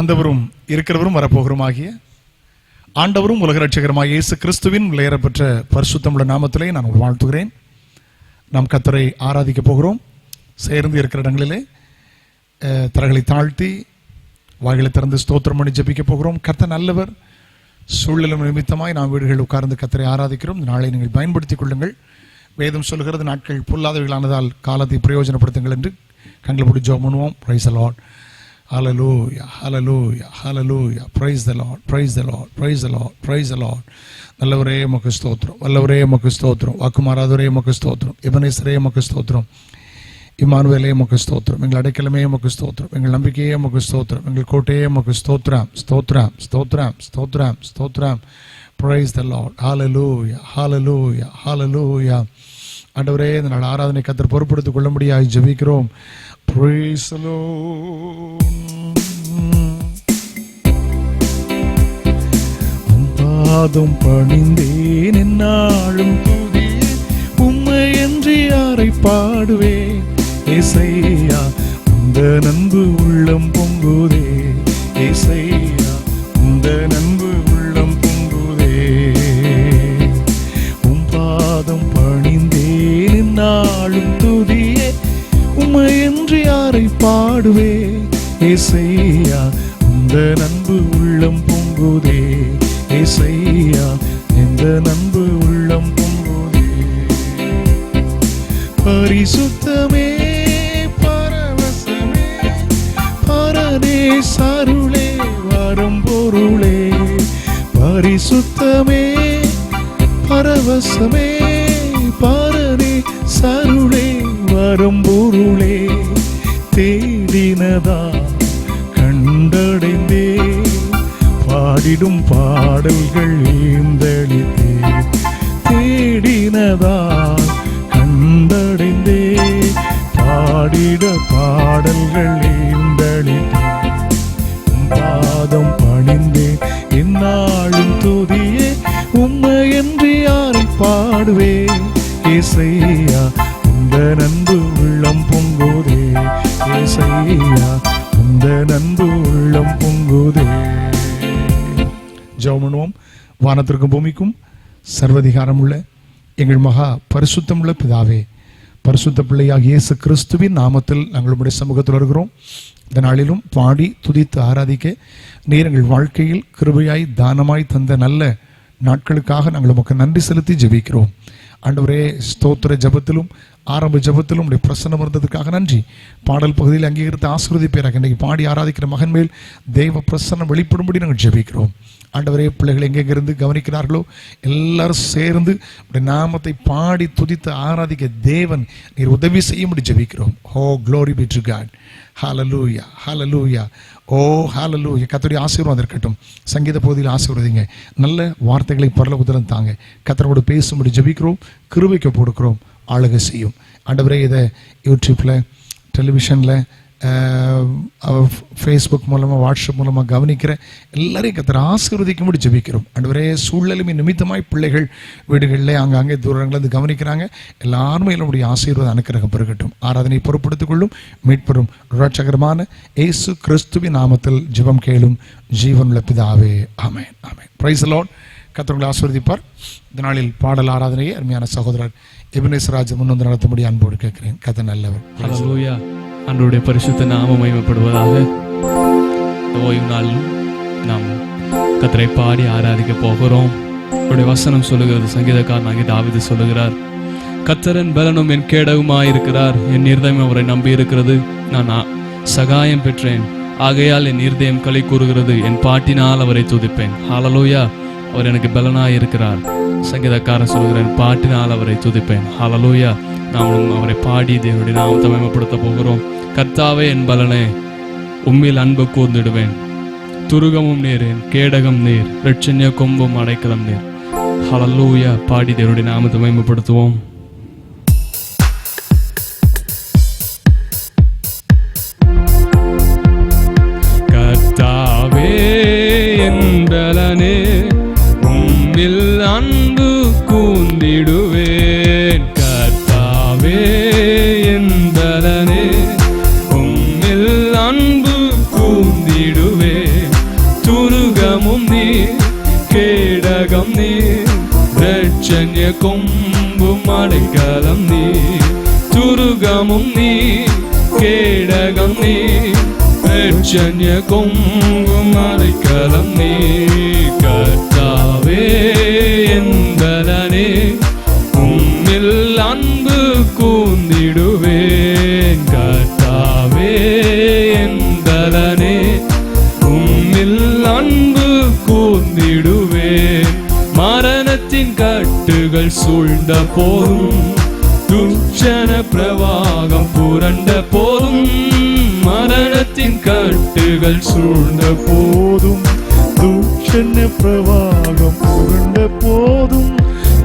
வந்தவரும் இருக்கிறவரும் வரப்போகிறோமாகிய ஆண்டவரும் உலக ரட்சகருமாகிய இயேசு கிறிஸ்துவின் விலையேறப்பெற்ற பரிசுத்தமுள்ள நாமத்திலே நான் வாழ்த்துகிறேன். நாம் கர்த்தரை ஆராதிக்க போகிறோம். சேர்ந்து இருக்கிற இடங்களிலே தரைகளை தாழ்த்தி வாய்களை திறந்து ஸ்தோத்திரம் பண்ணி ஜெபிக்க போகிறோம். கர்த்தர் நல்லவர். சூழலும் நிமித்தமாய் நாம் வீடுகளில் உட்கார்ந்து கர்த்தரை ஆராதிக்கிறோம். நாளை நீங்கள் பயன்படுத்திக் கொள்ளுங்கள். வேதம் சொல்லுகிறது, நாட்கள் பொல்லாதவைகளானதால் காலத்தை பிரயோஜனப்படுத்துங்கள் என்று. கண்களை மூடி ஜெபம் பண்ணுவோம். Price the Lord. Hallelujah, hallelujah, hallelujah. Praise the Lord, praise the Lord, praise the Lord, praise the Lord. நல்லவரே உமக்கு ஸ்தோத்திரம், வல்லவரே உமக்கு ஸ்தோத்திரம், வாக்குமாராதவரே உமக்கு ஸ்தோத்திரம், எபனேசரே உமக்கு ஸ்தோத்திரம், இம்மானுவேலே உமக்கு ஸ்தோத்திரம், எங்கள் அடைக்கலமே உமக்கு ஸ்தோத்திரம், எங்கள் நம்பிக்கையே உமக்கு ஸ்தோத்திரம், எங்கள் கோட்டையே உமக்கு ஸ்தோத்திரம், ஸ்தோத்திரம், ஸ்தோத்திரம், ஸ்தோத்திரம், ஸ்தோத்திரம். Praise the Lord. Hallelujah, hallelujah, hallelujah. ஆண்டவரே, இந்த நாள் ஆராதனை கர்த்தர் பொறுப்படுத்திக் கொள்ள முடியாது ஜெபிக்கிறோம். Praise the Lord. பாதம் பணிந்தேன் என்னாலும் துதி உம்மை என்று யாரை பாடுவேன் ஏசையா, உந்த நன்பு உள்ளம் பொங்குதே ஏசையா, உந்த நன்பு உள்ளம் பொங்குதே. உம் பாதம் பணிந்தேன் என்னாலும் துதியே உம்மை என்று யாரை பாடுவே ஏசையா, இந்த நன்பு உள்ளம் பொங்குதே ஏசையா, இந்த நன்பு உள்ளம் பொங்குதே. பரிசுத்தமே பரவசமே பரனே சருளே வரும் பொருளே, பரிசுத்தமே பரவசமே பரனே சருளே வரும் பொருளே. தேடினதா கண்டடைந்தே பாடிடும் பாடல்கள் ஈந்தளித்தே, தேடினதா கண்டடைந்தே பாடிட பாடல்கள் ஈந்தளித்தே. பாதம் பணிந்தே என்னாலும் துதியே உம்மை என்று யாரை பாடுவே ஏசையா, உந்த நன்பு உள்ளம் பொங்குதே ஏசையா, உந்த நன்பு உள்ளம் பொங்குதே. ஜெபம் பண்ணுவோம். வானத்திற்கும் பூமிக்கும் சர்வதிகாரம் உள்ள எங்கள் மகா பரிசுத்தமுள்ள பிதாவே, பரிசுத்த பிள்ளையாக இயேசு கிறிஸ்துவின் நாமத்தில் நாங்கள் உம்முடைய சமூகத்தில் வருகிறோம். இந்த நாளிலும் பாடி துதித்து ஆராதிக்க நீர் எங்கள் வாழ்க்கையில் கிருபையாய் தானமாய் தந்த நல்ல நாட்களுக்காக நாங்கள் உமக்கு நன்றி செலுத்தி ஜெபிக்கிறோம். ஆண்டவரே, ஸ்தோத்திர ஜபத்திலும் ஆரம்ப ஜபத்திலும் உடைய பிரசன்னம் இருந்ததுக்காக நன்றி. பாடல் பகுதியில் அங்கீகரித்து ஆசீர்வதிப்பீராக. இன்றைக்கு பாடி ஆராதிக்கிற மகன் மேல் தெய்வ பிரசன்னம் வெளிப்படும்படி நாங்கள் ஜெபிக்கிறோம். ஆண்டவரே, பிள்ளைகள் எங்கெங்கிருந்து கவனிக்கிறார்களோ எல்லாரும் சேர்ந்து உடைய நாமத்தை பாடி துதித்து ஆராதிக்க தேவன் நீர் உதவி செய்யும்படி ஜெபிக்கிறோம். Oh glory be to God. Hallelujah, hallelujah, oh hallelujah. கர்த்தருடைய ஆசீர்வாதம் இருக்கட்டும். சங்கீத பகுதியில் ஆசீர்வதிங்க. நல்ல வார்த்தைகளை பரலோகத்தில் தாங்க. கர்த்தரோடு பேசும்படி ஜெபிக்கிறோம். கிருபைக்கு கொடுக்கிறோம். ஆளுகை செய்யும். ஆண்டவரே, இதை யூடியூப்பில், டெலிவிஷனில், ஃபேஸ்புக் மூலமாக, வாட்ஸ்அப் மூலமாக கவனிக்கிற எல்லாரையும் கர்த்தர் ஆசீர்வதிக்கும்படி ஜெபிக்கிறோம். ஆண்டவரே, சூழ்நிலைமை நிமித்தமாய் பிள்ளைகள் வீடுகளில் அங்கங்கே தூரங்களிலிருந்து கவனிக்கிறாங்க. எல்லாருமே என்னுடைய ஆசீர்வாதம் அனுக்கிரகம் பெருகட்டும். ஆராதனை பொறுப்படுத்திக் கொள்ளும் மீட்பெறும் இரட்சகருமான இயேசு கிறிஸ்துவின் நாமத்தில் ஜெபம் கேளும் ஜீவனுள்ள பிதாவே, ஆமென், ஆமென். Praise the Lord. கர்த்தர் ஆசீர்வதிப்பார். இந்த நாளில் பாடல் ஆராதனையை அருமையான சகோதரர் எபனேசராஜ் முன்வந்து நடத்தும்படி அன்போடு கேட்கிறேன். கர்த்தர் நல்லவர். ஹல்லேலூயா. ஆண்டவருடைய பரிசுத்த நாமம் மகிமைப்படுவதாக. ஓய்வு நாளிலும் நாம் கர்த்தரை பாடி ஆராதிக்க போகிறோம். அவருடைய வசனம் சொல்லுகிறது, சங்கீதக்காரனாகிய தாவீது சொல்லுகிறார், கர்த்தரின் பலனும் என் கேடகமாயிருக்கிறார், என் இருதயம் அவரை நம்பி இருக்கிறது, நான் சகாயம் பெற்றேன், ஆகையால் என் இருதயம் களி கூறுகிறது, என் பாட்டினால் அவரை துதிப்பேன். ஹல்லேலூயா. அவர் எனக்கு பலனாய் இருக்கிறார். சங்கீதக்காரன் சொல்கிறேன், பாட்டினால் அவரை துதிப்பேன். ஹல்லேலூயா. நாமும் அவரை பாடி தேவனுடைய நாமத்தை மகிமைப்படுத்த போகிறோம். கர்த்தாவே என் பலனே, உம்மில் அன்பு கூர்ந்திடுவேன், துருகமும் நீர், என் கேடகம் நீர், இரட்சண்ய கொம்பும் அடைக்கலம் நீர். ஹல்லேலூயா. பாடி தேவனுடைய நாமத்தை மகிமைப்படுத்துவோம். கர்த்தாவே என் பலனே, உம்மில் அன்பு கூர்ந்திடுவேன். கர்த்தாவே என் பலனே, உம்மில் அன்பு கூர்ந்திடுவேன். நீர், ரட்சண்ய கொம்பும் அடைக்கலம் நீர், துருகமும் நீர், கேடகம் நீர், ரட்சண்ய கொம்பும் அடைக்கலம் நீர். கர்த்தாவே என் பலனே, உம்மில் அன்பு கூர்ந்திடுவேன். கர்த்தாவே என் பலனே, உம்மில் அன்பு கூர்ந்திடுவேன். மரணத்தின் கட்டுகள் சூழ்ந்த போதும், துர்ச்சன பிரவாகம் புரண்ட போதும், மரணத்தின் கட்டுகள் சூழ்ந்த போதும், தூஷண பிரவாகம் புரண்ட போதும்,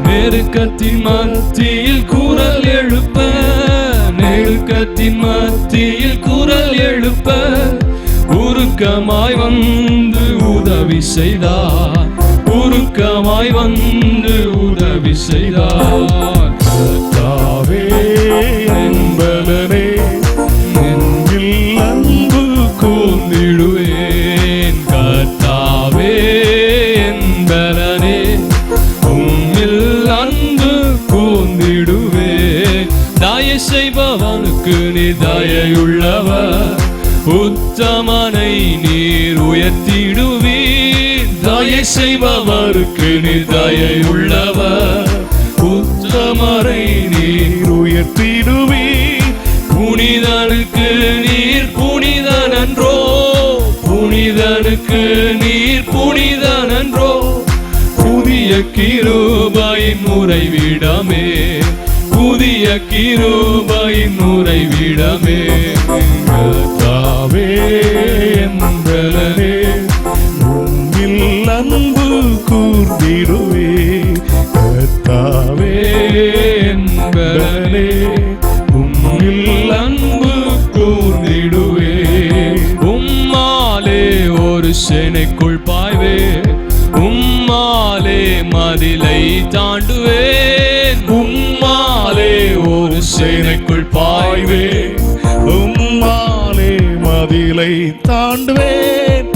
நெருக்கத்தின் மத்தியில் குரல் எழுப்ப, நெருக்கத்தின் மத்தியில் குரல் எழுப்ப, உருக்கமாய் வந்து உதவி செய்தார், உருக்கமாய் வந்து உதவி செய்தார். கர்த்தாவே என் பலனே, நெஞ்சில் அன்பு கூர்ந்திடுவேன். கர்த்தாவே என் பலனே, உம்மில் அன்பு கூர்ந்திடுவேன். தயை செய்பவனுக்கு நீ தயையுள்ளவர், உத்தமனை நீர் உயர்த்திடுவீர். தயை செய்பவருக்கு நீ தயையுள்ளவர், உத்தமரை நீர் உயர்த்திடுவீர். புனிதனுக்கு நீர் புனிதனன்றோ, புனிதனுக்கு நீர் புனிதனன்றோ. புதிய கிருபையின் உறைவிடமே, புதிய கிருபையின் உறைவிடமே. கர்த்தாவே என் பலனே, உம்மில் அன்பு கூர்ந்திடுவேன். கர்த்தாவே என் பலனே, உம்மில் அன்பு கூர்ந்திடுவேன். உம்மாலே ஒரு சேனைக்குள் பாய்வேன், உம்மாலே மதிலை தாண்டுவேன். உம்மாலே ஒரு சேனைக்குள் பாய்வேன், உம்மாலே மதிலை தாண்டுவேன்.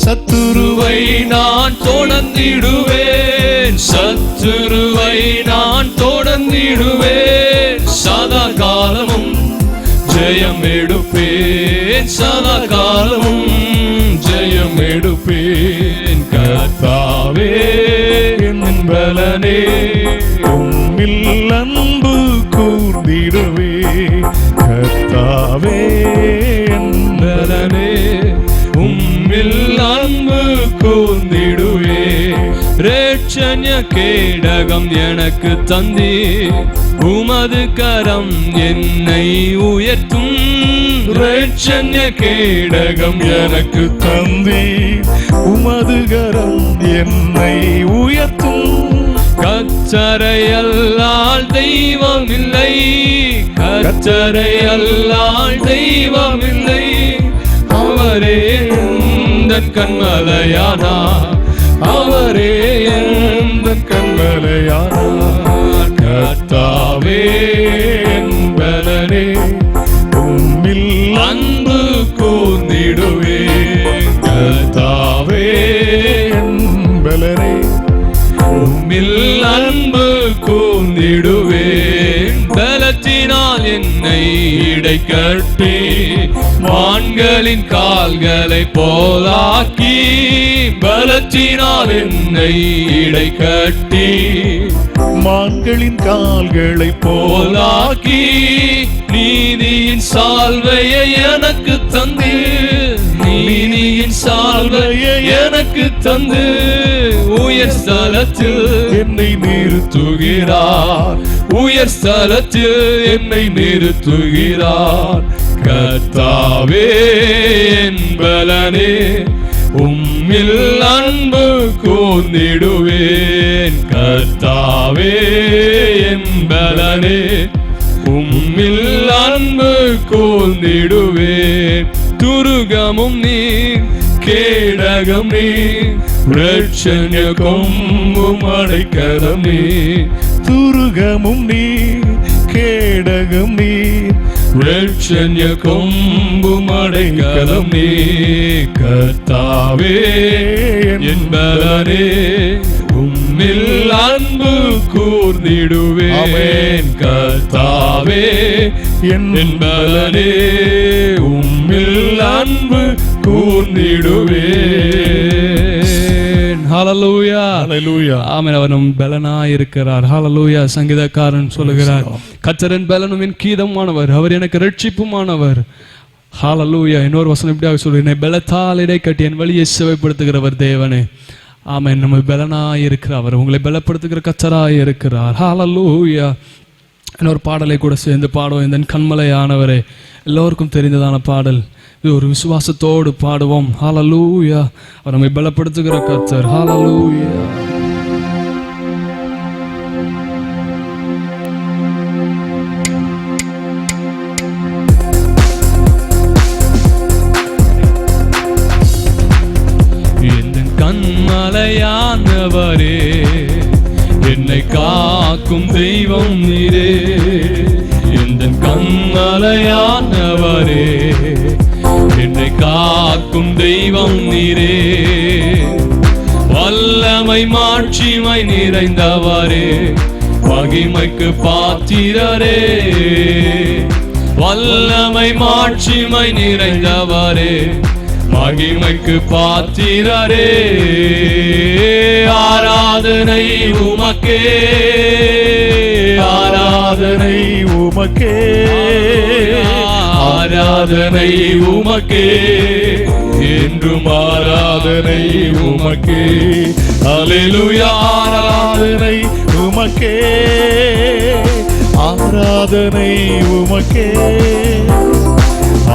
சத்துருவை நான் தொடர்ந்திடுவேன், சத்துருவை நான் தொடர்ந்திடுவேன். சதா காலமும் ஜெயம் எடுப்பேன், சதா காலமும் ஜெயம் எடுப்பேன். கர்த்தாவே என் பலனே, உம்மில் அன்பு கூர்ந்திடுவேன். கர்த்தாவே என் பலனே, உம்மில் அன்பு கூர்ந்திடுவேன். ரட்சண்ய கேடகம் எனக்கு தந்தே, உமது கரம் என்னை உயர்த்தும். ரட்சண்ய கேடகம் எனக்கு தந்தீர், உமது கரம் என்னை உயர்த்தும். கர்த்தரையல்லால் தெய்வம் இல்லை, கர்த்தரையல்லால் தெய்வம் இல்லை. அவரே எந்தன் கண்மலையானார், அவரே எந்தன் கண்மலையானார். கர்த்தாவே என் பலனே, உம்மில் அன்பு கூர்ந்திடுவேன். கர்த்தாவே என் பலனே, உம்மில் அன்பு கூர்ந்திடுவேன். பலத்தினால் என்னை இடை கட்டி, மான்களின் கால்களை போலாக்கி. பலத்தினால் என்னை இடை கட்டி, மான்களின் கால்களை போலாக்கி. நீதியின் சால்வையை எனக்கு தந்து, நீதியின் சால்வையை எனக்கு தந்து, உயர் ஸ்தலத்தில் என்னை நிறுத்துகிறார், உயர் ஸ்தலத்தில் என்னை நிறுத்துகிறார். கர்த்தாவே என் பலனே, உம்மில் அன்பு கூர்ந்திடுவேன். கர்த்தாவே என் பலனே, உம்மில் அன்பு கூர்ந்திடுவேன். துருகமும் நீர், கேடகம் நீர், ரட்சண்ய கொம்பும் அடைக்கலம் நீர். துருகமும் நீர், கேடகம் நீர், ரட்சண்ய கொம்பும் அடைக்கலம் நீர். கர்த்தாவே என் பலனே, உம்மில் உம்மில் அன்பு கூர்ந்திடுவேன் கர்த்தாவே என் பலனே உம்மில் அன்பு கூர்ந்திடுவேன். ஹல்லேலூயா ஹல்லேலூயா. ஆமென். அவர் நம் பலனாய் இருக்கிறார். ஹல்லேலூயா. சங்கீதக்காரன் சொல்லுகிறார், கர்த்தரின் பலனும் என் கீதமானவர், அவர் எனக்கு ரட்சிப்புமானவர். ஹல்லேலூயா. இன்னொரு வசனம் இப்படியாக சொல்லு, என்னை பலத்தால் இடை கட்டி என் வழியை செவைப்படுத்துகிறவர் தேவனே. ஆமென். நம்ம பலனாய் இருக்கிறவர், உங்களை பலப்படுத்துகிற கர்த்தராய் இருக்கிறார். ஹல்லேலூயா. இன்னொரு பாடலை கூட சேர்ந்து பாடுவோம். இந்த கண்மலையானவரே, எல்லோருக்கும் தெரிந்ததான பாடல். இது ஒரு விசுவாசத்தோடு பாடுவோம். ஹல்லேலூயா. அவர் நம்மை பலப்படுத்துகிற கர்த்தர். ஹல்லேலூயா. எந்த கண்மலையானவரே, என்னை காக்கும் தெய்வம் நீரே. எந்த கண்மலையானவரே, என்னை காக்கும் தெய்வம் நீரே. வல்லமை மாட்சிமை நிறைந்தவரே, மகிமைக்கு பாத்திரரே. வல்லமை மாட்சிமை நிறைந்தவரே, மகிமைக்கு பாத்திரரே. ஆராதனை உமக்கே, ஆராதனை உமக்கே, ஆராதனை உமக்கே, என்றும் ஆராதனை உமக்கே. அல்லேலூயா. ஆராதனை உமக்கே, ஆராதனை உமக்கே,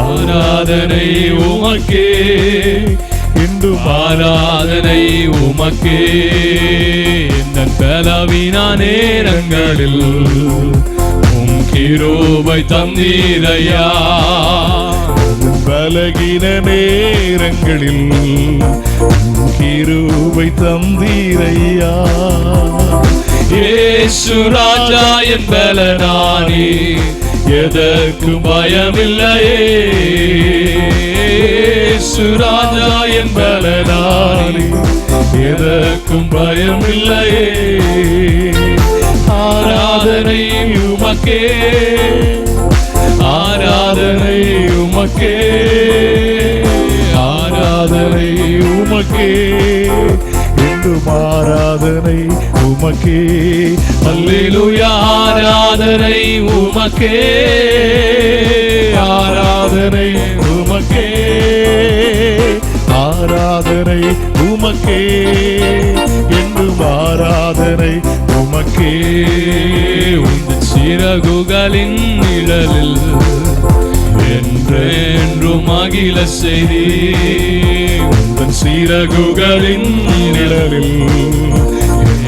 ஆராதனை உமக்கே, என்றும் ஆராதனை உமக்கே. இந்த பலவீன நேரங்களில் உம் கிருபை தந்தீரையா. பலகீன நேரங்களில் உம் கிருபை தந்தீரையா. இயேசு ராஜா என் பலனானி, எதற்கும் பயமில்லையே. இயேசு ராஜா என் பலனானி, எதற்கும் பயமில்லையே. ஆராதனை உமக்கே, ஆராதனை உமக்கே, ஆராதனை உமக்கே, என்றும் ஆராதனை உமக்கே. அல்லேலூயா. ஆராதனை உமக்கே, ஆராதனை உமக்கே, ஆராதனை உமக்கே, என்றும் ஆராதனை உமக்கே. உந்தன் சிறகுகளின் நிழலில் என்றென்றும் மகிழ செய்தி. உந்தன் சிறகுகளின் நிழலில்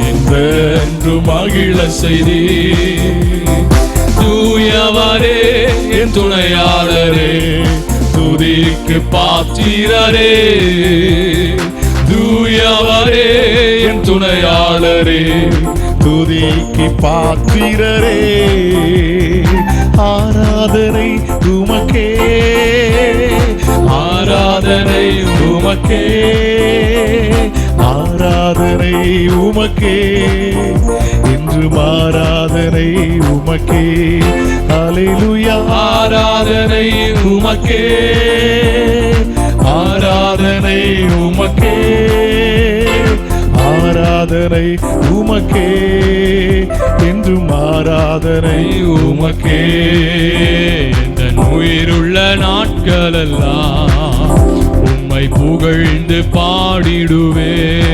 என்றென்றும் மகிழ செய்தி. தூயவரே என் துணையாளரே, துதிக்கு பாத்திரரே. தூயவரே என் துணையாளரே, துதிக்கு பாத்திரரே. ஆராதனை உமக்கே, ஆராதனை உமக்கே, ஆராதனை உமக்கே, என்றும் ஆராதனை உமக்கே. அல்லேலூயா. ஆராதனை உமக்கே, ஆராதனை உமக்கே, ஆராதனை உமக்கே, என்றும் ஆராதனை உமக்கே. இந்த உயிருள்ள நாட்களெல்லாம் உம்மை புகழ்ந்து பாடிடுவேன்.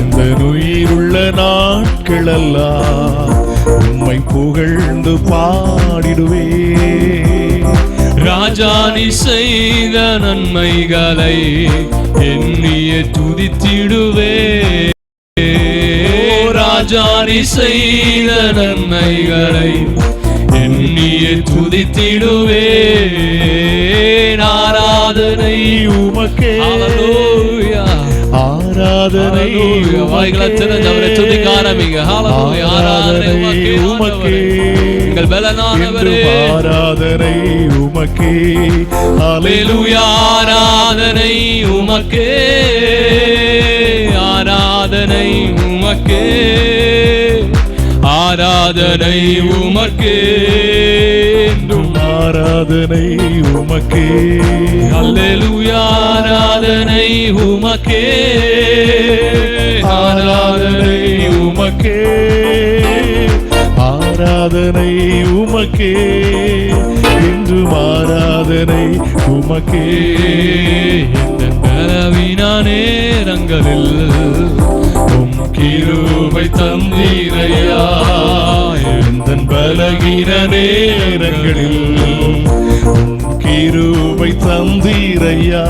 இந்த உயிருள்ள நாட்களெல்லாம் உம்மை புகழ்ந்து பாடிடுவே. ராஜா நீ செய்த நன்மைகளை எண்ணிய துதித்திடுவே. ராஜா நீ செய்த நன்மைகளை எண்ணிய துதித்திடுவே. ஆராதனை உமக்கே, ஹல்லேலூயா. ஆராதனை வாய்களை திறந்து அவரை துதிக்க ஆரம்பிங்க. ஹல்லேலூயா. ஆராதனை உமக்கே, எங்கள் பலனானவரே. ஆராதனை உமக்கே, ஹல்லேலூயா. ஆராதனை உமக்கே, ஆராதனை உமக்கே, ஆராதனை உமக்கே, ஆராதனை உமக்கே. அல்லேலூயா, ஆராதனை உமக்கே, ஆராதனை உமக்கே, ஆராதனை உமக்கே, என்றும் ஆராதனை உமக்கே. இந்த பலவீன நேரங்களில் உம் கிருபை தந்தீரையா, இந்த பலகீன நேரங்களில் உம் கிருபை தந்தீரையா.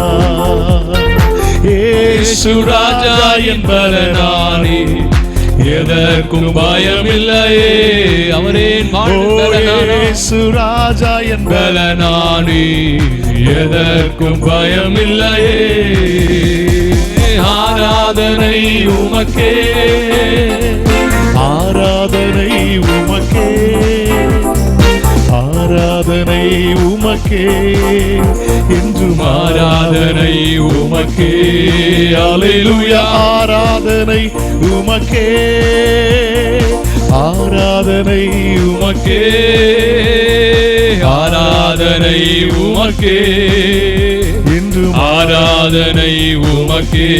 இயேசு ராஜா என் பலனானே, எதற்கும் பயமில்லையே. அவரேன் இயேசு ராஜா என் பலனானே, எதற்கும் பயமில்லையே. ஆராதனை உமக்கே, ஆராதனை உமக்கே, ஆராதனை உமக்கே, என்றும் ஆராதனை உமக்கே. அல்லேலூயா, ஆராதனை உமக்கே, ஆராதனை உமக்கே, ஆராதனை உமக்கே, என்றும் ஆராதனை உமக்கே.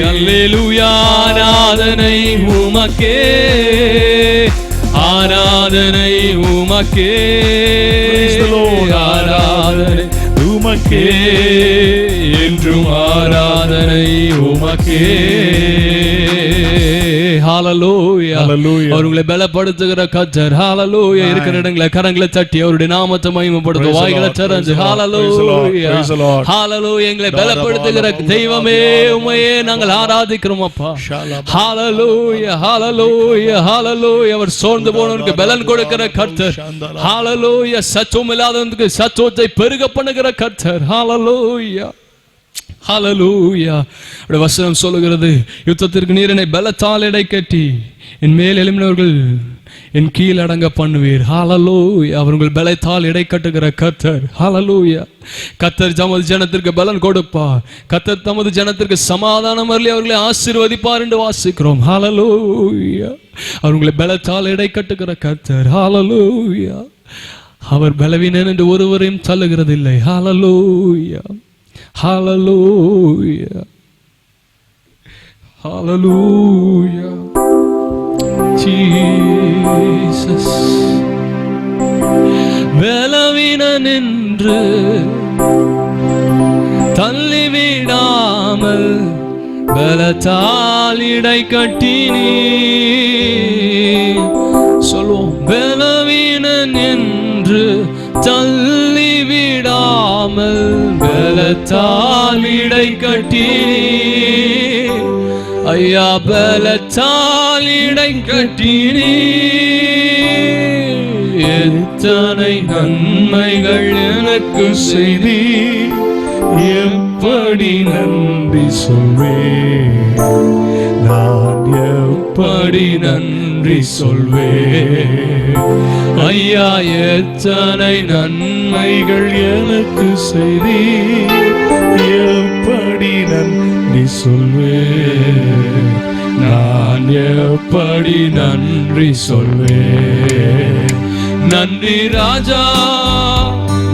அல்லேலூயா, ஆராதனை உமக்கே, ஆராதனை உமக்கே, ஆராதனை உமக்கே, என்றும் ஆராதனை உமக்கே. ஹalleluya, Hallelujah. அவர் உங்களை பலப்படுத்துகிற கர்த்தர். ஹalleluya, இருக்கிற இடங்களை கரங்களை தட்டி அவருடைய நாமத்தை மகிமைப்படுத்த வாய்களை திறந்து ஹalleluya, ஹalleluya, எங்களை பலப்படுத்துகிற தெய்வமே உம்மையே நாங்கள் ஆராதிக்கிறோம் அப்பா. ஹalleluya, ஹalleluya, ஹalleluya, அவர் சோர்ந்து போனவனுக்கு பலன் கொடுக்கிற கர்த்தர். ஹalleluya, சத்துவம் இல்லாதவனுக்கு சத்துவத்தை பெருக பண்ணுகிற கர்த்தர். ஹalleluya, ஹalleluya. அவருடைய வசனம் சொல்லுகிறது, யுத்தத்திற்கு நீர் என்னை பலத்தால் எடை கட்டி என் மேல் எழும்பினவர்கள் என் கீழ் அடங்க பண்ணுவீர். ஹalleluya, அவர் உங்கள் பலத்தால் எடை கட்டுகிற கர்த்தர். ஹalleluya, கர்த்தர் தமது ஜனத்திற்கு பலன் கொடுப்பார். கர்த்தர் தமது ஜனத்திற்கு சமாதானம் அருளி அவர்களை ஆசீர்வதிப்பார் என்று வாசிக்கிறோம். ஹalleluya, அவர் உங்களை பலத்தால் எடை கட்டுகிற கர்த்தர். ஹalleluya, அவர் பலவீனன் என்று ஒருவரையும் தள்ளுகிறதில்லை. ஹalleluya, hallelujah, hallelujah, Jesus. பலவீனன் என்று தள்ளிவிடாமல் பலத்தால் இடை கட்டினீ. சொல்வோம், பலவீனன் என்று தள்ளிவிடாமல் பலத்தால் இடை கட்டினீ. ஐயா, பலத்தால் இடை கட்டினீ. எத்தனை நன்மைகள் எனக்கு செய்தி, எப்படி நன்றி சொல்வேன், நான் எப்படி நன்றி சொல்வேன். ஐயா, எத்தனை நன்மைகள் எனக்கு செய்தி, எப்படி நன்றி சொல்வேன், நான் எப்படி நன்றி சொல்வேன். நன்றி ராஜா,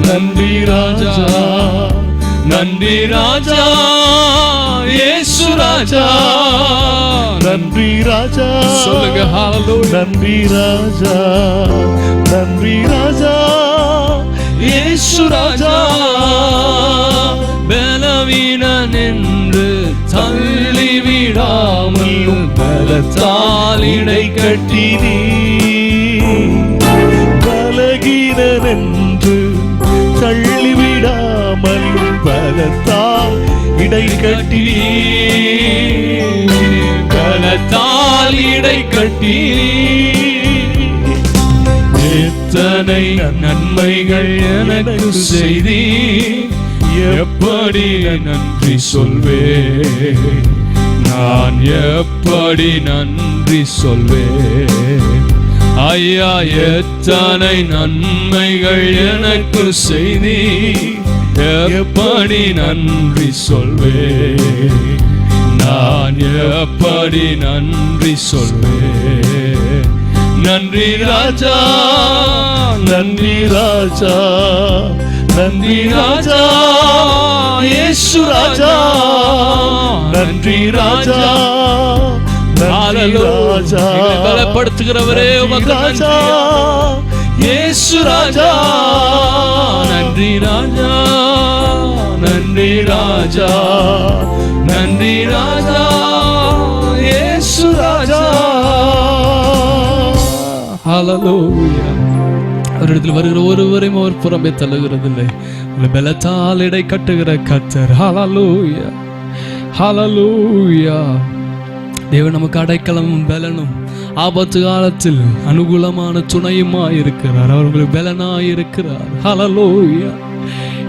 நன்றி ராஜா, நன்றி ராஜா, இயேசு ராஜா, நன்றி ராஜா. சொல்லுங்க, ஹalleluya, நன்றி ராஜா, நன்றி ராஜா, இயேசு ராஜா. பலவீனன் என்று தள்ளிவிடாமல் பலத்தால் இடை கட்டினீ. பலகீனன் என்று தள்ளிவிடாமல் பலத்தால் இடை கட்டினீ. பலத்தால் இடை கட்டினீ. எத்தனை நன்மைகள் எனக்கு செய்தி, எப்படி நன்றி சொல்வேன், நான் எப்படி நன்றி சொல்வேன். ஐயா, எத்தனை நன்மைகள் எனக்கு செய்தி, எப்படி நன்றி சொல்வேன், நான் எப்படி நன்றி சொல்வேன். நன்றி ராஜா, நன்றி ராஜா, நன்றி ராஜா, இயேசு ராஜா, நன்றி ராஜா, நன்றி ராஜா, பலப்படுத்துகிறவரே உமக்கு நன்றி. இயேசு ராஜா, நன்றி ராஜா, நன்றி ராஜா, நன்றி ராஜா, இயேசு ராஜா. ஹல்லேலூயா. அவரிடத்தில் வருகிற ஒருவரையும் அவர் புறம்பே தள்ளுகிறதில்லை. பலத்தால் இடை கட்டுகிற கர்த்தர். ஹல்லேலூயா, ஹல்லேலூயா. தேவன் நமக்கு அடைக்கலமும் பலனும் ஆபத்து காலத்தில் அனுகூலமான துணையுமாய் இருக்கிறார். அவர்களுக்கு பலனாய் இருக்கிறார். ஹல்லேலூயா.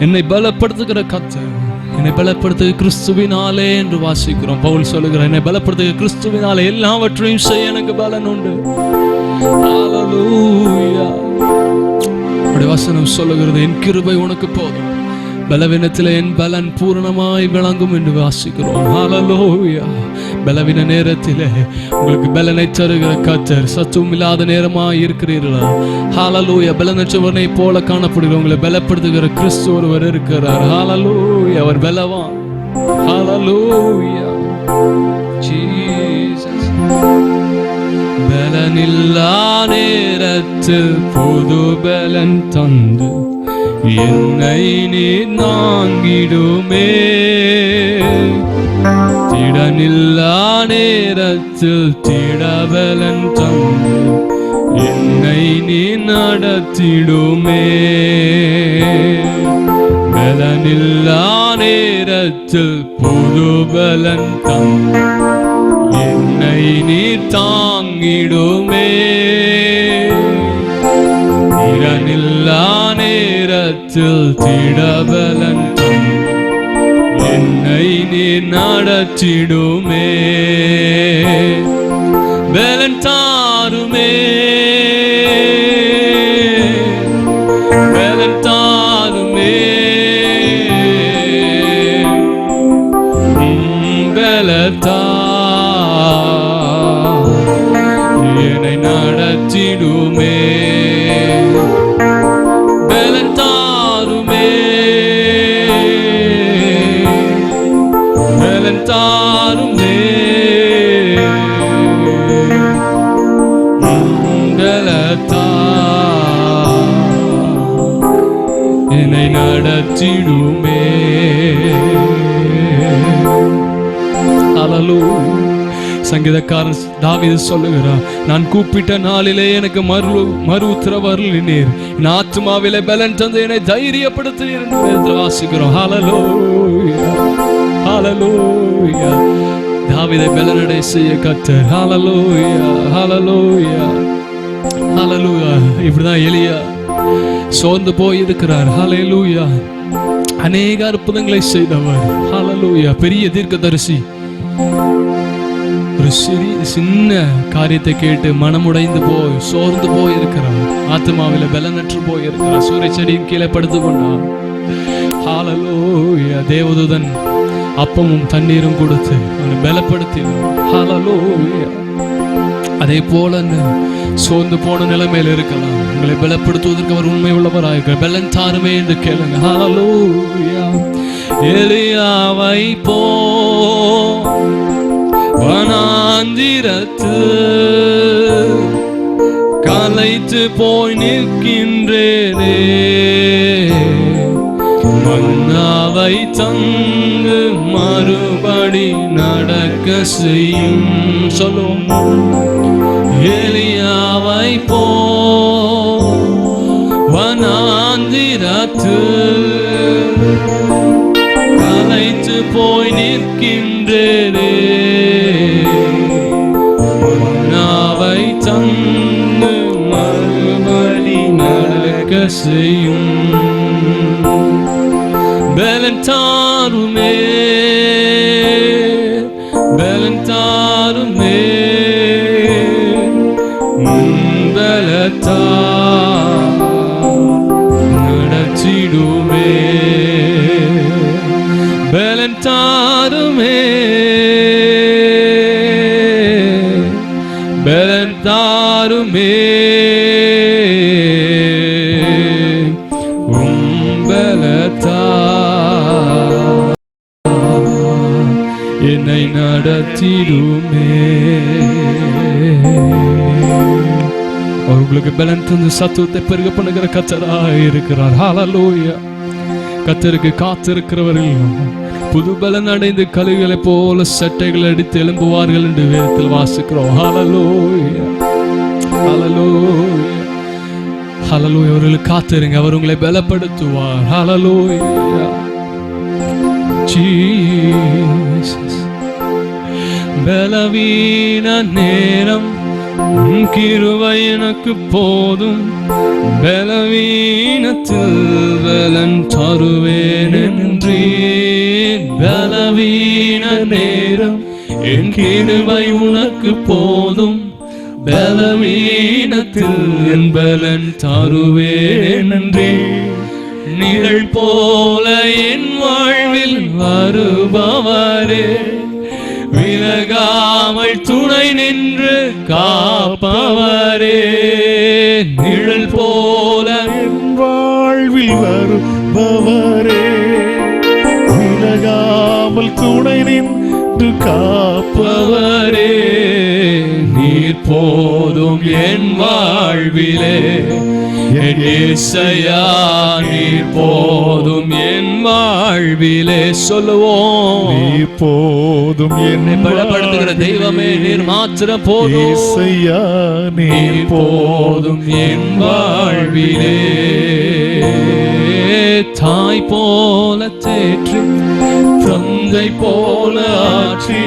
என்னை பலப்படுத்துகிற கர்த்தர், என்னை பலப்படுத்துகிற கிறிஸ்துவினாலே என்று வாசிக்கிறோம். பவுல் சொல்லுகிறார், என்னை பலப்படுத்துகிற கிறிஸ்துவினாலே எல்லாவற்றையும் செய்ய எனக்கு பலன் உண்டு. ஹல்லேலூயா. வசனம் சொல்லுகிறது, என் கிருபை உனக்கு போதும், பலவீனத்தில் என் பலன் பூரணமாய் விளங்கும் என்று வாசிக்கிறோம். ஹல்லேலூயா. பலவீன நேரத்திலே உங்களுக்கு பலனை தருகிற கர்த்தர். சத்துவம் இல்லாத நேரமாய் இருக்கிறீர்களா? ஹல்லேலூயா. பலனற்றவனை போல காணப்படுகிற உங்களை பலப்படுத்துகிற கிறிஸ்து ஒருவர் இருக்கிறார். ஹல்லேலூயா. அவர் பலவான். ஹல்லேலூயா. ஜீசஸ். பலனில்லா நேரத்தில் புது பலன் தந்து என்னை நீ நாங்கிடுமே. திடனில்லா நேரத்தில் திடபலன் தந்து என்னை நீ நடத்திடுமே. பலனில்லா நேரத்தில் புது பலன் தந்து என்னை நீ தாங்கிடுமே. திடனில்லா நேரத்தில் திடபலன் தந்து என்னை நீ நடத்திடுமே. பலன் தாருமே, பலன் தாருமே, பலத்தா என்னை நடத்திடுமே. பலன் தாருமே, பலன் தாருமே, பலத்தா என்னை நடத்திடுமே. ஹல்லேலூயா. சங்கீதக்காரன் தாவீது சொல்லுகிறார், நான் கூப்பிட்ட நாளிலே எனக்கு மறு உத்தரவு அருளினீர், என் ஆத்துமாவிலே பலன் தந்து என்னை தைரியப்படுத்தினீர் என்று வாசிக்கிறோம். ஹல்லேலூயா, ஹல்லேலூயா. தாவீதை பலனடை செய்ய கர்த்தர். ஹல்லேலூயா, ஹல்லேலூயா, ஹல்லேலூயா. இப்படிதான் எலியா சோர்ந்து போய் இருக்கிறார். ஹல்லேலூயா. அநேக அற்புதங்களை செய்தவர். ஹல்லேலூயா. பெரிய தீர்க்கதரிசி. ஒரு சின்ன காரியத்தை கேட்டு மனமுடைந்து போய் சோர்ந்து போய் இருக்கிறார். ஆத்மாவில பலனற்று போய் இருக்கிறார். சூரிய செடியின் கீழே படுத்து கொண்டார். ஹல்லேலூயா. தேவதூதன் அப்பமும் தண்ணீரும் கொடுத்து அவனை பலப்படுத்தினார். ஹல்லேலூயா. அதே போல சோர்ந்து போன நிலைமையில் இருக்கலாம். உங்களை பலப்படுத்துவதற்கு அவர் உண்மை உள்ளவராக பலன் தாருமே என்று கேளுங்க. ஹல்லேலூயா. எலியாவை போ வனாந்திரத்து கலைத்து போய் நிற்கின்றேனே, மன்னாவை தந்து மறுபடி நடக்க செய்யும். சொல்லும் எலியாவை போ வனாந்திரத்து கலைத்து போய் நிற்கின்றேனே, மன்னாவை தந்து மறுபடி நடக்க செய்யும். பலன் தாருமே, பலன் தாருமே, பலத்தா நடத்திடுமே. பலன் தாருமே, தாருமே உம்பலத்தா என்னை நடத்திடுமே. அவர்களுக்கு பலன் தந்து சத்துவத்தை பெருக பண்ணுகிற கர்த்தராய் இருக்கிறார். ஹல்லேலூயா. கர்த்தருக்கு காத்திருக்கிறவர்கள் புது பலன் அடைந்து கழுகுகளை போல சட்டைகள் அடித்து எழும்புவார்கள் என்று வேதத்தில் வாசிக்கிறோம். ஹல்லேலூயா, ஹல்லேலூயா, ஹல்லேலூயா. அவர்களுக்கு காத்திருங்க, அவர் உங்களை பலப்படுத்துவார். ஹல்லேலூயா. ஜீசஸ். பலவீன நேரம் கிருபை எனக்கு போதும், பலவீனத்தில் பலன் தருவேன் என்றீர். பலவீன நேரம் என் கிருபை உனக்கு போதும், பலவீனத்தில் என் பலன் தருவேன் என்றீர். நிழல் போல என் வாழ்வில் வருபவரே, விலகாமல் துணை நின்று காப்பவரே. நிழல் போல என் வாழ்வில் வருபவரே, விலகாமல் துணை நின்று காப்பவரே. நீர் போதும் என் வாழ்விலே, என் இயேசையா நீர் போதும் என் வாழ்விலே. சொல்லுவோம், நீர் போதும் என்னை பலப்படுத்துகிற தெய்வமே நீர் மாத்திரம் போதும். இயேசையா நீர் போதும் என் வாழ்விலே. தாய் போல தேற்றி, தந்தை போல ஆற்றி,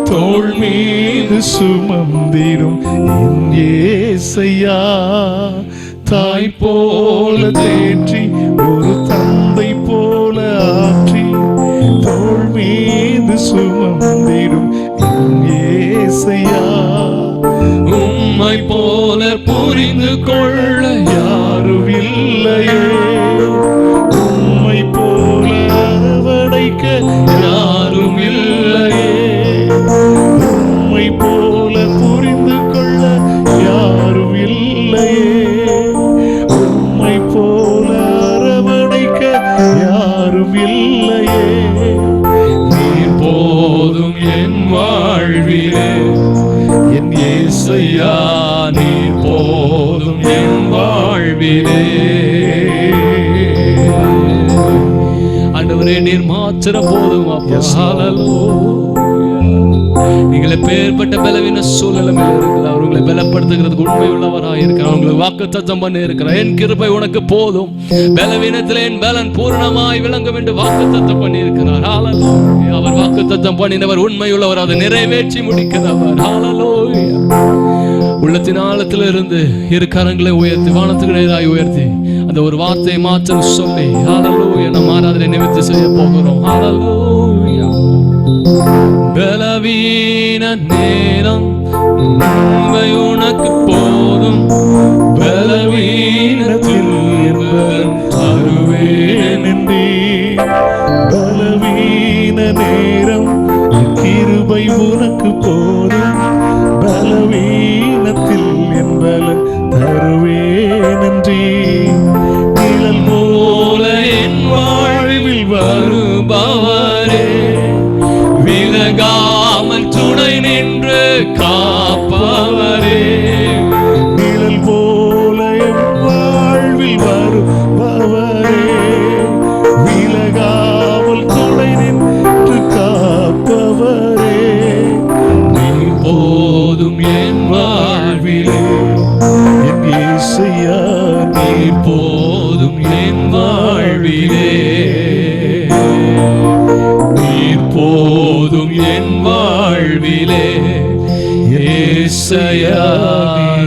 தோள் மீது சுமந்திடும் என் இயேசையா. தாய் போல தேற்றி, ஒரு தந்தை போல ஆற்றி, தோள் மீது சுமந்திடும் என் இயேசையா. உம்மை போல புரிந்து கொள்ள யாரும் இல்லையே, உம்மை போல அரவணைக்க யாரும் இல்லையே, உம்மை போல புரிந்து கொள்ள யாரும் இல்லையே, உம்மை போல அரவணைக்க யாரும் இல்லையே. நீர் போதும் என் வாழ்விலே, என் இயேசையா நீர் போதும் என் வாழ்விலே. ஆண்டவரே நீர் மாத்திரம் போதும் அப்பா. ஹல்லேலூயா. நீங்களே பேர்பட்ட பலவீன சூழ்நிலையில இருக்கிறார், அவர்களை பலப்படுத்துகிறதுக்கு உண்மை உள்ளவராக இருக்கிறார். அவங்களை வாக்குத்தத்தம் பண்ணி இருக்கிறார். என் கிருபை உனக்கு போதும், பலவீனத்திலே என் பலன் பூரணமாய் விளங்கும் என்று வாக்குத்தத்தம் பண்ணி இருக்கிறார். ஹல்லேலூயா. அவர் வாக்குத்தத்தம் பண்ணினவர் உண்மை உள்ளவர், அதை நிறைவேற்றி முடிக்கிறவர். ஹல்லேலூயா. உள்ளத்தின் ஆழத்தில் இருந்து இரு கரங்களை உயர்த்தி வானத்துக்கு நேராய் உயர்த்தி அந்த ஒரு வார்த்தையை மாத்திரம் சொல்லி ஹல்லேலூயா நம்ம ஆராதனை நிமிர்த்தி செய்ய போகிறோம். ஹல்லேலூயா. பலவீன நேரம் உண்மை உனக்கு போதும், பலவீனத்தில் பலன் தருவேன் என்றீர். பலவீன நேரம் என் கிருபை உனக்கு போதும், பலவீனத்தில் என் பலன் தருவேன் என்றீர். நிழல் போல என் வாழ்வில் வருபவரே, விலகாமல் துணை நின்று காப்பவரே. நிழல் போல என் வாழ்வில் வருபவரே, விலகாமல் துணை நின்று காப்பவரே. நீர் போதும் என் வாழ்விலே, என் இயேசையா நீர் போதும் என் வாழ்விலே. நீர் போதும் என் வாழ்விலே, இயேசையா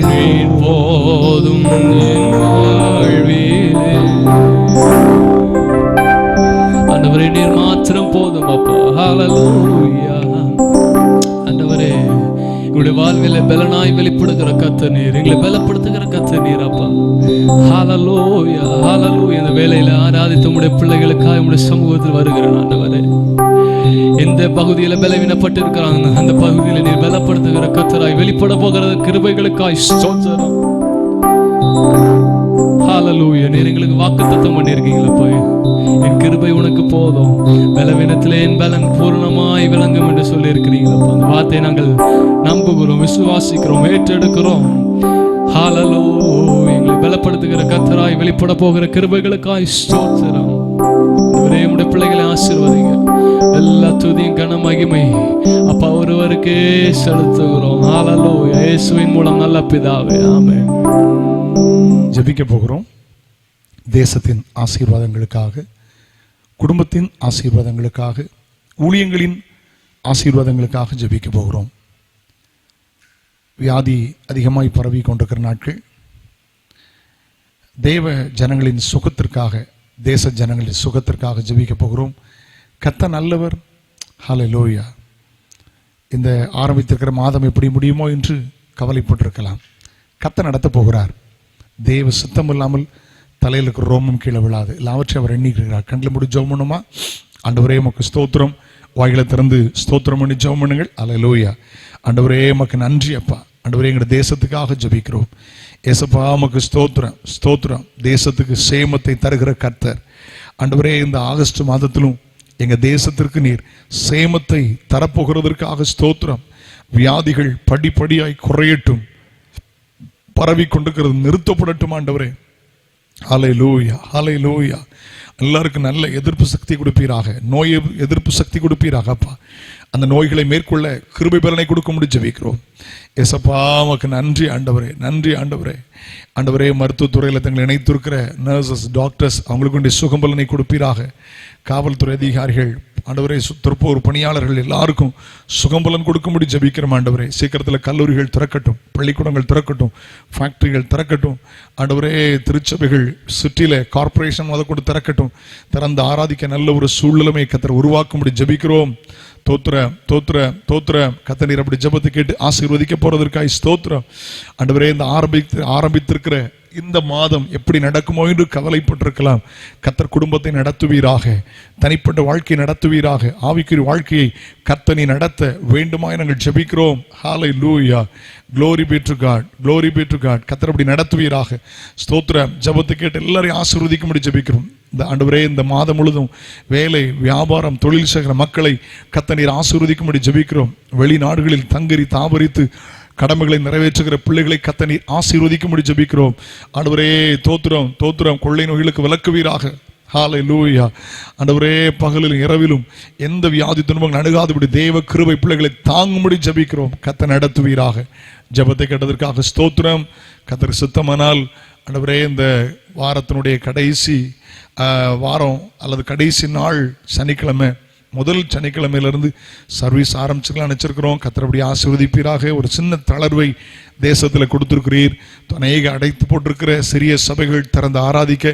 நீர் போதும் என் வாழ்விலே. ஆண்டவரே நீர் மாத்திரம் போதும் அப்பா. ஹல்லேலூயா. ஆண்டவரே எங்களுடைய வாழ்வில பலனாய் வெளிப்படுகிற கர்த்தர் நீர், எங்களை பலப்படுத்துகிற கர்த்தர் நீர் அப்பா. ஹல்லேலூயா, ஹல்லேலூயா. இந்த வேளையில ஆராதித்த உம்முடைய பிள்ளைகளுக்காக உம்முடைய சமூகத்தில் வருகிறேன் ஆண்டவரே. எந்த பகுதியில பலவீனப்பட்டு இருக்கிறாங்க அந்த பகுதியில நீர் பலப்படுத்துகிற கர்த்தராய் வெளிப்பட போகிற கிருபைகளுக்காய் ஸ்தோத்திரம். ஹalleluya. நீர் எங்களுக்கு வாக்குத்தத்தம் பண்ணியிருக்கீங்களப்பா, என் கிருபை உனக்கு போதும், பலவீனத்திலே என் பலன் பூர்ணமாய் விளங்கும் என்று சொல்லி இருக்கிறீங்களப்பா. அந்த வார்த்தையை நாங்கள் நம்புகிறோம், விசுவாசிக்கிறோம், ஏற்றெடுக்கிறோம். ஹalleluya. எங்களை பலப்படுத்துகிற கர்த்தராய் வெளிப்பட போகிற கிருபைகளுக்காய் ஸ்தோத்திரம். ஒரே உடைய பிள்ளைகளை ஆசீர்வதிங்க. எல்லா துதியும் கன மகிமை அப்பா ஒருவருக்கே செலுத்துகிறோம். ஹalleluya. இயேசுவின் மூலம் நல்ல பிதாவே, ஆமென். ஜெபிக்க போகிறோம். தேசத்தின் ஆசீர்வாதங்களுக்காக, குடும்பத்தின் ஆசீர்வாதங்களுக்காக, ஊழியங்களின் ஆசீர்வாதங்களுக்காக ஜெபிக்க போகிறோம். வியாதி அதிகமாய் பரவி கொண்டிருக்கிற நாட்கள், தேவ ஜனங்களின் சுகத்திற்காக, தேச ஜனங்களின் சுகத்திற்காக ஜெபிக்க போகிறோம். கர்த்தர் நல்லவர். ஹல்லேலூயா. இந்த ஆரம்பித்திருக்கிற மாதம் எப்படி முடியுமோ என்று கவலைப்பட்டிருக்கலாம். கர்த்தர் நடத்த போகிறார். தேவ சித்தம் இல்லாமல் தலையில் இருக்கிற ரோமம் கீழே விழாது. எல்லாவற்றையும் அவர் எண்ணிக்கிறார். கண்ணில் முடி ஜெபம் பண்ணுமா? ஆண்டவரே உமக்கு ஸ்தோத்திரம். வாய்களை திறந்து ஸ்தோத்திரம் பண்ணி ஜெபம் பண்ணுங்கள். ஹல்லேலூயா. ஆண்டவரே உமக்கு நன்றி அப்பா. ஆண்டவரே எங்கள் தேசத்துக்காக ஜெபிக்கிறோம். ஏசப்பா உமக்கு ஸ்தோத்திரம், ஸ்தோத்திரம். தேசத்துக்கு சேமத்தை தருகிற கர்த்தர். ஆண்டவரே இந்த ஆகஸ்ட் மாதத்திலும் எங்க தேசத்திற்கு நீர் சேமத்தை தரப்போகிறதற்காக ஸ்தோத்திரம். வியாதிகள் படிப்படியாய் குறையட்டும், பரவி கொண்டிருக்கிறது நிறுத்தப்படட்டும் ஆண்டவரே. ஹல்லேலூயா, ஹல்லேலூயா. எல்லாருக்கும் நல்ல எதிர்ப்பு சக்தி கொடுப்பீராக, நோய் எதிர்ப்பு சக்தி கொடுப்பீராக அப்பா. அந்த நோய்களை மேற்கொள்ள கிருபை பலனை கொடுக்க முடிச்சு வைக்கிறோம். ஏசப்பா உமக்கு நன்றி ஆண்டவரே, நன்றி ஆண்டவரே. ஆண்டவரே மருத்துவத்துறையில் தங்களை இணைத்திருக்கிற நர்சஸ், டாக்டர்ஸ் அவங்களுக்கு சுகம் பலனை கொடுப்பீராக. காவல்துறை அதிகாரிகள் ஆண்டவரே, துறப்போர் பணியாளர்கள் எல்லாருக்கும் சுகம்பலன் கொடுக்கும்படி ஜெபிக்கிறோம் ஆண்டவரே. சீக்கிரத்தில் கல்லூரிகள் திறக்கட்டும், பள்ளிக்கூடங்கள் திறக்கட்டும், ஃபேக்டரிகள் திறக்கட்டும் ஆண்டவரே. திருச்சபைகள் சிட்டியில கார்பரேஷன் முதற்கொண்டு திறக்கட்டும். திறந்து ஆராதிக்க நல்ல ஒரு சூழ்நிலைமை கர்த்தர் உருவாக்கும்படி ஜெபிக்கிறோம். தோத்திரம், தோத்திரம், தோத்திரம். கர்த்தர் நீர் அப்படி ஜெபத்தை கேட்டு ஆசீர்வதிக்க போறதற்காய் ஸ்தோத்திரம் ஆண்டவரே. இந்த ஆரம்பித்திருக்கிற இந்த மாதம் எப்படி நடக்குமோ என்று கவலைப்பட்டிருக்கலாம். கர்த்தர் குடும்பத்தை நடத்துவீராக, தனிப்பட்ட வாழ்க்கையை நடத்துவீராக. ஆவிக்குரிய வாழ்க்கையை கர்த்தர் நீ நடத்த வேண்டுமாய் நாங்கள் ஜெபிக்கிறோம். ஹல்லேலூயா. Glory be to God, glory be to God. கர்த்தர் அப்படி நடத்துவீராக. ஸ்தோத்திரம். ஜெபத்தை கேட்டு எல்லாரையும் ஆசீர்வதிக்கும்படி ஜெபிக்கிறோம். இந்த ஆண்டவரே இந்த மாதம் முழுதும் வேலை, வியாபாரம், தொழில் செய்கிற மக்களை கர்த்தர் நீர் ஆசீர்வதிக்கும்படி ஜெபிக்கிறோம். வெளிநாடுகளில் தங்கி தாபரித்து கடமைகளை நிறைவேற்றுகிற பிள்ளைகளை கர்த்தர் நீர் ஆசீர்வதிக்கும்படி ஜெபிக்கிறோம். ஆண்டவரே தோத்திரம், தோத்திரம். கொள்ளை நோய்களுக்கு விலக்குவீராக. ஹல்லேலூயா. ஆண்டவரே பகலிலும் இரவிலும் எந்த வியாதி துன்பங்கள் அணுகாதபடி தேவ கிருபை பிள்ளைகளை தாங்கும்படி ஜெபிக்கிறோம். கர்த்தர் நடத்துவீராக. ஜெபத்தை கேட்டதற்காக ஸ்தோத்திரம். கர்த்தர் சித்தமானால் ஆண்டவரே இந்த வாரத்தினுடைய கடைசி வாரம் அல்லது கடைசி நாள் சனிக்கிழமை, முதல் சனிக்கிழமையிலிருந்து சர்வீஸ் ஆரம்பிச்சுக்கலாம் நினைச்சிருக்கிறோம். கர்த்தர் அப்படி ஆசீர்வதிப்பீராக. ஒரு சின்ன தளர்வை தேசத்தில் கொடுத்திருக்கிறீர். அநேக அடைத்து போட்டிருக்கிற சிறிய சபைகள் திறந்து ஆராதிக்க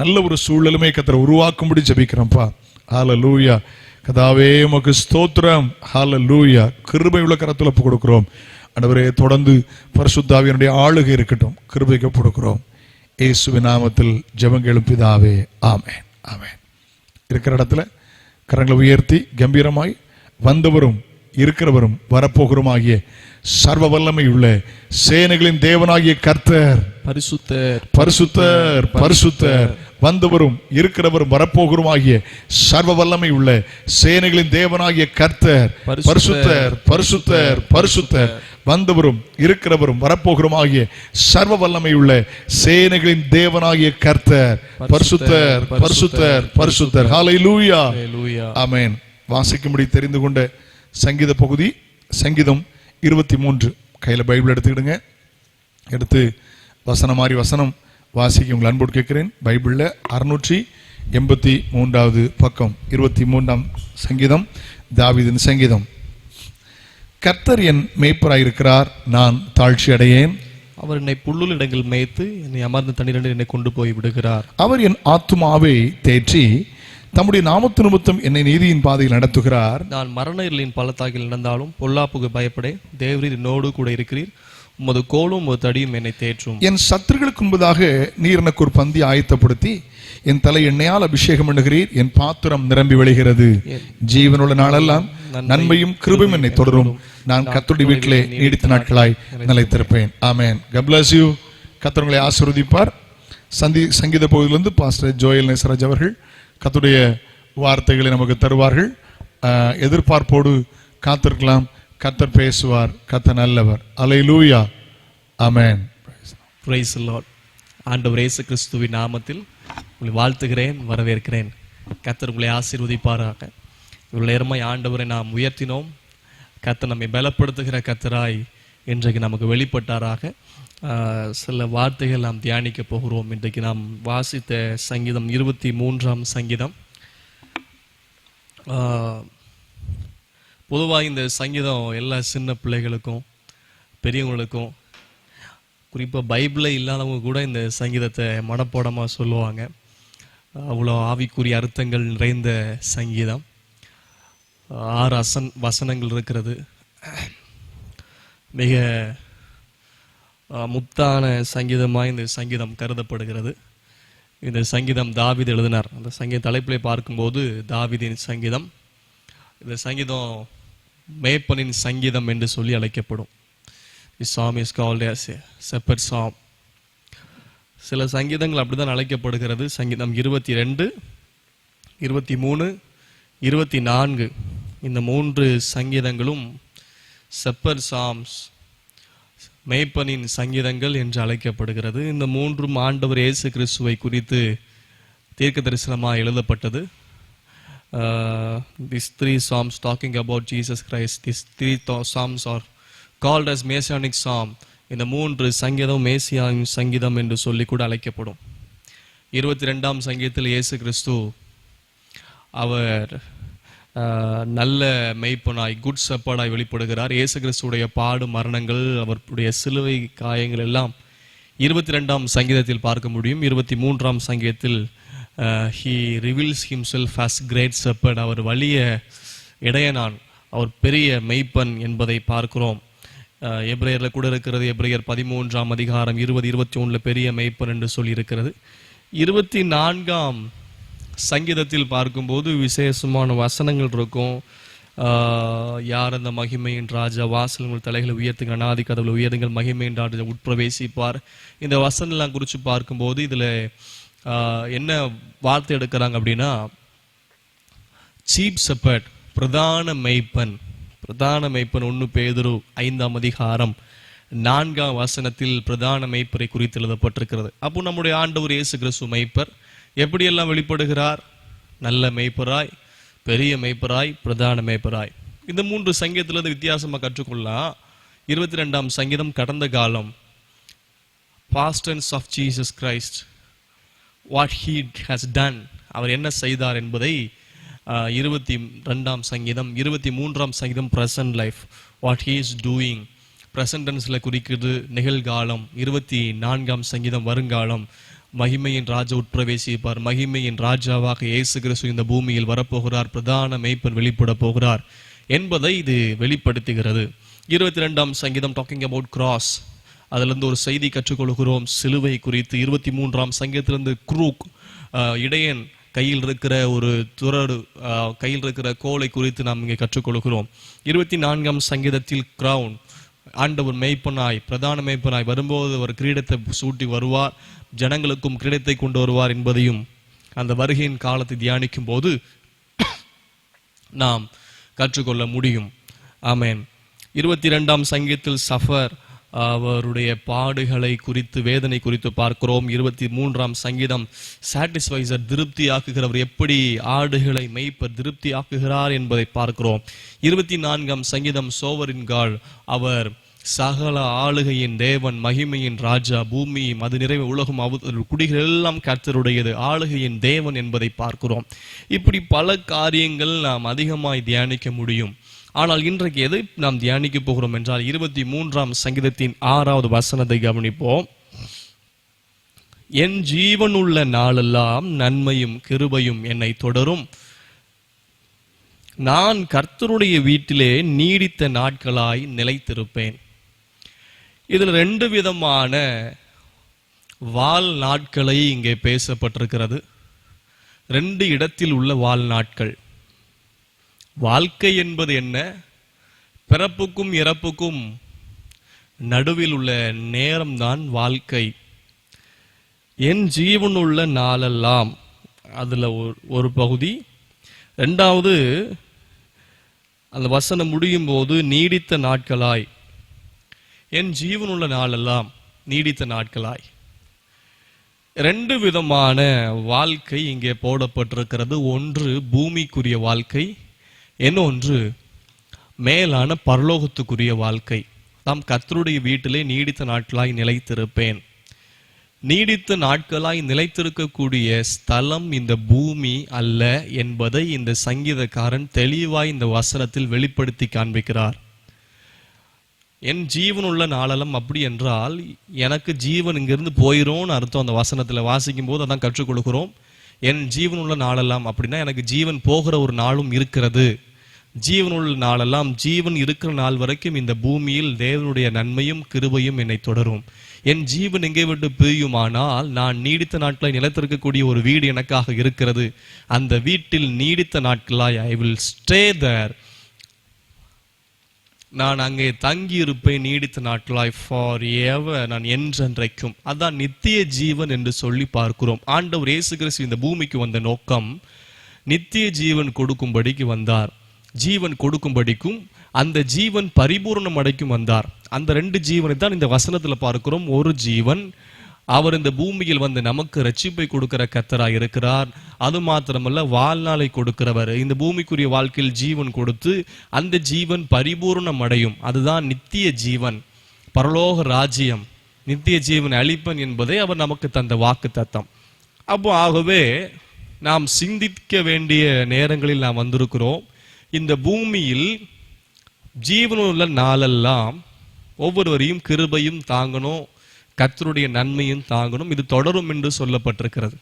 நல்ல ஒரு சூழ்நிலைமை கர்த்தர் உருவாக்கும்படி ஜெபிக்கிறோம்ப்பா. ஹல்லேலூயா. கர்த்தாவே உமக்கு ஸ்தோத்திரம். ஹல்லேலூயா. கிருபை உள்ள கரத்தில் ஒப்பு கொடுக்கிறோம் ஆண்டவரே. தொடர்ந்து பரிசுத்த ஆவியினுடைய ஆளுகை இருக்கட்டும். கிருபைக்கு கொடுக்கிறோம் இயேசுவின் நாமத்தில் ஜெபங்கள் பிதாவே, ஆமென், ஆமென். இருக்கிற இடத்துல கரங்களை உயர்த்தி கம்பீரமாய் வந்தவரும் இருக்கிறவரும் வரப்போகிறோமாகிய சர்வ வல்லமை உள்ள சேனைகளின் தேவனாகிய கர்த்தர் பரிசுத்தர், பரிசுத்தர், பரிசுத்தர். வந்தவரும் இருக்கிறவரும் வரப்போகிறோமாகிய சர்வ வல்லமை உள்ள சேனைகளின் தேவனாகிய கர்த்தர் பரிசுத்தர், பரிசுத்தர், பரிசுத்தர். வந்தவரும் இருக்கிறவரும் வரப்போகிறோமாகிய சர்வ வல்லமை உள்ள சேனைகளின் தேவனாகிய கர்த்தர் பரிசுத்தர், பரிசுத்தர், பரிசுத்தர். ஹல்லேலூயா, ஆமென். வாசிக்கும்படி தெரிந்து கொண்ட சங்கீத பகுதி சங்கீதம் 23. கையில பைபிள் எடுத்துக்கிடுங்க. எடுத்து வசனம் மாறி வசனம் வாசிக்க உங்கள் அன்போடு கேட்கிறேன். பைபிள்ல 683வது பக்கம், 23ஆம் சங்கீதம், தாவீதின் சங்கீதம். கர்த்தர் என் மேய்ப்பராயிருக்கிறார், நான் தாழ்ச்சி அடையேன். அவர் என்னை புல்லுள்ள இடங்கள் மேய்த்து என்னை அமர்ந்த தண்ணீரில் என்னை கொண்டு போய் விடுகிறார். அவர் என் ஆத்துமாவை தேற்றி தம்முடைய நாமத்து நிமித்தம் என்னை நீதியின் பாதையில் நடத்துகிறார். நான் மரண இருளின் பள்ளத்தாக்கில் நடந்தாலும் பொல்லாப்புக்கு பயப்படேன். தேவரீர் என்னோடு கூட இருக்கிறீர். உமது கோலும் உமது தடியும் என்னை தேற்றும். என் சத்துருக்களுக்கு முன்பதாக நீர் எனக்கு ஒரு பந்தி ஆயத்தப்படுத்தி என் தலை எண்ணெயால் அபிஷேகம் பண்ணுகிறீர். என் பாத்திரம் நிரம்பி வழிகிறது. ஜீவனுள்ள நாளெல்லாம் நன்மையும் கிருபையும் என்னை தொடரும். நான் கர்த்தருடைய வீட்டிலே நீடித்த நாட்களாய் நிலைத்திருப்பேன். ஆமென். God bless you. கர்த்தர் உங்களை ஆசீர்வதிப்பார். சங்கீத பகுதியிலிருந்து பாஸ்டர் ஜோயல் நேசராஜ் அவர்கள் கர்த்தருடைய வார்த்தைகளை நமக்கு தருவார்கள். எதிர்பார்ப்போடு காத்திருக்கலாம். கர்த்தர் பேசுவார். கர்த்தர் நல்லவர். அல்லேலூயா. ஆமென். Praise the Lord. ஆண்டவர் இயேசு கிறிஸ்துவின் நாமத்தில் உங்களை வாழ்த்துகிறேன், வரவேற்கிறேன். கர்த்தர் உங்களை ஆசீர்வதிப்பாராக. இவ்வளவு நேரமாய் ஆண்டவரை நாம் உயர்த்தினோம். கர்த்தர் நம்மை பலப்படுத்துகிற கர்த்தராய் இன்றைக்கு நமக்கு வெளிப்பட்டாராக. சில வார்த்தைகள் நாம் தியானிக்க போகிறோம். இன்றைக்கு நாம் வாசித்த சங்கீதம் 23ஆம் சங்கீதம். பொதுவாக இந்த சங்கீதம் எல்லா சின்ன பிள்ளைகளுக்கும் பெரியவங்களுக்கும், குறிப்பாக பைபிளே இல்லாதவங்க கூட இந்த சங்கீதத்தை மனப்பாடமாக சொல்லுவாங்க. அவ்வளோ ஆவிக்குரிய அர்த்தங்கள் நிறைந்த சங்கீதம். 6 வசனங்கள் இருக்கிறது. மிக முத்தான சங்கீதமாக இந்த சங்கீதம் கருதப்படுகிறது. இந்த சங்கீதம் தாவீது எழுதினார். அந்த சங்கீத தலைப்பிலே பார்க்கும்போது தாவீதின் சங்கீதம். இந்த சங்கீதம் மேய்ப்பனின் சங்கீதம் என்று சொல்லி அழைக்கப்படும். This psalm is called as a shepherd psalm. சில சங்கீதங்கள் அப்படிதான் அழைக்கப்படுகிறது. சங்கீதம் 22, 23, 24 இந்த 3 சங்கீதங்களும் shepherd psalms, மேய்ப்பனின் சங்கீதங்கள் என்று அழைக்கப்படுகிறது. இந்த 3 ஆண்டவர் இயேசு கிறிஸ்துவை குறித்து தீர்க்க தரிசனமாக எழுதப்பட்டது. These 3 psalms talking about Jesus Christ. These 3 psalms are called as Messianic psalm. இந்த 3 சங்கீதம் மேசியாவின் சங்கீதம் என்று சொல்லி கூட அழைக்கப்படும். 22ஆம் சங்கீதத்தில் இயேசு கிறிஸ்து அவர் நல்ல மெய்ப்பனாய், குட் ஷெப்பர்டாய் வெளிப்படுகிறார். இயேசு கிறிஸ்துடைய பாடு மரணங்கள், அவருடைய சிலுவை காயங்கள் எல்லாம் 22ஆம் சங்கீதத்தில் பார்க்க முடியும். 23ஆம் சங்கீதத்தில் he reveals himself as great shepherd. அவர் வலிய இடையனான், அவர் பெரிய மெய்ப்பன் என்பதை பார்க்கிறோம். எபிரேயர்ல கூட இருக்கிறது. எபிரேயர் 13ஆம் அதிகாரம் 20-21 பெரிய மெய்ப்பன் என்று சொல்லி இருக்கிறது. 24ஆம் சங்கீதத்தில் பார்க்கும்போது விசேஷமான வசனங்கள் இருக்கும். யார் அந்த மகிமையின் ராஜா, வாசல்கள் தலைகளை உயர்த்துங்க, அநாதி கதவுகளை உயர்த்துங்கள், மகிமையின் ராஜா உட்பிரவேசிப்பார். இந்த வசனம்லாம் குறித்து பார்க்கும்போது இதுல என்ன வார்த்தை எடுக்கிறாங்க அப்படின்னா, சீப் ஷெப்பர்ட், பிரதான மெய்ப்பன். பிரதான மெய்ப்பன் 1 பேதுரு 5ஆம் அதிகாரம் 4ஆம் வசனத்தில் பிரதான மெய்ப்பரை குறித்து எழுதப்பட்டிருக்கிறது. அப்போ நம்முடைய ஆண்டவர் இயேசு கிறிஸ்து மெய்ப்பர் எப்படியெல்லாம் வெளிப்படுகிறார்? நல்ல மெய்ப்பராய், பெரிய மெய்ப்பராய், பிரதான மெய்ப்பராய். இந்த 3 சங்கீதத்திலிருந்து வித்தியாசமாக கற்றுக்கொள்ளலாம். 22ஆம் சங்கீதம் கடந்த காலம், past tense of Jesus Christ, what he has done, அவர் என்ன செய்தார் என்பதை 22ஆம் சங்கீதம். 23ஆம் சங்கீதம் present life, what he is doing, present tenseல குறிக்கிறது நிகழ்காலம். 24ஆம் சங்கீதம் வருங்காலம், மகிமையின் ராஜா உட்பிரவேசிப்பார், மகிமையின் ராஜாவாக இயேசு கிறிஸ்து இந்த பூமியில் வரப்போகிறார், பிரதான மெய்ப்பன் வெளிப்பட போகிறார் என்பதை இது வெளிப்படுத்துகிறது. 22ஆம் சங்கீதம் டாக்கிங் அபவுட் கிராஸ், அதிலிருந்து ஒரு செய்தி கற்றுக்கொள்கிறோம் சிலுவை குறித்து. 23ஆம் சங்கீதத்திலிருந்து குரூக், இடையன் கையில் இருக்கிற ஒரு துறடு, கையில் இருக்கிற கோலை குறித்து நாம் இங்கே கற்றுக்கொள்கிறோம். 24ஆம் சங்கீதத்தில் கிரவுன், ஆண்டவர் மெய்ப்பனாய், பிரதான மெய்ப்பனாய் வரும்போது அவர் கிரீடத்தை சூட்டி வருவார், ஜனங்களுக்கும் கிரீடத்தை கொண்டு வருவார் என்பதையும் அந்த வருகையின் காலத்தை தியானிக்கும் போது நாம் கற்றுக்கொள்ள முடியும். ஆமென். 22ஆம் சங்கீதத்தில் சஃபர், அவருடைய பாடுகளை குறித்து, வேதனை குறித்து பார்க்கிறோம். 23ஆம் சங்கீதம் சாட்டிஸ்ஃபைசர், திருப்தி ஆக்குகிறவர், எப்படி ஆடுகளை மேய்ப்பர் திருப்தி ஆக்குகிறார் என்பதை பார்க்கிறோம். 24ஆம் சங்கீதம் சோவரின் கால், அவர் சகல ஆளுகையின் தேவன், மகிமையின் ராஜா, பூமி அது நிறைவு உலகம் குடிகள் எல்லாம் கர்த்தருடையது, ஆளுகையின் தேவன் என்பதை பார்க்கிறோம். இப்படி பல காரியங்கள் நாம் அதிகமாய் தியானிக்க முடியும். ஆனால் இன்றைக்கு எதை நாம் தியானிக்க போகிறோம் என்றால் 23ஆம் சங்கீதத்தின் 6வது வசனத்தை கவனிப்போம். என் ஜீவனுள்ள நாளெல்லாம் நன்மையும் கிருபையும் என்னை தொடரும், நான் கர்த்தருடைய வீட்டிலே நீடித்த நாட்களாய் நிலைத்திருப்பேன். இதுல 2 விதமான வாழ்நாட்களை இங்கே பேசப்பட்டிருக்கிறது. 2 இடத்தில் உள்ள வாழ்நாட்கள். வாழ்க்கை என்பது என்ன? பிறப்புக்கும் இறப்புக்கும் நடுவில் உள்ள நேரம்தான் வாழ்க்கை. என் ஜீவனுள்ள நாளெல்லாம் அதுல ஒரு பகுதி. 2வது அந்த வசனம் முடியும் போது நீடித்த நாட்களாய், என் ஜீவனுள்ள நாளெல்லாம் நீடித்த நாட்களாய். 2 விதமான வாழ்க்கை இங்கே போடப்பட்டிருக்கிறது. ஒன்று பூமிக்குரிய வாழ்க்கை, இன்னொன்று மேலான பரலோகத்துக்குரிய வாழ்க்கை. தாம் கர்த்தருடைய வீட்டிலே நீடித்த நாட்களாய் நிலைத்திருப்பேன். நீடித்த நாட்களாய் நிலைத்திருக்கக்கூடிய ஸ்தலம் இந்த பூமி அல்ல என்பதை இந்த சங்கீதக்காரன் தெளிவாய் இந்த வசனத்தில் வெளிப்படுத்தி காண்பிக்கிறார். என் ஜீவனுள்ள நாளெல்லாம் அப்படி என்றால் எனக்கு ஜீவன் இங்கிருந்து போயிரோன்னு அர்த்தம். அந்த வசனத்துல வாசிக்கும் போது அதான் கற்றுக் கொடுக்கிறோம். என் ஜீவனுள்ள நாளெல்லாம் அப்படின்னா எனக்கு ஜீவன் போகிற ஒரு நாளும் இருக்கிறது. ஜீவனுள்ள நாளெல்லாம், ஜீவன் இருக்கிற நாள் வரைக்கும் இந்த பூமியில் தேவனுடைய நன்மையும் கிருபையும் என்னை தொடரும். என் ஜீவன் எங்கே விட்டு பிரியுமானால் நான் நீடித்த நாட்களாய் நிலைத்திருக்கக்கூடிய ஒரு வீடு எனக்காக இருக்கிறது. அந்த வீட்டில் நீடித்த நாட்களாய் ஐ வில் ஸ்டே தேர். நான் அங்கே தங்கி இருப்பேன் நீடித்த நாட்களாய், ஃபார் எவர், நான் என்றென்றைக்கும். அதான் நித்திய ஜீவன் என்று சொல்லி பார்க்கிறோம். ஆண்டவர் இயேசு கிறிஸ்து இந்த பூமிக்கு வந்த நோக்கம் நித்திய ஜீவன் கொடுக்கும்படிக்கு வந்தார். ஜீவன் கொடுக்கும்படிக்கும் அந்த ஜீவன் பரிபூர்ணம் அடைக்கும் வந்தார். அந்த 2 ஜீவனை தான் இந்த வசனத்துல பார்க்கிறோம். ஒரு ஜீவன், அவர் இந்த பூமியில் வந்து நமக்கு ரட்சிப்பை கொடுக்கிற கர்த்தராய் இருக்கிறார். அது மாத்திரமல்ல, வாழ்நாளை கொடுக்கிறவர். இந்த பூமிக்குரிய வாழ்க்கையில் ஜீவன் கொடுத்து அந்த ஜீவன் பரிபூர்ணம் அடையும். அதுதான் நித்திய ஜீவன், பரலோக ராஜ்யம். நித்திய ஜீவன் அளிப்பன் என்பதை அவர் நமக்கு தந்த வாக்கு தத்தம். அப்போ ஆகவே நாம் சிந்திக்க வேண்டிய நேரங்களில் நாம் வந்திருக்கிறோம். இந்த பூமியில் ஜீவனுள்ள நாளெல்லாம் ஒவ்வொருவரையும் கிருபையும் தாங்கணும், கர்த்தருடைய நன்மையும் தாங்கணும். இது தொடரும் என்று சொல்லப்பட்டிருக்கிறது.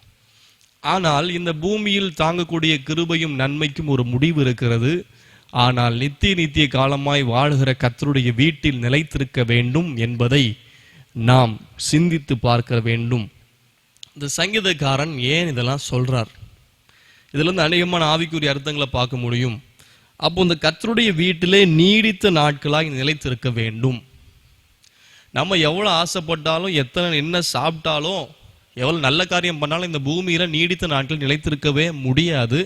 ஆனால் இந்த பூமியில் தாங்கக்கூடிய கிருபையும் நன்மைக்கும் ஒரு முடிவு இருக்கிறது. ஆனால் நித்திய காலமாய் வாழ்கிற கர்த்தருடைய வீட்டில் நிலைத்திருக்க வேண்டும் என்பதை நாம் சிந்தித்து பார்க்க வேண்டும். இந்த சங்கீதக்காரன் ஏன் இதெல்லாம் சொல்றார்? இதுல இருந்து அநேகமான ஆவிக்குரிய அர்த்தங்களை பார்க்க முடியும். அப்போ இந்த கர்த்தருடைய வீட்டிலே நீடித்த நாட்களாய் நிலைத்திருக்க வேண்டும். நம்ம எவ்வளவு ஆசைப்பட்டாலும், என்ன சாப்பிட்டாலும், எவ்வளவு நல்ல காரியம் பண்ணாலும் இந்த பூமியில நீடித்த நாட்கள் நிலைத்திருக்கவே முடியாது.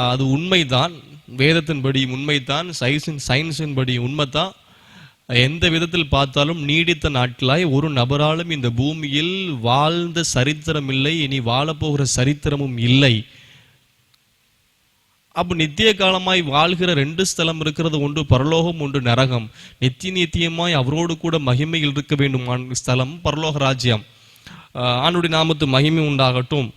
அது உண்மைதான், வேதத்தின்படி உண்மைதான், சயின்ஸின் படி உண்மைதான். எந்த விதத்தில் பார்த்தாலும் நீடித்த நாட்களாய் ஒரு நபராலும் இந்த பூமியில் வாழ்ந்த சரித்திரம் இல்லை, இனி வாழப்போகிற சரித்திரமும் இல்லை. அப்ப நித்திய காலமாய் வாழ்கிற 2 ஸ்தலம் இருக்கிறது. ஒன்று பரலோகம், ஒன்று நரகம். நித்தியமாய் அவரோடு கூட மகிமையில் இருக்க வேண்டும் ஸ்தலம் பரலோக ராஜ்யம். ஆண்டுடைய நாமத்து மகிமை உண்டாகட்டும்.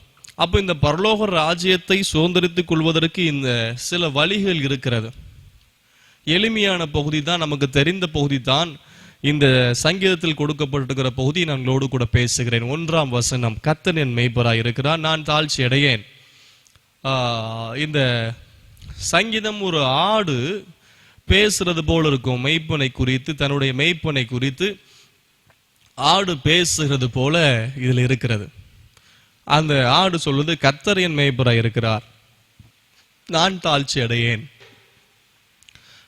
அப்ப இந்த பரலோக ராஜ்யத்தை சுதந்திரித்துக் கொள்வதற்கு இந்த சில வழிகள் இருக்கிறது. எளிமையான பகுதி தான், நமக்கு தெரிந்த பகுதி தான் இந்த சங்கீதத்தில் கொடுக்கப்பட்டிருக்கிற பகுதி. நான் உங்களோடு கூட பேசுகிறேன். 1ஆம் வசனம், கர்த்தர் என் மேய்ப்பராய் இருக்கிறார், நான் தாழ்ச்சி அடையேன். இந்த சங்கீதம் ஒரு ஆடு பேசுறது போல இருக்கும். மெய்ப்பனை குறித்து, தன்னுடைய மெய்ப்பனை குறித்து ஆடு பேசுகிறது போல இதுல இருக்கிறது. அந்த ஆடு சொல்லுது, கர்த்தர் என் மேய்ப்பராய் இருக்கிறார், நான் தாழ்ச்சி அடையேன்.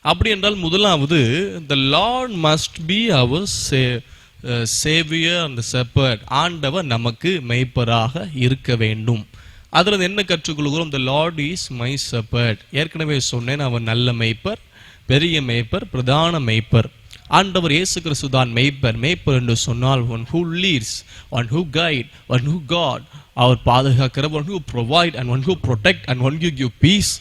அப்படி என்றால் முதலாவது, the Lord must be our savior and shepherd. ஆண்டவர் நமக்கு மேய்ப்பராக இருக்க வேண்டும். அதுல என்ன கற்றுக்கொள்கிறோம்? the Lord is my shepherd. ஏற்கனவே சொன்னேன், அவர் நல்ல மேய்ப்பர், பெரிய மேய்ப்பர், பிரதான மேய்ப்பர். ஆண்டவர் இயேசு கிறிஸ்து தான் மேய்ப்பர். மேய்ப்பர் என்று சொன்னால் one who leads, one who guide, one who God, அவர் பாதுகாக்கிற, one who provide and one who protect and one who give peace.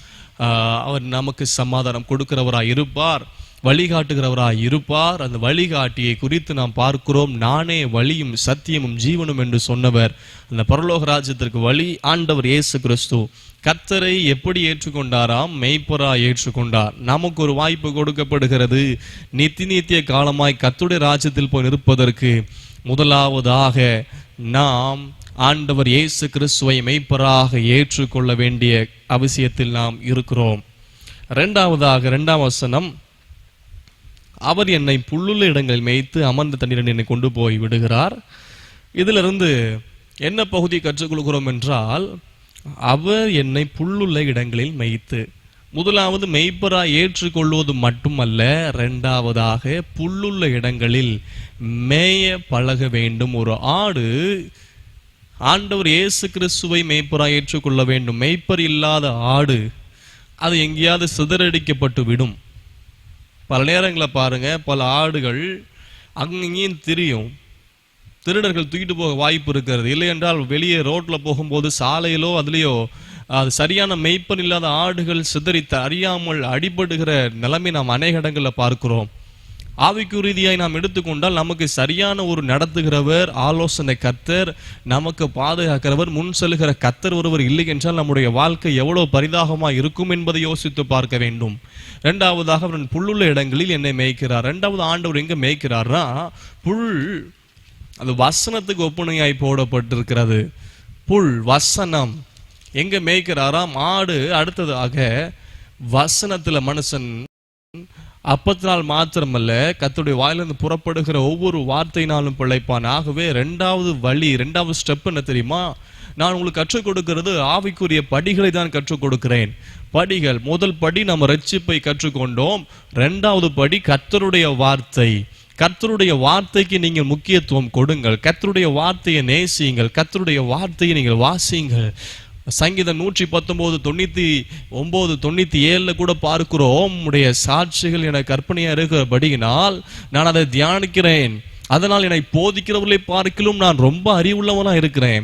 அவர் நமக்கு சமாதானம் கொடுக்கிறவராய் இருப்பார், வழிகாட்டுகிறவராய் இருப்பார். அந்த வழிகாட்டியை குறித்து நாம் பார்க்கிறோம். நானே வழியும் சத்தியமும் ஜீவனும் என்று சொன்னவர். அந்த பரலோக ராஜ்யத்திற்கு வழி ஆண்டவர் இயேசு கிறிஸ்து. கர்த்தரை எப்படி ஏற்றுக்கொண்டாராம்? மெய்ப்பராய் ஏற்றுக்கொண்டார். நமக்கு ஒரு வாய்ப்பு கொடுக்கப்படுகிறது. நித்திய காலமாய் கர்த்தருடைய ராஜ்யத்தில் போய் நிற்பதற்கு முதலாவதாக நாம் ஆண்டவர் இயேசு கிறிஸ்துவை மெய்ப்பராக ஏற்றுக்கொள்ள வேண்டிய அவசியத்தில் நாம் இருக்கிறோம். இரண்டாவதாக 2ஆம் வசனம், அவர் என்னை புல்லுள்ள இடங்களில் மேய்த்து அமர்ந்த தண்ணீரில் என்னை கொண்டு போய் விடுகிறார். இதிலிருந்து என்ன பகுதியை கற்றுக்கொள்கிறோம் என்றால், அவர் என்னை புல்லுள்ள இடங்களில் மேய்த்து, முதலாவது மெய்ப்பராய் ஏற்றுக்கொள்வது மட்டுமல்ல, இரண்டாவதாக புல்லுள்ள இடங்களில் மேய பழக வேண்டும். ஒரு ஆடு ஆண்டவர் இயேசு கிறிஸ்துவை மெய்ப்பராய் ஏற்றுக்கொள்ள வேண்டும். மெய்ப்பர் இல்லாத ஆடு அது எங்கேயாவது சிதறடிக்கப்பட்டு விடும். பல நேரங்களில் பாருங்க, பல ஆடுகள் அங்கேயும் திரியும். திருடர்கள் தூக்கிட்டு போக வாய்ப்பு இருக்கிறது. இல்லை என்றால் வெளியே ரோட்ல போகும்போது சாலையிலோ அதுலேயோ அது சரியான மெய்ப்பன் இல்லாத ஆடுகள் சிதறித்த அறியாமல் அடிபடுகிற நிலைமை நாம் அநேக இடங்களில் பார்க்கிறோம். ஆவிக்குரிய ரீதியாய் நாம் எடுத்துக்கொண்டால் நமக்கு சரியான ஒரு நடத்துகிறவர், ஆலோசனை கர்த்தர், நமக்கு பாதுகாக்கிறவர், முன் செல்கிற கர்த்தர் ஒருவர் இல்லை என்றால் நம்முடைய வாழ்க்கை எவ்வளவு பரிதாகமாக இருக்கும் என்பதை யோசித்து பார்க்க வேண்டும். இரண்டாவதாக அவன் புல்லுள்ள இடங்களில் என்னை மேய்க்கிறார். இரண்டாவது ஆண்டவர் எங்க மேய்க்கிறார்னா, புல் அது வசனத்துக்கு ஒப்புணையாய் போடப்பட்டிருக்கிறது. புல் வசனம் எங்க மேய்க்கிறாராம்? ஆடு. அடுத்ததாக வசனத்துல மனுஷன் அப்பத்தினால் மாத்திரமல்ல, கர்த்தருடைய வாயிலிருந்து புறப்படுகிற ஒவ்வொரு வார்த்தையினாலும் பிழைப்பான். ஆகவே ரெண்டாவது ஸ்டெப் என்ன தெரியுமா? நான் உங்களுக்கு கற்றுக் கொடுக்கிறது ஆவிக்குரிய படிகளை தான் கற்றுக் கொடுக்கிறேன். படிகள், முதல் படி நம்ம ரட்சிப்பை கற்றுக்கொண்டோம். இரண்டாவது படி கர்த்தருடைய வார்த்தை. கர்த்தருடைய வார்த்தைக்கு நீங்கள் முக்கியத்துவம் கொடுங்கள். கர்த்தருடைய வார்த்தையை நேசியுங்கள். கர்த்தருடைய வார்த்தையை நீங்கள் வாசியுங்கள். சங்கீதம் 119, 99, 97 கூட பார்க்கிறோம், உடைய சாட்சிகள் என கற்பனையா இருக்கிறபடியினால் நான் அதை தியானிக்கிறேன். அதனால் என்னை போதிக்கிறவர்களை பார்க்கலும் நான் ரொம்ப அறிவுள்ளவனா இருக்கிறேன்.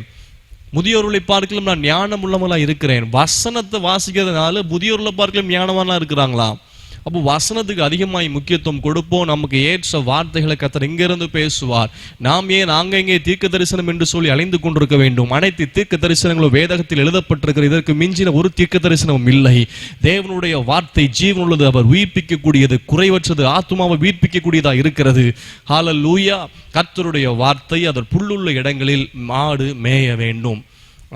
முதியோர்களை பார்க்கலும் நான் ஞானம் உள்ளவனா இருக்கிறேன். வசனத்தை வாசிக்கிறதுனால முதியோர்களை பார்க்கலும் ஞானவானா இருக்கிறாங்களாம். அப்போ வசனத்துக்கு அதிகமாய் முக்கியத்துவம் கொடுப்போம். நமக்கு ஏற்ற வார்த்தைகளை கர்த்தர் இங்கிருந்து பேசுவார். நாம் ஏன் அங்கங்கே தீர்க்க தரிசனம் என்று சொல்லி அலைந்து கொண்டிருக்க வேண்டும்? அனைத்து தீர்க்க தரிசனங்களும் வேதகத்தில் எழுதப்பட்டிருக்கிற, இதற்கு மிஞ்சின ஒரு தீர்க்க தரிசனமும் இல்லை. தேவனுடைய வார்த்தை ஜீவன் உள்ளது, அவர் உயிர்ப்பிக்கக்கூடியது, குறைவற்றது, ஆத்துமாவை உயிர்ப்பிக்கக்கூடியதா இருக்கிறது. ஹல்லேலூயா. கர்த்தருடைய வார்த்தை அதன் புல்லுள்ள இடங்களில் மாடு மேய வேண்டும்.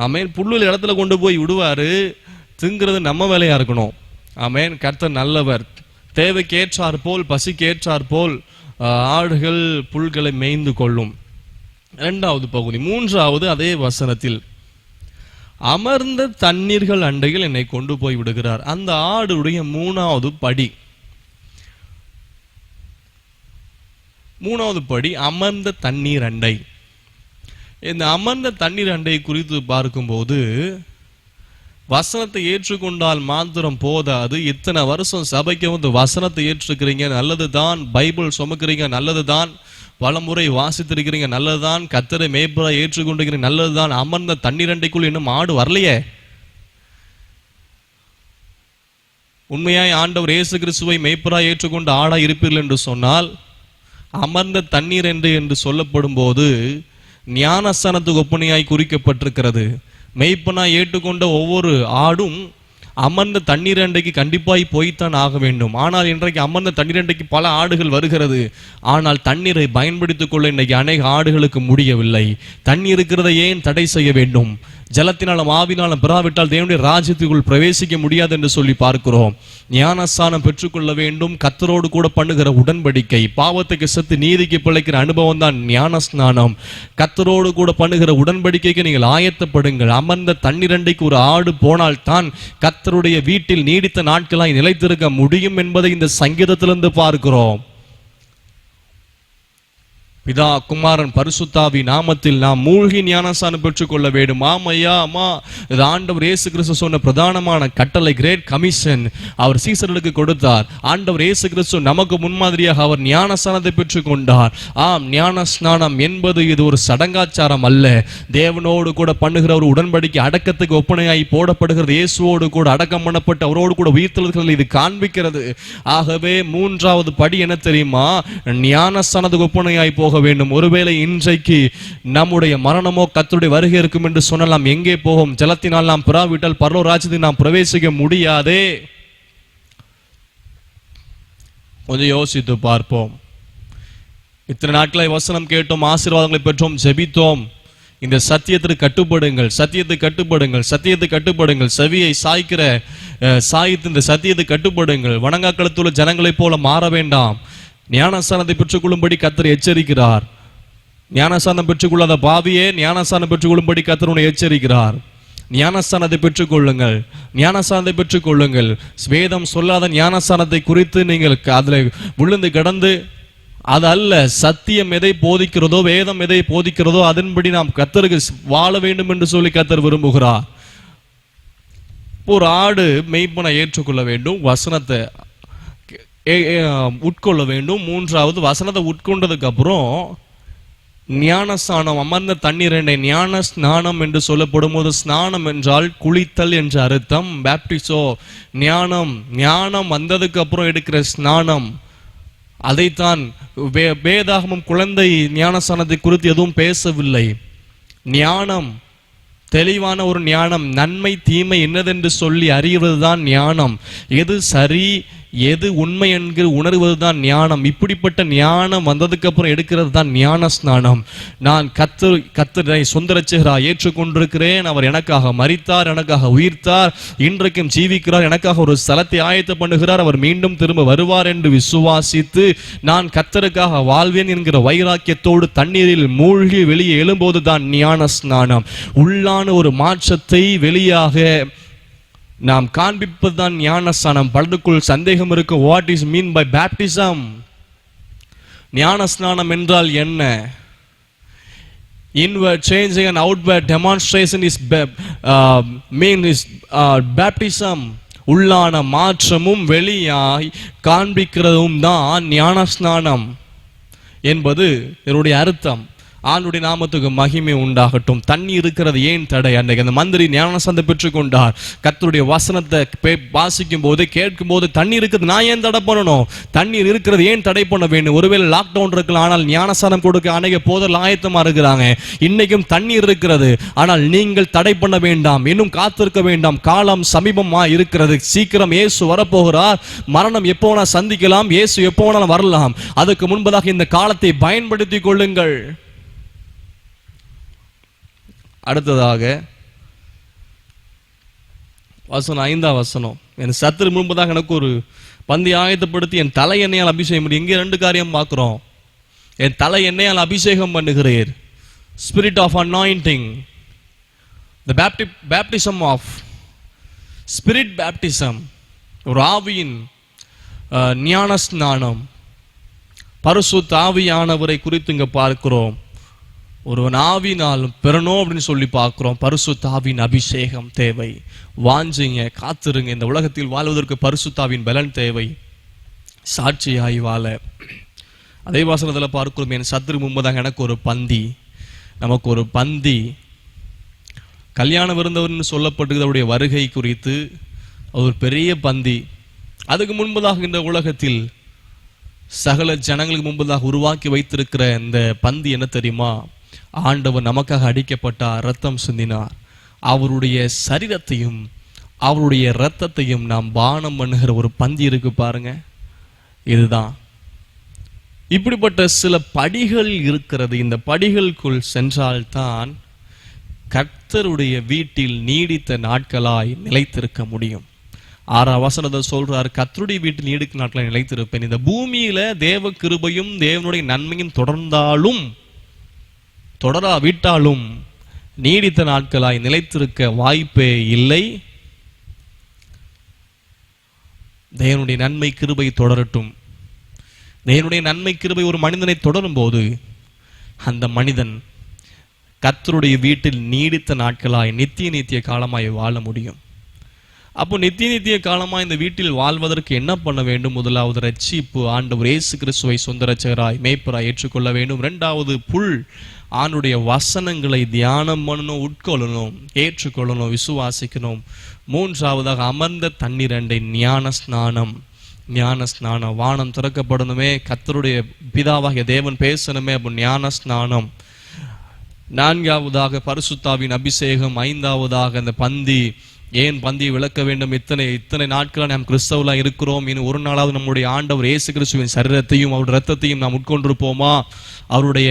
ஆமென். புல்லுள்ள இடத்துல கொண்டு போய் விடுவாரு. திங்கிறது நம்ம வேலையா இருக்கணும். ஆமென். கர்த்தர் நல்லவர். தேவைக்கு ஏற்றார் போல், பசிக்கு ஏற்றார் போல் ஆடுகள் புல்களை மேய்ந்து கொள்ளும். இரண்டாவது பகுதி. மூன்றாவது அதே வசனத்தில், அமர்ந்த தண்ணீர்கள் அண்டையில் என்னை கொண்டு போய் விடுகிறார். அந்த ஆடுடைய மூணாவது படி அமர்ந்த தண்ணீர் அண்டை. இந்த அமர்ந்த தண்ணீர் அண்டை குறித்து பார்க்கும்போது, வசனத்தை ஏற்றுக்கொண்டால் மாத்திரம் போதாது. இத்தனை வருஷம் சபைக்கு வந்து வசனத்தை ஏற்றுக்கிறீங்க, நல்லதுதான். பைபிள் சுமக்கிறீங்க, நல்லதுதான். பலமுறை வாசித்திருக்கிறீங்க, நல்லதுதான். கர்த்தரை மேய்ப்பராய் ஏற்றுக்கொண்டிருக்கிறீங்க, நல்லதுதான். அமர்ந்த தண்ணீரண்டைக்குள் இன்னும் ஆடு வரலையே. உண்மையாய் ஆண்டவர் இயேசு கிறிஸ்துவை மேய்ப்பராய் ஏற்றுக்கொண்டு ஆடாய் இருப்பீர்கள் என்று சொன்னால், அமர்ந்த தண்ணீர் என்று சொல்லப்படும் போது ஞானஸ்தானத்துக்கு ஒப்புணையாய் குறிக்கப்பட்டிருக்கிறது. மெய்ப்பனாய் ஏற்றுக்கொண்ட ஒவ்வொரு ஆடும் அமர்ந்த தண்ணீர் அண்டைக்கு கண்டிப்பாய் போய்த்தான் ஆக வேண்டும். ஆனால் இன்றைக்கு அமர்ந்த தண்ணீர் அண்டைக்கு பல ஆடுகள் வருகிறது. ஆனால் தண்ணீரை பயன்படுத்திக் கொள்ள இன்றைக்கு அநேக ஆடுகளுக்கு முடியவில்லை. தண்ணீர் இருக்கிறதை ஏன் தடை செய்ய வேண்டும்? ஜலத்தினாலும் ஆவினாலும் பெறாவிட்டால் தேவனுடைய ராஜ்யத்துக்குள் பிரவேசிக்க முடியாது என்று சொல்லி பார்க்கிறோம். ஞானஸ்தானம் பெற்றுக்கொள்ள வேண்டும். கர்த்தரோடு கூட பண்ணுகிற உடன்படிக்கை, பாவத்துக்கு செத்து நீதிக்கு பிழைக்கிற அனுபவம் தான் ஞானஸ்நானம். கர்த்தரோடு கூட பண்ணுகிற உடன்படிக்கைக்கு நீங்கள் ஆயத்தப்படுங்கள். அமர்ந்த தண்ணீரண்டைக்கு ஒரு ஆடு போனால் தான் கர்த்தருடைய வீட்டில் நீடித்த நாட்களாய் நிலைத்திருக்க முடியும் என்பதை இந்த சங்கீதத்திலிருந்து பார்க்கிறோம். பிதா, குமாரன், பரிசுத்தாவி நாமத்தில் நாம் மூழ்கி ஞானஸ்நானம் பெற்றுக்கொள்ள வேண்டும். ஆமையா, அம்மா, இது ஆண்டவர் இயேசு கிறிஸ்து சொன்ன பிரதானமான கட்டளை, கிரேட் கமிஷன் அவர் சீசர்களுக்கு கொடுத்தார். ஆண்டவர் இயேசு கிறிஸ்து நமக்கு முன்மாதிரியாக அவர் ஞானஸ்நானத்தை பெற்றுக்கொண்டார். ஆம், ஞானஸ்நானம் என்பது இது ஒரு சடங்காச்சாரம் அல்ல. தேவனோடு கூட பண்ணுகிற ஒரு உடன்படிக்கை, அடக்கத்துக்கு ஒப்பனையாய் போடப்படுகிறது. இயேசுவோடு கூட அடக்கம் பண்ணப்பட்டு அவரோடு கூட உயிர்த்தெழுதல் இது காண்பிக்கிறது. ஆகவே மூன்றாவது படி என்ன தெரியுமா? ஞானஸ்நானத்துக்கு ஒப்பனையாய் போக வேண்டும். ஒருவேளை இன்றைக்கு நம்முடைய மரணமோ கர்த்தருடைய வருகை இருக்கும் என்று சொன்னால் நாம் எங்கே போவோம்? ஜலத்தினால் நாம் பெறாவிட்டால் பரலோக ராஜ்யத்தில் நாம் பிரவேசிக்க முடியாதே. கொஞ்சம் யோசித்து பார்ப்போம். இத்தனை நாட்களை வசனம் கேட்டோம், ஆசீர்வாதங்களை பெற்றோம், ஜெபித்தோம். இந்த சத்தியத்திற்கு கட்டுப்படுங்கள், சத்தியத்துக்கு கட்டுப்படுங்கள், சத்தியத்துக்கு கட்டுப்படுங்கள். செவியை சாய்த்து இந்த சத்தியத்துக்கு கட்டுப்படுங்கள். வணங்காக்களத்துள்ள ஜனங்களைப் போல மாற வேண்டாம். ஞானஸ்நானத்தை பெற்றுக்கொள்ளும்படி கர்த்தர் எச்சரிக்கிறார். ஞானஸ்நானம் பெற்றுக்கொள்ளாத பாவியே, ஞானஸ்நானம் பெற்றுக்கொள்ளும்படி கர்த்தர் உன்னை எச்சரிக்கிறார். ஞானஸ்தானத்தை பெற்றுக்கொள்ளுங்கள், ஞானஸ்தானத்தை பெற்றுக்கொள்ளுங்கள். வேதம் சொல்லாத ஞானஸ்தானத்தை குறித்து நீங்கள் அதில் விழுந்து கிடந்து, அது அல்ல. சத்தியம் எதை போதிக்கிறதோ, வேதம் எதை போதிக்கிறதோ அதன்படி நாம் கர்த்தருக்கு வாழ வேண்டும் என்று சொல்லி கர்த்தர் விரும்புகிறார். ஒரு ஆடு மெய்ப்பனை ஏற்றுக்கொள்ள வேண்டும், வசனத்தை உட்கொள்ள வேண்டும். மூன்றாவது, வசனத்தை உட்கொண்டதுக்கு அப்புறம் ஞானஸ்நானம், அமர்ந்த தண்ணீர் எண்ணெய், ஞான ஸ்நானம் என்று சொல்லப்படும் போது, ஸ்நானம் என்றால் குளித்தல் என்ற அர்த்தம். பேப்டிசோ ஞானம், ஞானம் வந்ததுக்கு அப்புறம் எடுக்கிற ஸ்நானம். அதைத்தான் வேதாகமம் குழந்தை ஞானஸ்நானத்தை குறித்து எதுவும் பேசவில்லை. ஞானம், தெளிவான ஒரு ஞானம், நன்மை தீமை என்னதென்று சொல்லி அறிவதுதான் ஞானம். எது சரி எது உண்மை என்கிற உணர்வதுதான் ஞானம். இப்படிப்பட்ட ஞானம் வந்ததுக்கு அப்புறம் எடுக்கிறது தான் ஞான ஸ்நானம். நான் கர்த்தரை சொந்த ரட்சகராய் ஏற்றுக்கொண்டிருக்கிறேன், அவர் எனக்காக மரித்தார், எனக்காக உயிர்த்தார், இன்றைக்கும் ஜீவிக்கிறார், எனக்காக ஒரு ஸ்தலத்தை ஆயத்த பண்ணுகிறார், அவர் மீண்டும் திரும்ப வருவார் என்று விசுவாசித்து நான் கர்த்தருக்காக வாழ்வேன் என்கிற வைராக்கியத்தோடு தண்ணீரில் மூழ்கி வெளியே எழும்போது தான் ஞான ஸ்நானம். உள்ளான ஒரு மாற்றத்தை வெளியாக நாம் காண்பிப்பதுதான் ஞானஸ்நானம். பலருக்குள் சந்தேகம் இருக்கு, what is mean by baptism? ஞானஸ்நானம் என்றால் என்ன? Inward changing and outward demonstration is baptism. உள்ளான மாற்றமும் வெளியாய் காண்பிக்கிறதும் தான் ஞானஸ்நானம் என்பது என்னுடைய அர்த்தம். ஆண்டுடைய நாமத்துக்கு மகிமை உண்டாகட்டும். தண்ணி இருக்கிறது ஏன் தடை? அன்றைக்கு அந்த மந்திரி ஞானஸ்நானம் பெற்றுக்கொண்டார். கர்த்தருடைய வசனத்தை வாசிக்கும் போது கேட்கும் போது தண்ணீர் இருக்குது, நான் ஏன் தடை பண்ணணும்? தண்ணீர் இருக்கிறது ஏன் தடை பண்ண வேண்டும்? ஒருவேளை லாக்டவுன் இருக்கலாம், ஆனால் ஞானஸ்நானம் கொடுக்க அநேக போதல் ஆயத்தமா இருக்கிறாங்க. இன்னைக்கும் தண்ணீர் இருக்கிறது, ஆனால் நீங்கள் தடை பண்ண வேண்டாம், இன்னும் காத்திருக்க வேண்டாம். காலம் சமீபமா இருக்கிறது. சீக்கிரம் இயேசு வரப்போகிறார். மரணம் எப்போ வேணா சந்திக்கலாம், இயேசு எப்போ வேணாலும் வரலாம். அதுக்கு முன்பதாக இந்த காலத்தை பயன்படுத்திக் கொள்ளுங்கள். அடுத்ததாக வசனம் 5ஆம் வசனம், என் சத்துரு முன்பதாக எனக்கு ஒரு பந்தி ஆயத்தப்படுத்தி என் தலை எண்ணெயால் அபிஷேகம் பண்ணி. இங்கே 2 காரியம் பார்க்கிறோம். என் தலை எண்ணெயால் அபிஷேகம் பண்ணுகிறீர், spirit of anointing, the baptism of spirit baptism, ஒரு ஆவியின் ஞான ஸ்நானம். பரிசுத்த ஆவியானவரை குறித்து இங்க பார்க்கிறோம். ஒருவன் ஆவினாலும் பெறணும் அப்படின்னு சொல்லி பார்க்கிறோம். பரிசுத்த ஆவியின் அபிஷேகம் தேவை. வாஞ்சிங்க, காத்திருங்க. இந்த உலகத்தில் வாழ்வதற்கு பரிசுத்த ஆவியின் பலன் தேவை, சாட்சியாய் வாழ. அதே வாசனத்தில் பார்க்கிறோம், என் சத்துரு முன்பதாக எனக்கு ஒரு பந்தி. நமக்கு ஒரு பந்தி, கல்யாண விருந்தவர்னு சொல்லப்பட்டு அவருடைய வருகை குறித்து ஒரு பெரிய பந்தி. அதுக்கு முன்பதாக இந்த உலகத்தில் சகல ஜனங்களுக்கு முன்பதாக உருவாக்கி வைத்திருக்கிற இந்த பந்தி என்ன தெரியுமா? ஆண்டவர் நமக்காக அடிக்கப்பட்டார், ரத்தம் சிந்தினார். அவருடைய சரீரத்தையும் அவருடைய இரத்தத்தையும் நாம் பானம் பண்ணுகிற ஒரு பந்தி இருக்கு பாருங்க. இதுதான். இப்படிப்பட்ட சில படிகள் இருக்கிறது. இந்த படிகளுக்குள் சென்றால்தான் கர்த்தருடைய வீட்டில் நீடித்த நாட்களாய் நிலைத்திருக்க முடியும். 6ஆம் வசனத்தை சொல்றார், கர்த்தருடைய வீட்டில் நீடித்த நாட்களாய் நிலைத்திருப்பேன். இந்த பூமியில தேவ கிருபையும் தேவனுடைய நன்மையும் தொடர்ந்தாலும் தொடராவிட்டாலும் நீடித்த நாட்களாய் நிலைத்திருக்க வாய்ப்பே இல்லை. தேவனுடைய நன்மை கிருபை தொடரட்டும். தேவனுடைய நன்மை கிருபை ஒரு மனிதனை தொடரும் போது அந்த மனிதன் கர்த்தருடைய வீட்டில் நீடித்த நாட்களாய் நித்திய காலமாய் வாழ முடியும். அப்போ நித்திய காலமாய் இந்த வீட்டில் வாழ்வதற்கு என்ன பண்ண வேண்டும்? முதலாவது ரட்சிப்பு, ஆண்டவர் இயேசு கிறிஸ்துவை சொந்த ரட்சகராய் மேய்ப்பராய் ஏற்றுக்கொள்ள வேண்டும். 2வது புல், ஆண்டுடைய வசனங்களை தியானம் பண்ணணும், உட்கொள்ளணும், ஏற்றுக்கொள்ளணும், விசுவாசிக்கணும். 3வதாக அமர்ந்த தண்ணீர் அண்டை ஞான ஸ்நானம். ஞான ஸ்நானம், வானம் திறக்கப்படணுமே, கர்த்தருடைய பிதாவாகிய தேவன் பேசணுமே, அப்போ ஞான ஸ்நானம். 4வதாக பரிசுத்தாவின் அபிஷேகம். 5வதாக அந்த பந்தி. ஏன் பந்தியை விளக்க வேண்டும்? இத்தனை நாட்களாக நாம் கிறிஸ்தவர்களாக இருக்கிறோம். இன்னும் ஒரு நாளாவது நம்முடைய ஆண்டவர் இயேசு கிறிஸ்துவின் சரீரத்தையும் அவருடைய இரத்தத்தையும் நாம் உட்கொண்டிருப்போமா? அவருடைய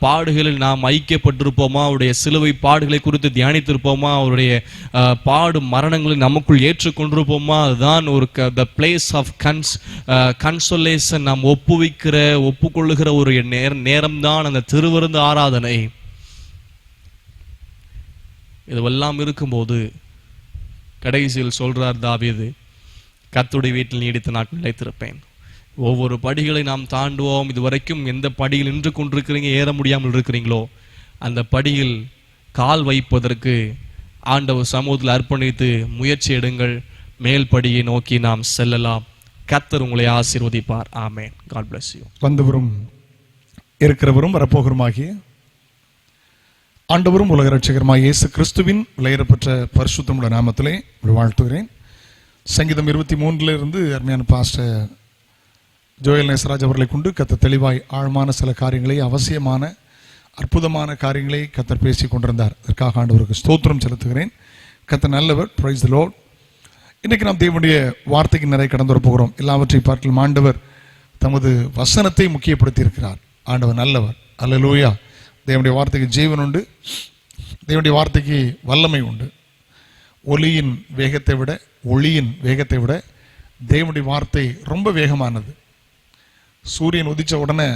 பாடுகளில் நாம் ஐக்கியப்பட்டிருப்போமா? அவருடைய சிலுவை பாடுகளை குறித்து தியானித்திருப்போமா? அவருடைய பாடு மரணங்களை நமக்குள் ஏற்றுக்கொண்டிருப்போமா? அதுதான் ஒரு த பிளேஸ் ஆஃப் கன்சோலேஷன். நாம் ஒப்புக்கொள்ளுகிற ஒரு நேரம்தான் அந்த திருவிருந்து ஆராதனை. இதுவெல்லாம் இருக்கும்போது கடைசியில் சொல்றார் தாவீது, கர்த்தருடைய வீட்டில் நீடித்த நாட்கள் நிலைத்திருப்பேன். ஒவ்வொரு படிகளை நாம் தாண்டுவோம். இதுவரைக்கும் எந்த படியில் நின்று கொண்டிருக்கிறீங்க, ஏற முடியாமல் இருக்கிறீங்களோ அந்த படியில் கால் வைப்பதற்கு ஆண்டவர் சமூகத்தில் அர்ப்பணித்து முயற்சி எடுங்கள். மேல் படியை நோக்கி நாம் செல்லலாம். கர்த்தர் உங்களை ஆசீர்வதிப்பார். ஆமென். God bless you. வந்தவரும் இருக்கிறவரும் வரப்போகிறமாகிய ஆண்டவரும் உலக ரட்சகருமாய் இயேசு கிறிஸ்துவின் விலையேறப்பெற்ற பரிசுத்தமுள்ள நாமத்திலே வாழ்த்துகிறேன். சங்கீதம் 23 அருமையான பாஸ்டர் ஜோயல் நேசராஜ் அவர்களை கொண்டு கர்த்தர் தெளிவாய் ஆழமான சில காரியங்களை, அவசியமான அற்புதமான காரியங்களை கர்த்தர் பேசி கொண்டிருந்தார். அதற்காக ஆண்டவருக்கு ஸ்தோத்திரம் செலுத்துகிறேன். கர்த்தர் நல்லவர். Price the Lord. இன்றைக்கு நாம் தேவனுடைய வார்த்தைக்கு நிறைய கடந்து வர போகிறோம். எல்லாவற்றை பார்க்கலாம் ஆண்டவர் தமது வசனத்தை முக்கியப்படுத்தி இருக்கிறார். ஆண்டவர் நல்லவர். அல்லேலூயா. தேவனுடைய வார்த்தைக்கு ஜீவன் உண்டு. தேவனுடைய வார்த்தைக்கு வல்லமை உண்டு. ஒளியின் வேகத்தை விட தேவனுடைய வார்த்தை ரொம்ப வேகமானது. சூரியன் உதிச்ச உடனே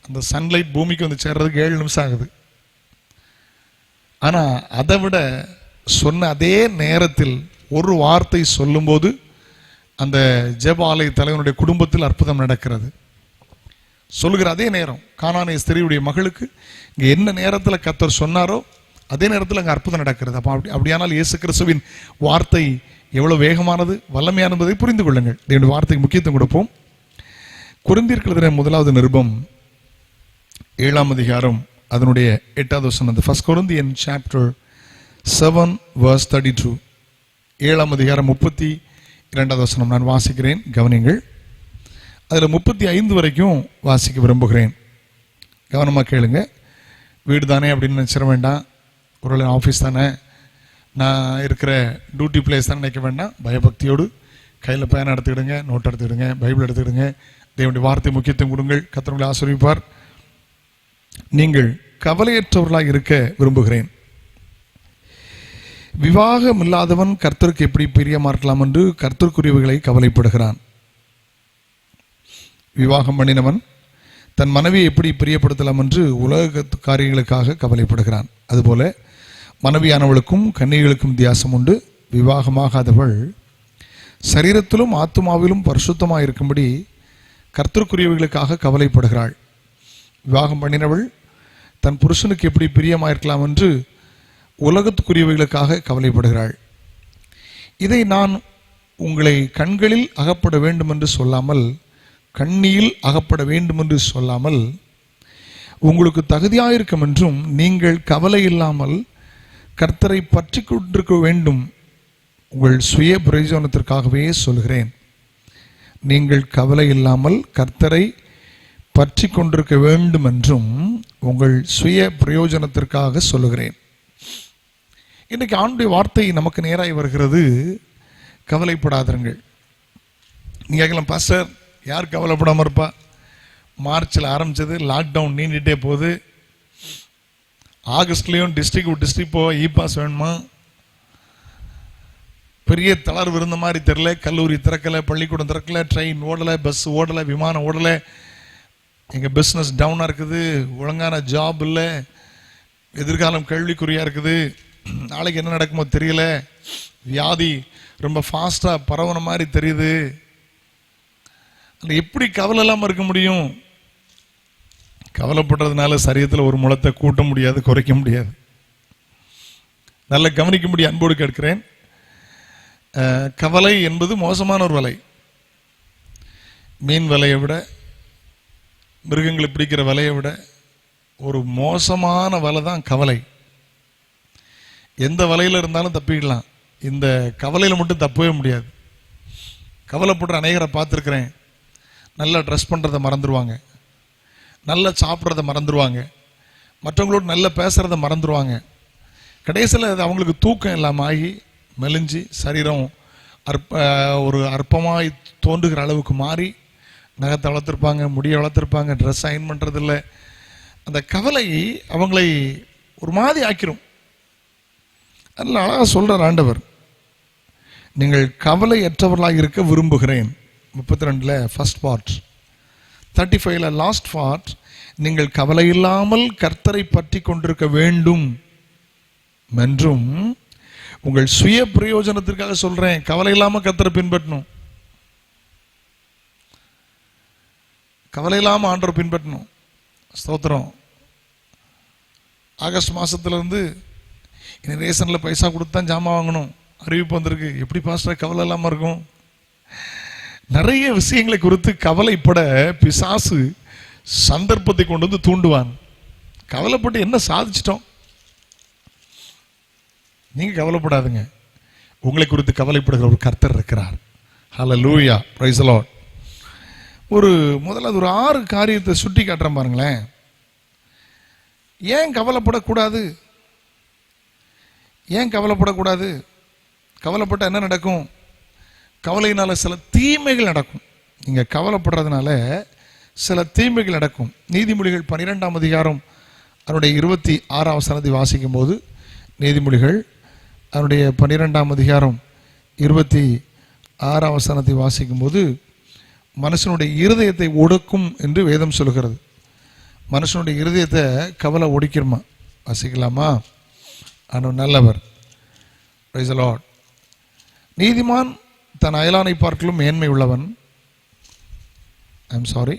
அந்த சன்லைட் பூமிக்கு வந்து சேர்றதுக்கு 7 நிமிஷம் ஆகுது. ஆனா அதை விட சொன்ன அதே நேரத்தில் ஒரு வார்த்தை சொல்லும்போது அந்த ஜெப ஆலய தலைவனுடைய குடும்பத்தில் அற்புதம் நடக்கிறது. சொல்லுகிற அதே நேரம் கானானிய ஸ்திரீயுடைய மகளுக்கு இங்கே என்ன நேரத்தில் கர்த்தர் சொன்னாரோ அதே நேரத்தில் அங்கே அற்புதம் நடக்கிறது. அப்போ அப்படியானால் இயேசு கிறிஸ்துவின் வார்த்தை எவ்வளவு வேகமானது, வல்லமையானது என்பதை புரிந்து கொள்ளுங்கள். தேவனுடைய வார்த்தைக்கு முக்கியத்துவம் கொடுப்போம். கொரிந்தியருக்கு எழுதின முதலாவது நிருபம் 7ஆம் அதிகாரம் அதனுடைய 8வது வசனம். 1 Corinthians chapter 7 verse 32. 7ஆம் அதிகாரம் 32வது வசனம் நான் வாசிக்கிறேன், கவனிங்கள். அதில் 35 வரைக்கும் வாசிக்க விரும்புகிறேன். கவனமாக கேளுங்க. வீடு தானே அப்படின்னு நினச்சிட வேண்டாம். ஒரு ஆஃபீஸ் தானே, நான் இருக்கிற டியூட்டி பிளேஸ் தான் நினைக்க வேண்டாம். பயபக்தியோடு கையில் பேன் எடுத்துக்கிடுங்க, நோட் எடுத்துக்கிடுங்க, பைபிள் எடுத்துக்கிடுங்க. தேவனுடைய வார்த்தை முக்கியத்துவம் கொடுங்கள். கர்த்தர் உங்களை ஆசீர்வதிப்பார். நீங்கள் கவலையற்றவர்களாக இருக்க விரும்புகிறேன். விவாகம் இல்லாதவன் கர்த்தருக்கு எப்படி பிரியமா இருக்கலாம் என்று கர்த்தருக்குரியவைகளை கவலைப்படுகிறான். விவாகம் பண்ணினவன் தன் மனைவியை எப்படி பிரியப்படுத்தலாம் என்று உலக காரியங்களுக்காக கவலைப்படுகிறான். அதுபோல மனைவியானவளுக்கும் கன்னிகளுக்கும் வித்தியாசம் உண்டு. விவாகமாகாதவள் சரீரத்திலும் ஆத்துமாவிலும் பரிசுத்தமாக இருக்கும்படி கர்த்தருக்குரியவைகளுக்காக கவலைப்படுகிறாள். விவாகம் பண்ணினவள் தன் புருஷனுக்கு எப்படி பிரியமாக இருக்கலாம் என்று உலகத்துக்குரியவைகளுக்காக கவலைப்படுகிறாள். இதை நான் உங்களை கண்களில் அகப்பட வேண்டும் என்று சொல்லாமல், கண்ணியில் அகப்பட வேண்டும் என்று சொல்லாமல், உங்களுக்கு தகுதியாயிருக்கும் என்றும் நீங்கள் கவலை இல்லாமல் கர்த்தரை பற்றி கொண்டிருக்க வேண்டும். உங்கள் சுய பிரயோஜனத்திற்காகவே சொல்கிறேன். நீங்கள் கவலை இல்லாமல் கர்த்தரை பற்றி கொண்டிருக்க வேண்டும் என்றும் உங்கள் சுய பிரயோஜனத்திற்காக சொல்லுகிறேன். இன்னைக்கு ஆண்டுடைய வார்த்தை நமக்கு நேராய் வருகிறது. கவலைப்படாதீர்கள். நீங்க கேட்கலாம், பாஸ்டர் யார் கவலைப்படாமல் இருப்பா? மார்ச்சில் ஆரம்பிச்சது, லாக்டவுன் நீண்டிட்டே போகுது. ஆகஸ்ட்லேயும் டிஸ்ட்ரிக்ட் போக இ பாஸ் வேணுமா? பெரிய தளர்வு இருந்த மாதிரி தெரியல. கல்லூரி திறக்கலை, பள்ளிக்கூடம் திறக்கலை, ட்ரெயின் ஓடலை, பஸ் ஓடலை, விமானம் ஓடலை. எங்கள் பிஸ்னஸ் டவுனாக இருக்குது. ஒழுங்கான ஜாப் இல்லை. எதிர்காலம் கேள்விக்குறியாக இருக்குது. நாளைக்கு என்ன நடக்குமோ தெரியல. வியாதி ரொம்ப ஃபாஸ்ட்டாக பரவுன மாதிரி தெரியுது. எப்படி கவலை இல்லாமல் இருக்க முடியும்? கவலைப்படுறதுனால சரீரத்தில் ஒரு முளத்தை கூட்ட முடியாது, குறைக்க முடியாது. நல்ல கவனிக்க முடியும். அன்போடு கேட்கிறேன். கவலை என்பது மோசமான ஒரு வலை. மீன் வலையை விட, மிருகங்களை பிடிக்கிற வலையை விட ஒரு மோசமான வலை தான் கவலை. எந்த வலையில் இருந்தாலும் தப்பிக்கலாம், இந்த கவலையில் மட்டும் தப்பவே முடியாது. கவலைப்படுற அநேகரை பார்த்துருக்கிறேன். நல்லா ட்ரெஸ் பண்ணுறதை மறந்துடுவாங்க, நல்லா சாப்பிட்றத மறந்துடுவாங்க, மற்றவங்களோட நல்லா பேசுகிறத மறந்துடுவாங்க. கடைசியில் அது அவங்களுக்கு தூக்கம் இல்லாமல் ஆகி மெலிஞ்சு சரீரம் ஒரு அற்பமாய் தோன்றுகிற அளவுக்கு மாறி, நகத்தை வளர்த்துருப்பாங்க, முடியை வளர்த்துருப்பாங்க, ட்ரெஸ் அயன் பண்ணுறதில்ல. அந்த கவலை அவங்களை ஒரு மாதிரி ஆக்கிரும். அதில் அழகாக சொல்கிறார் ஆண்டவர், நீங்கள் கவலையற்றவர்களாக இருக்க விரும்புகிறேன். 32 ஃபர்ஸ்ட் பார்ட், 35 லாஸ்ட் பார்ட், நீங்கள் கவலை இல்லாமல் கர்த்தரை பற்றி கொண்டிருக்க வேண்டும் என்றும் உங்கள் சுய பிரயோஜனத்திற்காக சொல்றேன். கவலை இல்லாம கர்த்தரை பின்பற்றணும், கவலை இல்லாம ஆண்டவரை பின்பற்றணும். ஸ்தோத்திரம். ஆகஸ்ட் மாசத்துல இனி ரேஷன்ல பைசா கொடுத்தான் ஜாமான் வாங்கணும் அறிவிப்பு வந்திருக்கு. எப்படி பாஸ்டர் கவலை இல்லாம இருக்கும்? நிறைய விஷயங்களை குறித்து கவலைப்பட பிசாசு சந்தர்ப்பத்தை கொண்டு வந்து தூண்டுவான். கவலைப்பட்டு என்ன சாதிச்சிட்டோம்? நீங்க கவலைப்படாதுங்க, உங்களை குறித்து கவலைப்படுகிற ஒரு கர்த்தர் இருக்கிறார். ஹல்லேலூயா, பிரைஸ் தி லார்ட். முதல்ல ஒரு 6 காரியத்தை சுட்டி காட்டுறேன் பாருங்களேன். ஏன் கவலைப்படக்கூடாது? ஏன் கவலைப்படக்கூடாது? கவலைப்பட்ட என்ன நடக்கும்? கவலையினால சில தீமைகள் நடக்கும். நீங்க கவலைப்படுறதுனால சில தீமைகள் நடக்கும். நீதிமொழிகள் 12ஆம் அதிகாரம் அதனுடைய 26ஆம் வசனத்தை வாசிக்கும் போது, நீதிமொழிகள் அதனுடைய 12ஆம் அதிகாரம் 26ஆம் வசனத்தை வாசிக்கும் போது, மனுஷனுடைய இருதயத்தை ஒடுக்கும் என்று வேதம் சொல்கிறது. மனுஷனுடைய இருதயத்தை கவலை ஒடுக்கிருமா? வாசிக்கலாமா? ஆண்டவர் நல்லவர். Price the Lord. நீதிமான் தன் அயலானை பார்க்கலும் மேன்மை உள்ளவன். ஐம் சாரி,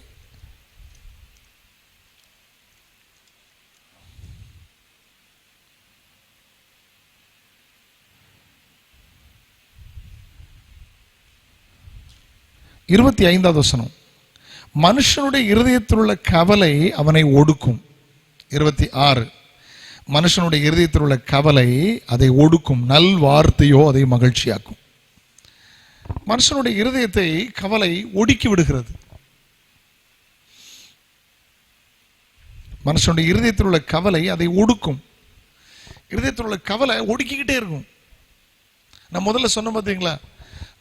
இருபத்தி 5வது வசனம், மனுஷனுடைய இருதயத்தில் உள்ள கவலை அவனை ஒடுக்கும். 26, மனுஷனுடைய இருதயத்தில் உள்ள கவலை அதை ஒடுக்கும், நல் வார்த்தையோ அதை மகிழ்ச்சியாக்கும். மனுஷனுடைய இருதயத்தை கவலை ஒடுக்கி விடுகிறது. மனுஷனுடைய இருதயத்தில் உள்ள கவலை அதை ஒடுக்கும். இருதயத்தில் உள்ள கவலை ஒடுக்கிக்கிட்டே இருக்கும். நான் முதல்ல சொன்ன பார்த்தீங்களா,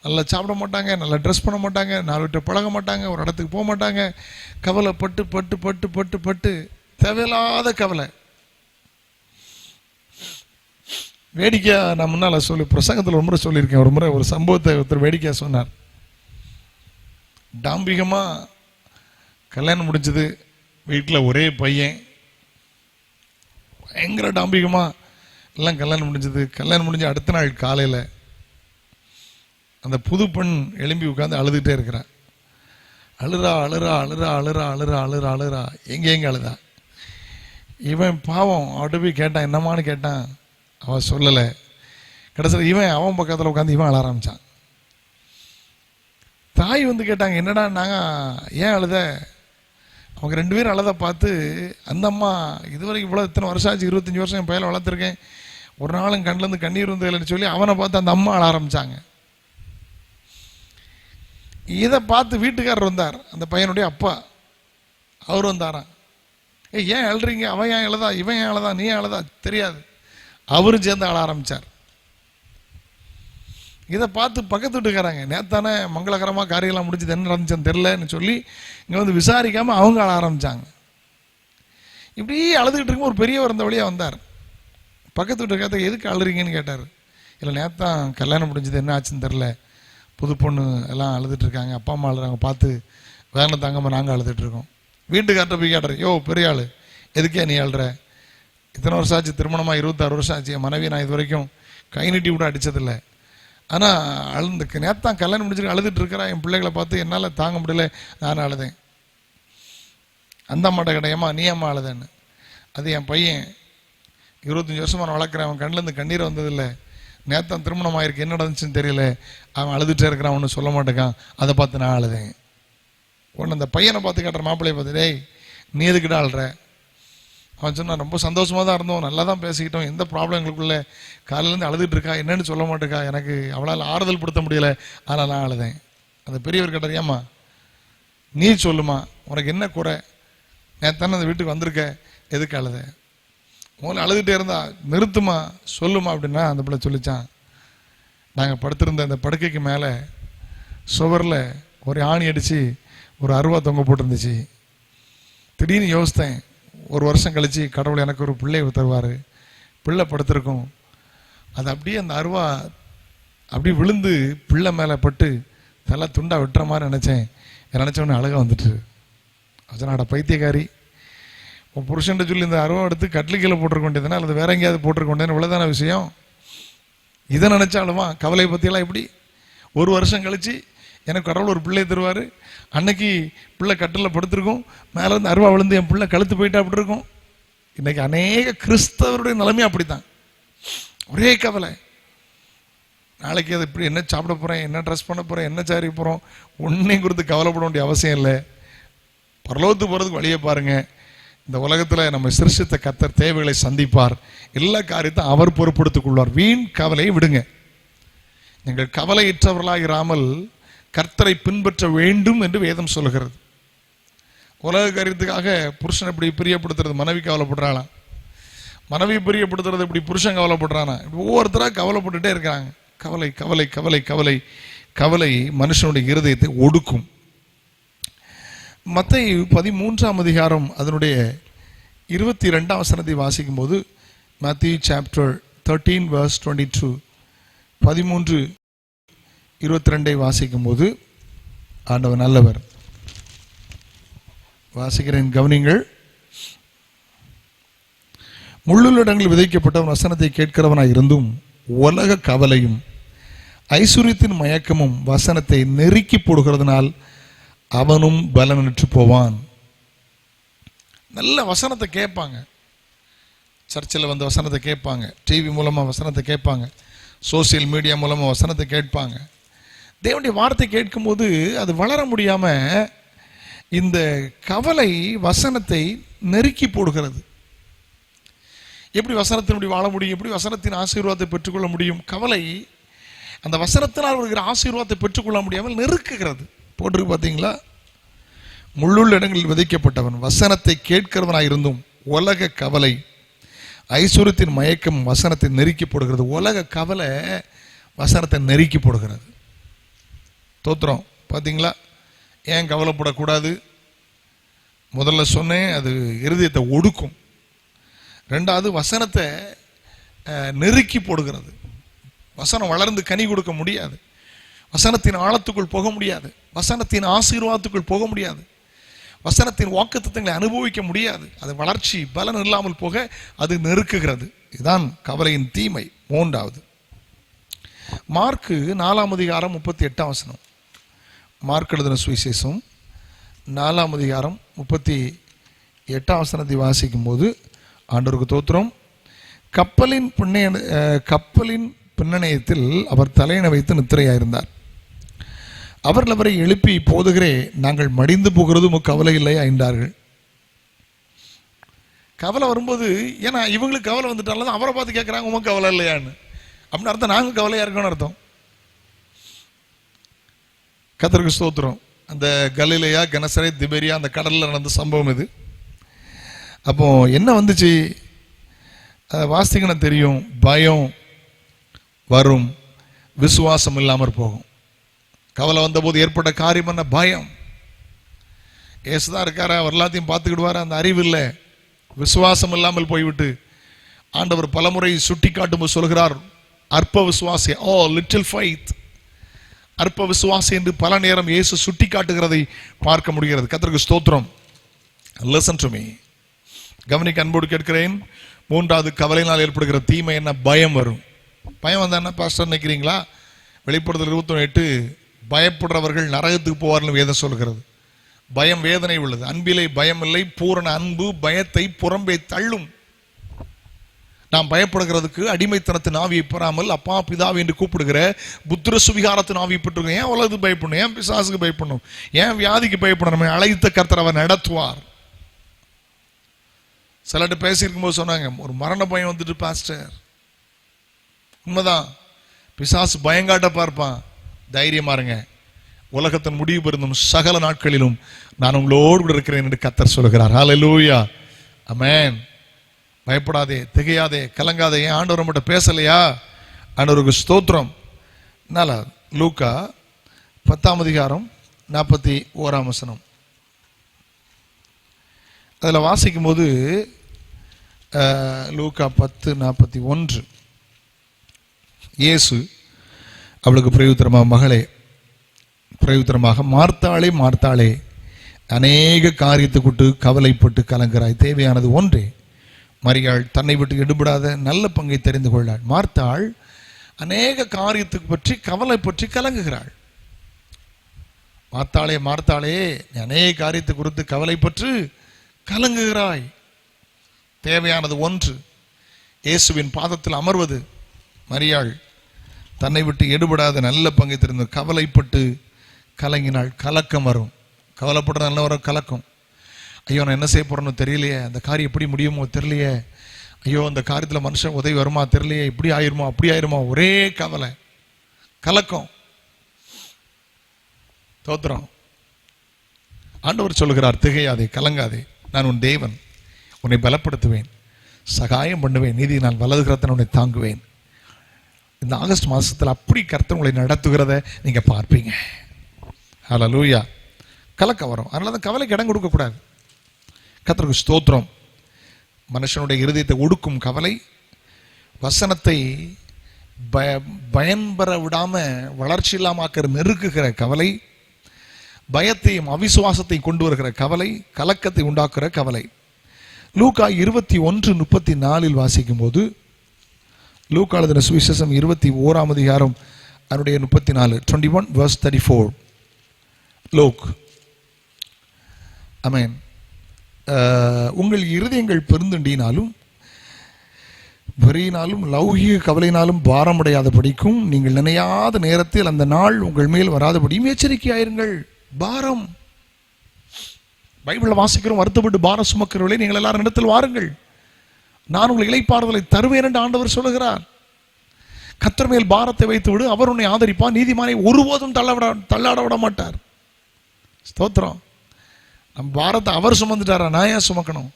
நல்லா சாப்பிட மாட்டாங்க, நல்லா ட்ரெஸ் பண்ண மாட்டாங்க, 4 விட்டு பழக மாட்டாங்க, ஒரு இடத்துக்கு போக மாட்டாங்க. கவலை பட்டு பட்டு பட்டு பட்டு பட்டு தேவையில்லாத கவலை. வேடிக்கையா நான் முன்னால் பிரசங்கத்தில் ஒரு முறை சொல்லியிருக்கேன். ஒரு முறை ஒரு சம்பவத்தை ஒருத்தர் வேடிக்கையாக சொன்னார். டாம்பிகமாக கல்யாணம் முடிஞ்சது, வீட்டில் ஒரே பையன், பயங்கர டாம்பிகமாக எல்லாம் கல்யாணம் முடிஞ்சது. கல்யாணம் முடிஞ்ச அடுத்த நாள் காலையில் அந்த புது பெண் எழும்பி உட்காந்து அழுதுகிட்டே இருக்கிறா. அழுறா அழுறா அழுறா அழுறா அழுறா அழுறா அழுறா எங்கே அழுதா. இவன் பாவம் அவட்ட போய் கேட்டான், என்னமான்னு கேட்டான். அவன் சொல்லலை. கடைசியில் இவன் அவன் பக்கத்தில் உட்காந்து இவன் அழ ஆரம்பித்தான். தாய் கேட்டாங்க, என்னடா நாங்கள் ஏன் அழுத? அவங்க 2 பேரும் அழுத பார்த்து அந்த அம்மா, இதுவரைக்கும் இவ்வளோ இத்தனை வருஷம் ஆச்சு, 25 வருஷம் என் பையனை வளர்த்துருக்கேன், ஒரு நாளும் கண்ணிலேருந்து கண்ணீர் வந்ததில்லைன்னு சொல்லி அவனை பார்த்து அந்த அம்மா அழ ஆரம்பித்தாங்க. இதை பார்த்து வீட்டுக்காரர் வந்தார், அந்த பையனுடைய அப்பா. அவர் வந்தாராம். ஏன் அழுறீங்க? அவன் ஏன் அழுதா, இவன் ஏன் அழுதா, நீ ஏன் அழுதா தெரியாது. அவரும் சேர்ந்து அழ ஆரம்பித்தார். இதை பார்த்து பக்கத்து வீட்டுக்காராங்க, நேத்தானே மங்களகரமாக காரியெல்லாம் முடிஞ்சது, என்ன நடந்துச்சுன்னு தெரிலன்னு சொல்லி இங்கே விசாரிக்காமல் அவங்க அழ ஆரம்பித்தாங்க. இப்படி அழுதுகிட்டு இருக்கும் ஒரு பெரியவர் அந்த வழியாக வந்தார். பக்கத்து வீட்டுக்காரத்தை எதுக்கு அழுறீங்கன்னு கேட்டார். இல்லை நேத்தான் கல்யாணம் முடிஞ்சது, என்ன ஆச்சுன்னு தெரில, புது பொண்ணு எல்லாம் அழுதுட்டு இருக்காங்க, அப்பா அம்மா அழுறாங்க, பார்த்து வேலை தாங்காமல் நாங்கள் அழுதுட்டுருக்கோம். வீட்டுக்கார்ட்ட போய் கேட்டார், யோ பெரிய ஆள், எதுக்கே நீ அழுற? இத்தனை வருஷம் ஆச்சு, திருமணமாக 26 வருஷம் ஆச்சு, என் மனைவி நான் இது வரைக்கும் கை நீட்டி கூட அடித்ததில்லை. ஆனால் நேத்தான் கல்யாணம் முடிச்சுட்டு அழுதுட்டு இருக்கிறா, என் பிள்ளைகளை பார்த்து என்னால் தாங்க முடியல, நானும் அழுதேன். அந்த அம்மாட்ட கிடையாமா, நீ அம்மா அழுதேன்னு. அது என் பையன் 25 வருஷமாக நான் வளர்க்குறேன், அவன் கண்ணிலேருந்து கண்ணீர் வந்ததில்லை, நேத்தான் திருமணம் ஆயிருக்கு, என்ன நடந்துச்சுன்னு தெரியல, அவன் அழுதுகிட்டே இருக்கிறான், ஒன்றும் சொல்ல மாட்டேக்கான், அதை பார்த்து நான் அழுதேன். ஒன்று அந்த பையனை பார்த்து கேட்டுற, மாப்பிள்ளையை பார்த்து, டேய் நீ எதுக்கிட்ட அழுற? அவன் சொன்னான், ரொம்ப சந்தோஷமாக தான் இருந்தோம், நல்லா தான் பேசிக்கிட்டோம், எந்த ப்ராப்ளம் எங்களுக்குள்ள, காலையிலேருந்து அழுதுட்டு இருக்கா, என்னன்னு சொல்ல மாட்டேக்கா, எனக்கு அவளால் ஆறுதல் படுத்த முடியலை, ஆனால் நான் அழுதேன். அந்த பெரியவர் கேட்டார், ஏம்மா நீ சொல்லுமா, உனக்கு என்ன குறை, நேத்தானே அந்த வீட்டுக்கு வந்திருக்க, எதுக்கு அழுத? முதல்ல அழுதுகிட்டே இருந்தா, நிறுத்துமா சொல்லுமா அப்படின்னா அந்த பிள்ளை சொல்லிச்சான், நாங்கள் படுத்திருந்த அந்த படுக்கைக்கு மேலே சுவரில் ஒரு ஆணி அடித்து ஒரு அருவா தொங்க போட்டிருந்துச்சு. திடீர்னு யோசித்தேன், ஒரு வருஷம் கழித்து கடவுள் எனக்கு ஒரு பிள்ளையை தருவார், பிள்ளை படுத்திருக்கும், அது அப்படியே அந்த அருவா அப்படியே விழுந்து பிள்ளை மேலே பட்டு தலை துண்டா வெட்டுற மாதிரி நினச்சேன். நினச்சோடனே அழகாக வந்துட்டு அதனாட பைத்தியக்காரி, உன் புருஷன்ட்ட சொல்லி இந்த அருவா எடுத்து கட்லி கீழே போட்டிருக்க வேண்டியதுனா அல்லது வேற எங்கேயாவது போட்டிருக்க வேண்டியது, இவ்வளோதான விஷயம். இதை நினச்சாலுமா கவலை பற்றியெல்லாம் எப்படி? ஒரு வருஷம் கழித்து எனக்கு கடவுள் ஒரு பிள்ளையை தருவார், அன்னைக்கு பிள்ளை கட்டில் படுத்திருக்கும், மேலே இருந்து அருவா விழுந்து என் பிள்ளை கழுத்து போயிட்டா அப்படி இருக்கும். இன்னைக்கு அநேக கிறிஸ்தவருடைய நிலைமை அப்படித்தான். ஒரே கவலை, நாளைக்கு அது இப்படி என்ன சாப்பிட போகிறேன், என்ன ட்ரெஸ் பண்ண போகிறேன், என்ன சாரி போகிறோம், ஒன்றையும் குறித்து கவலைப்பட வேண்டிய அவசியம் இல்லை. பரலோகத்துக்கு போகிறதுக்கு வழியை பாருங்கள். இந்த உலகத்தில் நம்ம சிருஷ்டித்த கர்த்தர் தேவைகளை சந்திப்பார், எல்லா காரியத்தையும் அவர் பொறுப்படுத்திக் கொள்வார். வீண் கவலையை விடுங்க. நீங்கள் கவலையற்றவர்களாக இராமல் கர்த்தரை பின்பற்ற வேண்டும் என்று வேதம் சொல்கிறது. உலக காரியத்துக்காக புருஷன் இப்படி பிரியப்படுத்துறது மனைவி கவலைப்படுறாளாம், மனைவி பிரியப்படுத்துறது இப்படி புருஷன் கவலைப்படுறானா, ஒவ்வொருத்தராக கவலைப்பட்டுட்டே இருக்கிறாங்க. கவலை கவலை கவலை கவலை கவலை மனுஷனுடைய இருதயத்தை ஒடுக்கும். மத்தேயு 13ஆம் அதிகாரம் அதனுடைய 22ஆம் வசனத்தை வாசிக்கும் போது, Matthew chapter 13 verse 22, 13:22 வாசிக்கும் போது, ஆண்டவர் நல்லவர். வாசிக்கிறேன், கவனிங்கள். முள்ளுள்ளடங்களில் விதைக்கப்பட்டவன் வசனத்தை கேட்கிறவனாய் இருந்தும் உலக கவலையும் ஐஸ்வர்யத்தின் மயக்கமும் வசனத்தை நெருக்கி போடுகிறதுனால் அவனும் பலனற்று போவான். நல்ல வசனத்தை கேட்பாங்க, சர்ச்சில் வந்து வசனத்தை கேட்பாங்க, டிவி மூலமாக வசனத்தை கேட்பாங்க, சோசியல் மீடியா மூலமாக வசனத்தை கேட்பாங்க. தேவனுடைய வார்த்தை கேட்கும்போது அது வளர முடியாமல் இந்த கவலை வசனத்தை நெருக்கி போடுகிறது. எப்படி வசனத்தினுடைய வாழ முடியும், எப்படி வசனத்தின் ஆசீர்வாதத்தை பெற்றுக்கொள்ள முடியும்? கவலை அந்த வசனத்தினால் வருகிற ஆசீர்வாதத்தை பெற்றுக்கொள்ள முடியாமல் நெருக்குகிறது. போட்டிருக்கு பார்த்தீங்களா? முள்ளுள்ள இடங்களில் விதைக்கப்பட்டவன் வசனத்தை கேட்கிறவனாக இருந்தும் உலக கவலை ஐஸ்வர்யத்தின் மயக்கம் வசனத்தை நெருக்கி போடுகிறது. உலக கவலை வசனத்தை நெருக்கி போடுகிறது. தோத்திரம் பார்த்தீங்களா? ஏன் கவலைப்படக்கூடாது? முதல்ல சொன்னேன், அது இருதயத்தை ஒடுக்கும். ரெண்டாவது, வசனத்தை நெருக்கி போடுகிறது. வசனம் வளர்ந்து கனி கொடுக்க முடியாது, வசனத்தின் ஆழத்துக்குள் போக முடியாது, வசனத்தின் ஆசீர்வாதத்துக்குள் போக முடியாது, வசனத்தின் வாக்குத்தத்தங்களை அனுபவிக்க முடியாது. அது வளர்ச்சி பலன் இல்லாமல் போக அது நெருக்குகிறது. இதுதான் கவலையின் தீமை. மூன்றாவது, மார்க்கு 4ஆம் அதிகாரம் 38ஆம் வசனம். மார்க் எழுதின சுவிசேஷம் 4ஆம் அதிகாரம் 38ஆம் வசனத்தை வாசிக்கும் போது, ஆண்டவருக்கு தோத்திரம், கப்பலின் பின்னணியத்தில் அவர் தலையணை வைத்து நித்திரையாயிருந்தார். அவர்கள் அவரை எழுப்பி, போதுகிறே, நாங்கள் மடிந்து போகிறது உமக்கு கவலை இல்லையா என்றார்கள். கவலை வரும்போது, ஏன்னா இவங்களுக்கு கவலை வந்துட்டாலும் அவரை பார்த்து கேட்குறாங்க, உமக்கு கவலை இல்லையான்னு. அப்படின்னு அர்த்தம் நாங்கள் கவலையாக இருக்கோன்னு அர்த்தம். கர்த்தருக்கு ஸ்தோத்திரம். அந்த கலிலேயா, கெனசரே, திபேரியா அந்த கடலில் நடந்த சம்பவம் இது. அப்போ என்ன வந்துச்சு? வாசிக்கணும் தெரியும். பயம் வரும், விசுவாசம் இல்லாமல் போகும். கவலை வந்தபோது ஏற்பட்ட காரியம் என்ன? பயம். ஏசுதான் இருக்காரா, அவர் எல்லாத்தையும் பார்த்துக்கிடுவாரா? அந்த அறிவு இல்லை, விசுவாசம் இல்லாமல் போய்விட்டு ஆண்டவர் பலமுறை சுட்டி காட்டும்போது சொல்கிறார், அற்ப விசுவாசி, ஓ லிட்டில் ஃபைத், அற்ப விசுவாசி என்று பல நேரம் இயேசு சுட்டி காட்டுகிறதை பார்க்க முடிகிறது. கர்த்தருக்கு ஸ்தோத்திரம். லிசன் டு மீ, கவனிக்க அன்போடு கேட்கிறேன். மூன்றாவது, கவலையினால் ஏற்படுகிற தீமை என்ன? பயம் வரும். பயம் வந்தா என்ன பாஸ்டர் நினைக்கிறீங்களா? வெளிப்படுத்தல் 21:8, பயப்படுறவர்கள் நரகத்துக்கு போவார்கள் வேதம் சொல்கிறது. பயம் வேதனை உள்ளது. அன்பிலே பயம் இல்லை, பூரண அன்பு பயத்தை புறம்பே தள்ளும். நாம் பயப்படுகிறதுக்கு அடிமைத்தனத்தின் ஆவியை பெறாமல் அப்பா பிதாவை என்று கூப்பிடுகிற புத்திர சுவிகாரத்தின் ஆவியை பெற்றுக்கிறோம். ஏன் உலகத்துக்கு பயப்படணும்? ஏன் பிசாசுக்கு பயப்படணும்? ஏன் வியாதிக்கு பயப்படணும்? அழைத்த கர்த்தர் அவர் நடத்துவார். சிலர்கிட்ட பேசியிருக்கும் போது சொன்னாங்க, ஒரு மரண பயம் வந்துட்டு பாஸ்டர். உண்மைதான், பிசாசு பயங்காட்ட பார்ப்பான். தைரியமா இருங்க, உலகத்தின் முடிவு பெறும் சகல நாட்களிலும் நான் உங்களோடு கூட இருக்கிறேன் என்று கர்த்தர் சொல்கிறார். ஹல்லேலூயா, ஆமென். பயப்படாதே, திகையாதே, கலங்காதே. ஏன் ஆண்டவர் மட்டும் பேசலையா? ஆண்டவருக்கு ஸ்தோத்திரம். 4 லூக்கா 10ஆம் அதிகாரம் 41ஆம் வசனம். அதில் வாசிக்கும் போது லூக்கா 10:41 இயேசு அவளுக்கு பிரயுத்தரமாக மார்த்தாளே மார்த்தாளே, அநேக காரியத்தை கொண்டு கவலைப்பட்டு கலங்குறாய், தேவையானது ஒன்றே. மரியாள் தன்னை விட்டு எடுபடாத நல்ல பங்கை தெரிந்து கொள்ளாள். மார்த்தாள் அநேக காரியத்துக்கு பற்றி கவலை பற்றி கலங்குகிறாள். மார்த்தாளே மார்த்தாளே, நீ அநேக காரியத்தை குறித்து கவலைப்பட்டு கலங்குகிறாய், தேவையானது ஒன்று, இயேசுவின் பாதத்தில் அமர்வது. மரியாள் தன்னை விட்டு எடுபடாத நல்ல பங்கை தெரிந்து கவலைப்பட்டு கலங்கினாள். கலக்கம் வரும், கவலைப்படுற நல்ல வரும் கலக்கம். ஐயோ நான் என்ன செய்ய போறேன்னு தெரியலையே, அந்த காரியம் எப்படி முடியுமோ தெரியலையே, ஐயோ அந்த காரியத்தில் மனுஷன் உதவி வருமா தெரியலையே, இப்படி ஆயிருமோ அப்படி ஆயிருமோ, ஒரே கவலை கலக்கம். தோத்திரம். ஆண்டவர் சொல்லுகிறார், திகையாதே கலங்காதே, நான் உன் தேவன், உன்னை பலப்படுத்துவேன், சகாயம் பண்ணுவேன், நீதி நான் வலது கரத்தினால் உன்னை தாங்குவேன். இந்த ஆகஸ்ட் மாதத்தில் அப்படி கர்த்தர் உங்களை நடத்துகிறத நீங்க பார்ப்பீங்க. ஹல்லேலூயா. கலக்கம் வரும், அதனால தான் கவலைக்கு இடம் கொடுக்கக்கூடாது. கர்த்தருக்கு ஸ்தோத்திரம். மனுஷனுடைய இருதயத்தை ஒடுக்கும் கவலை, வசனத்தை பயன்பெற விடாம வளர்ச்சி இல்லாம நெருக்குகிற கவலை, பயத்தையும் அவிசுவாசத்தை கொண்டு வருகிற கவலை, கலக்கத்தை உண்டாக்குற கவலை. லூக்கா 21:34 வாசிக்கும் போது, லூக்கா எழுதின சுவிசேஷம் 21ஆம் அதிகாரம் அதனுடைய 34, 21:34. லூக். ஆமென். உங்கள் இருதயங்கள் பெருந்துண்டினாலும் வெறியினாலும் லௌகிக கவலையினாலும் பாரமடையாத படிக்கும் நீங்கள் நினையாத நேரத்தில் அந்த நாள் உங்கள் மேல் வராதபடியும் எச்சரிக்கையாயிருங்கள். பாரம், பைபிளை வாசிக்கிறோம், வருத்தப்பட்டு பாரம் சுமக்கிறவர்களே நீங்கள் எல்லாரும் இடத்தில் வாருங்கள், நான் உங்களை இளைப்பாறுதலை தருவேன் என்று ஆண்டவர் சொல்லுகிறார். கர்த்தர் மேல் பாரத்தை வைத்து விடு, அவர் உன்னை ஆதரிப்பார், நீதிமானை ஒருபோதும் தள்ளாட விட மாட்டார். ஸ்தோத்திரம். நம்ம பாரத்தை அவர் சுமந்துட்டாரா, நான் ஏன் சுமக்கணும்?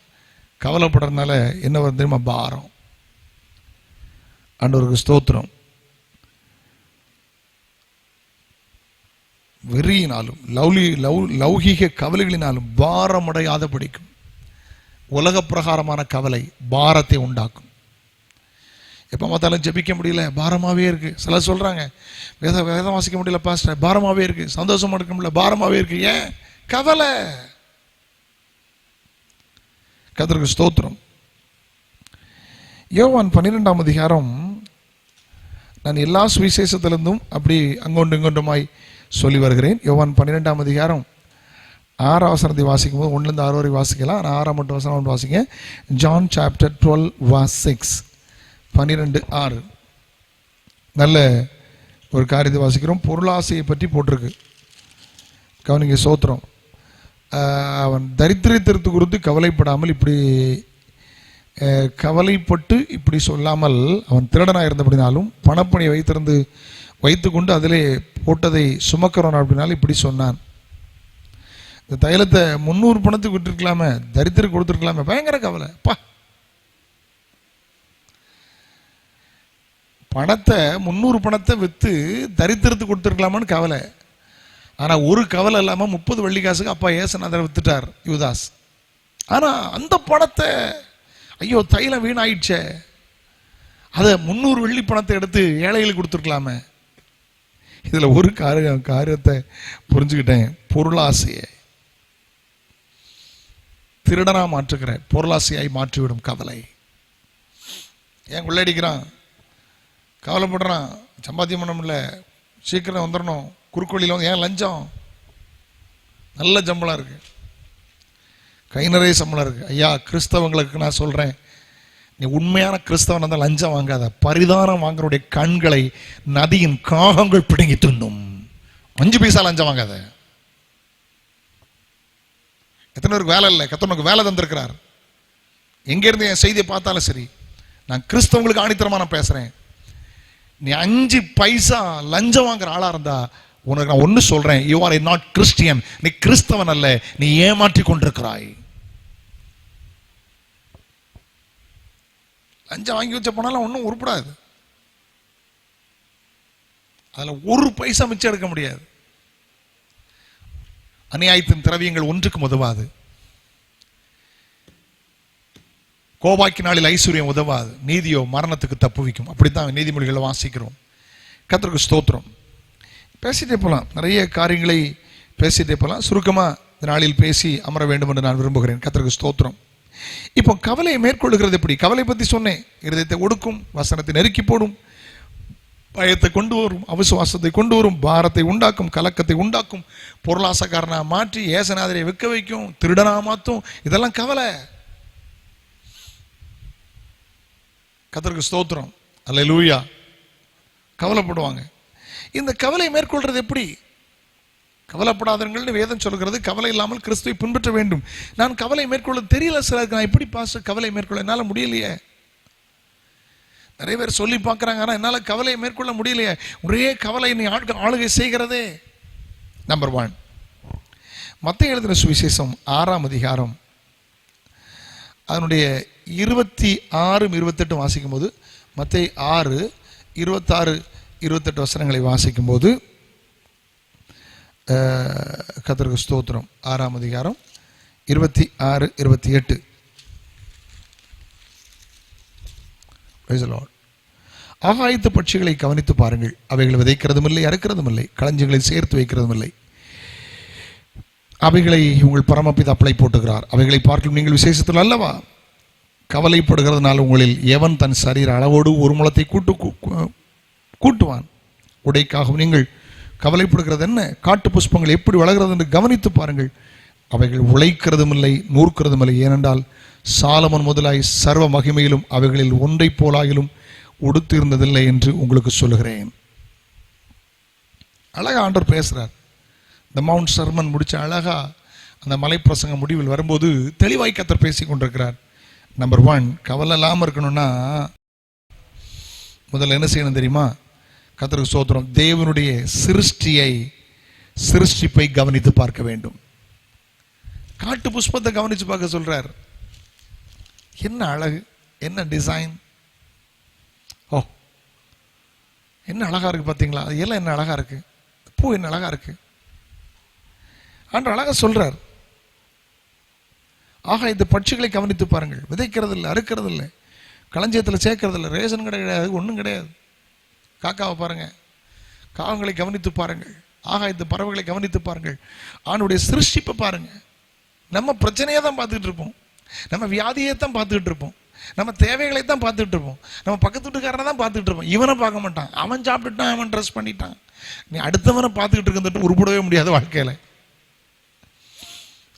கவலைப்படுறதுனால என்ன வரும் தெரியுமா? பாரம். ஆண்டவருக்கு ஸ்தோத்திரம். வெறியினாலும் லௌகீக கவலைகளினாலும் பாரமடையாத படிக்கும். உலக பிரகாரமான கவலை பாரத்தை உண்டாக்கும். எப்போ பார்த்தாலும் ஜெபிக்க முடியல, பாரமாகவே இருக்கு. சிலர் சொல்றாங்க, வேதம் வாசிக்க முடியல பாஸ்டர், பாரமாகவே இருக்கு. சந்தோஷமா இருக்க முடியல, பாரமாகவே இருக்கு. ஏன்? கவலை. கர்த்தருக்கு ஸ்தோத்திரம். யோவான் 12ஆம் அதிகாரம் நான் எல்லா சுவிசேஷத்திலிருந்தும் அப்படி அங்கொண்டு இங்கொண்டுமாய் சொல்லி வருகிறேன். யோவான் 12ஆம் அதிகாரம் 6ஆம் வசனத்தை வாசிக்கும் போது 1லேருந்து 6 வரை வாசிக்கலாம். நான் 6ஆம் மட்டும் வசனம் வாசிங்க. John chapter 12:6, 12:6. நல்ல ஒரு காரியத்தை வாசிக்கிறோம். பொருளாசையை பற்றி போட்டிருக்கு, கவனிங்க. சோத்திரம். அவன் தரித்திரத்திற்கு குறித்து கவலைப்படாமல் இப்படி கவலைப்பட்டு இப்படி சொல்லாமல், அவன் திருடனாக இருந்தபடினாலும் பணப்பணியை வைத்துக்கொண்டு அதிலே போட்டதை சுமக்கிறவன் அப்படின்னாலும் இப்படி சொன்னான். இந்த தைலத்தை 300 பணத்துக்கு விட்டுருக்கலாமே, தரித்திரம் கொடுத்துருக்கலாமே. பயங்கர கவலை. பணத்தை 300 பணத்தை விற்று தரித்திரத்துக்கு கொடுத்துருக்கலாமான்னு கவலை. ஆனால் ஒரு கவலை இல்லாமல் 30 வெள்ளி காசுக்கு அப்பா ஏசுநாதரை வித்துட்டார் யூதாஸ். ஆனால் அந்த பணத்தை, ஐயோ தைலம் வீணாயிடுச்சே, அதை 300 வெள்ளி பணத்தை எடுத்து ஏழைகளுக்கு கொடுத்துருக்கலாமே. இதில் ஒரு காரியத்தை புரிஞ்சுக்கிட்டேன். பொருளாசையை திருடனா மாற்றுகிற பொருளாசையாய் மாற்றிவிடும் கவலை. ஏன் கொள்ளையடிக்கிறான், கவலைப்படுறான், சம்பாத்தியம் பண்ண முடியல, சீக்கிரம் வந்துடணும், குறுக்கோளியில் ஏன் லஞ்சம், நல்ல சம்பளம் இருக்கு, கை நிறைய சம்பளம் இருக்கு. ஐயா, கிறிஸ்தவங்களுக்கு நான் சொல்றேன், நீ உண்மையான கிறிஸ்தவன் இருந்தால் லஞ்சம் வாங்காத. பரிதானம் வாங்குறவுடைய கண்களை நதியின் காகங்கள் பிடுங்கி தின்னும். 5 பைசா லஞ்சம் வாங்காத. எத்தனை பேருக்கு வேலை இல்லை? கர்த்தருக்கு வேலை தந்திருக்கிறார். எங்க இருந்து என் செய்தியை பார்த்தாலும் சரி, நான் கிறிஸ்தவங்களுக்கு ஆணித்தரமா நான் பேசுறேன். நீ 5 பைசா லஞ்சம் வாங்குற ஆளா இருந்தா உனக்கு நான் ஒன்னு சொல்றேன், யூ ஆர் நாட் கிறிஸ்டியன். நீ கிறிஸ்தவன் அல்ல, நீ ஏமாற்றி கொண்டிருக்கிறாய். லஞ்சம் வாங்கி வச்ச போனாலும் ஒன்றும் உருப்படாது. அதில் ஒரு பைசா மிச்சம் எடுக்க முடியாது. அநியாயத்தின் திரவியங்கள் ஒன்றுக்கும் உதவாது. கோபாக்கி நாளில் ஐஸ்வர்யம் உதவாது, நீதியோ மரணத்துக்கு தப்புவிக்கும். அப்படித்தான் நீதிமொழிகளை வாசிக்கிறோம். கர்த்தருக்கு ஸ்தோத்திரம். பேசிட்டே போகலாம், நிறைய காரியங்களை பேசிட்டே போகலாம். சுருக்கமாக இந்த நாளில் பேசி அமர வேண்டும் என்று நான் விரும்புகிறேன். கர்த்தருக்கு ஸ்தோத்திரம். இப்போ கவலையை மேற்கொள்ளுகிறது எப்படி? கவலை பற்றி சொன்னேன். இருதயத்தை ஒடுக்கும், வசனத்தை நெருக்கி போடும், பயத்தை கொண்டு வரும், அவிசுவாசத்தை கொண்டு வரும், பாரத்தை உண்டாக்கும், கலக்கத்தை உண்டாக்கும், பொருளாசக்காரனா மாற்றி ஏசநாதரை விற்க வைக்கும், திருடனா மாற்றும். இதெல்லாம் கவலை. கர்த்தருக்கு ஸ்தோத்திரம். அல்லேலூயா. கவலைப்படுவாங்க. இந்த கவலை மேற்கொள்றது எப்படி? கவலைப்படாதவர்கள் வேதம் சொல்கிறது. கவலை இல்லாமல் கிறிஸ்துவை பின்பற்ற வேண்டும். நான் கவலை மேற்கொள்ள தெரியல சிலருக்கு. நான் எப்படி கவலை மேற்கொள்ள என்னால் முடியலையே. நிறைய பேர் சொல்லி பார்க்குறாங்க, ஆனால் என்னால் கவலையை மேற்கொள்ள முடியலையே. ஒரே கவலை நீ ஆளுகை செய்கிறதே. நம்பர் 1, மத்தேயு எழுதின சுவிசேஷம் 6ஆம் அதிகாரம் அதனுடைய 26, 28 வாசிக்கும் போது, மத்தேயு 6, 26, 28 வசனங்களை வாசிக்கும் போது, கர்த்தருக்கு ஸ்தோத்திரம், 6ஆம் அதிகாரம் 26, 28. ஆகாயத்து பட்சிகளை கவனித்து பாருங்கள், அவைகள் விதைக்கிறதும் இல்லை, அறுக்கிறதும் இல்லை, களஞ்சியங்களை சேர்த்து வைக்கிறதும் இல்லை, அவைகளை உங்கள் பரமபிதா அப்பளை போட்டுகிறார். அவைகளை பார்க்கும் நீங்கள் விசேஷத்தில் அல்லவா? கவலைப்படுகிறதுனால உங்களில் எவன் தன் சரீர அளவோடு ஒரு முளத்தை கூட்டுவான்? உடைக்காகவும் நீங்கள் கவலைப்படுகிறது என்ன? காட்டு புஷ்பங்கள் எப்படி வளர்கிறது என்று கவனித்து பாருங்கள், அவைகள் உழைக்கிறதும் இல்லை, நூற்கிறதும் இல்லை. ஏனென்றால் சாலமன் முதலாய் சர்வ மகிமையிலும் அவைகளில் ஒன்றை போலாயிலும் உடுத்திருந்ததில்லை என்று உங்களுக்கு சொல்லுகிறேன். அழகா ஆண்டவர் பேசுறார். இந்த மவுண்ட் சர்மன் முடிச்ச அழகா அந்த மலைப்பிரசங்க முடிவில் வரும்போது தெளிவாய் கர்த்தர் பேசி கொண்டிருக்கிறார். நம்பர் 1, கவலை இல்லாமல் இருக்கணும்னா முதல்ல என்ன செய்யணும் தெரியுமா? கர்த்தருக்கு ஸ்தோத்திரம், தேவனுடைய சிருஷ்டிப்பை கவனித்து பார்க்க வேண்டும். காட்டு புஷ்பத்தை கவனித்து பார்க்க சொல்றார். என்ன அழகு, என்ன டிசைன், ஓ என்ன அழகா இருக்கு பார்த்தீங்களா? அது எல்லாம் என்ன அழகா இருக்கு, பூ என்ன அழகா இருக்கு. ஆண்டவர் அழகா சொல்றார். ஆக இந்த பட்சிகளை கவனித்து பாருங்கள், விதைக்கிறது இல்லை, அறுக்கிறது இல்லை, களஞ்சியத்தில் சேர்க்கறது இல்லை, ரேஷன் கடை கிடையாது, ஒன்றும் கிடையாது. காக்காவை பாருங்க, காகங்களை கவனித்து பாருங்கள், ஆகாயத்து பறவைகளை கவனித்து பாருங்கள், ஆணுடைய சிருஷ்டிப்பை பாருங்க. நம்ம பிரச்சனையை தான் பார்த்துக்கிட்டு இருப்போம், நம்ம வியாதியை தான் பார்த்துக்கிட்டு இருப்போம், நம்ம தேவைகளை தான் பார்த்துட்டு இருப்போம், நம்ம பக்கத்து வீட்டுக்காரனை தான் பார்த்துட்டு இருப்போம். இவனை பார்க்க மாட்டான். அவன் சாப்பிட்டுட்டான், அவன் ட்ரெஸ் பண்ணிட்டான். நீ அடுத்தவனை பார்த்துக்கிட்டு இருக்கிட்டு உருப்படவே முடியாது வாழ்க்கையில.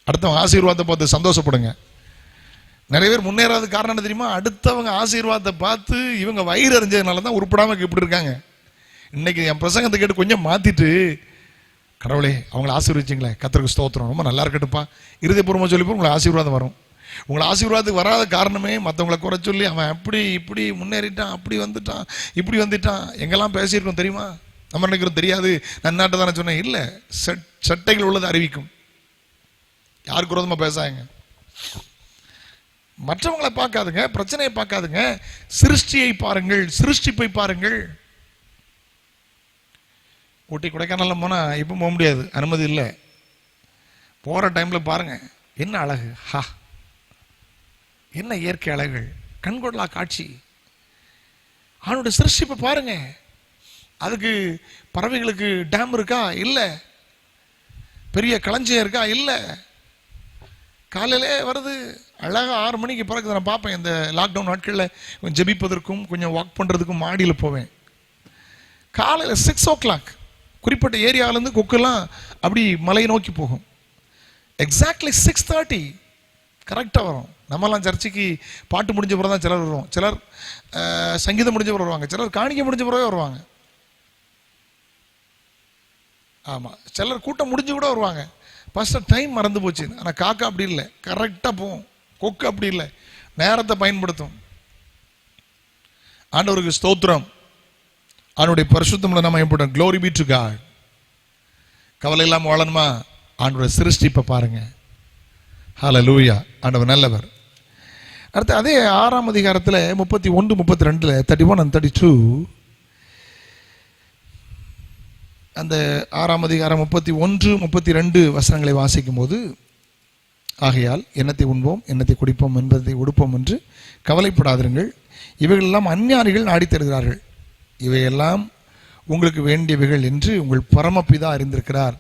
அடுத்தவங்க ஆசீர்வாதத்தை பார்த்து சந்தோஷப்படுங்க. நிறைய பேர் முன்னேறாத காரணம் என்ன தெரியுமா? அடுத்தவங்க ஆசீர்வாதத்தை பார்த்து இவங்க வயிறு அறிஞ்சதுனால தான் உருப்படாம இப்படி இருக்காங்க. இன்னைக்கு என் பிரசங்கத்தை கேட்டு கொஞ்சம் மாத்திட்டு, கடவுளே அவங்களை ஆசீர்வதிச்சிங்களே, கர்த்தருக்கு ஸ்தோத்திரம், ரொம்ப நல்லா இருக்கட்டுப்பா, இருதயபூர்வமாக சொல்லி உங்களை ஆசீர்வாதம் வரும். உங்களை ஆசீர்வாதத்துக்கு வராத காரணமே மற்றவங்களை குறை சொல்லி அவன் அப்படி இப்படி முன்னேறிட்டான், அப்படி வந்துட்டான், இப்படி வந்துட்டான், எங்கெல்லாம் பேசியிருக்கோம் தெரியுமா? நம்ம நினைக்கிறோம் தெரியாது, நன்னாட்ட தானே சொன்னேன். இல்லை, சட்டைகள் உள்ளது அறிவிக்கும். யாருக்கு விரோதமா பேசாங்க? மற்றவங்களை பார்க்காதுங்க, பிரச்சனையை பார்க்காதுங்க, சிருஷ்டியை பாருங்கள், சிருஷ்டிப்பை பாருங்கள். ஊட்டி கொடைக்கானல்ல போனா இப்போ போக முடியாது, அனுமதி இல்லை. போற டைம்ல பாருங்க, என்ன அழகு, ஹா என்ன இயற்கை அழகுகள், கண்கொள்ளா காட்சி. அவனுடைய சிருஷ்டிப்பை பாருங்க. அதுக்கு பறவைகளுக்கு டேம் இருக்கா? இல்லை. பெரிய களஞ்சியம் இருக்கா? இல்லை. காலையிலே வருது, அழகாக 6 மணிக்கு பிறகு நான் பார்ப்பேன். இந்த லாக்டவுன் நாட்களில் கொஞ்சம் ஜெபிப்பதற்கும் கொஞ்சம் வாக் பண்ணுறதுக்கும் மாடியில் போவேன். காலையில் 6 o'clock குறிப்பிட்ட ஏரியாவிலேருந்து கொக்கெல்லாம் அப்படி மலையை நோக்கி போகும். எக்ஸாக்ட்லி 6:30 கரெக்டாக வரும். நம்மலாம் சர்ச்சைக்கு பாட்டு முடிஞ்ச பிறகு தான் சிலர் வருவோம், சிலர் சங்கீதம் முடிஞ்ச பிறகு வருவாங்க, சிலர் காணிக்கை முடிஞ்ச பிறகு வருவாங்க. ஆமாம், சிலர் கூட்டம் முடிஞ்சு கூட வருவாங்க. ஃபஸ்ட்டு டைம் மறந்து போச்சு. ஆனால் காக்கா அப்படி இல்லை, கரெக்டாக போகும். கொக்கு அப்படி இல்லை, நேரத்தை பயன்படுத்தும். ஆண்டவருக்கு ஸ்தோத்திரம். அவனுடைய பரிசுத்தமுள்ள நாம ஏற்படும். Glory be to God. கவலை இல்லாமல் வாழணுமா? ஆண்டவருடைய சிருஷ்டிப்பை பாருங்க. ஹல்லேலூயா. ஆண்டவர் நல்லவர். அடுத்து அதே 6ஆம் அதிகாரத்தில் 31, 32, 31 and 32 அந்த 6ஆம் அதிகாரம் 31, 32 வசனங்களை வாசிக்கும் போது, ஆகையால் எண்ணத்தை உண்போம், எண்ணத்தை குடிப்போம், என்பதை உடுப்போம் என்று கவலைப்படாதிருங்கள். இவைகளெல்லாம் அஞ்ஞானிகள் நாடித் தருகிறார்கள். இவையெல்லாம் உங்களுக்கு வேண்டியவைகள் என்று உங்கள் பரமபிதா அறிந்திருக்கிறார்.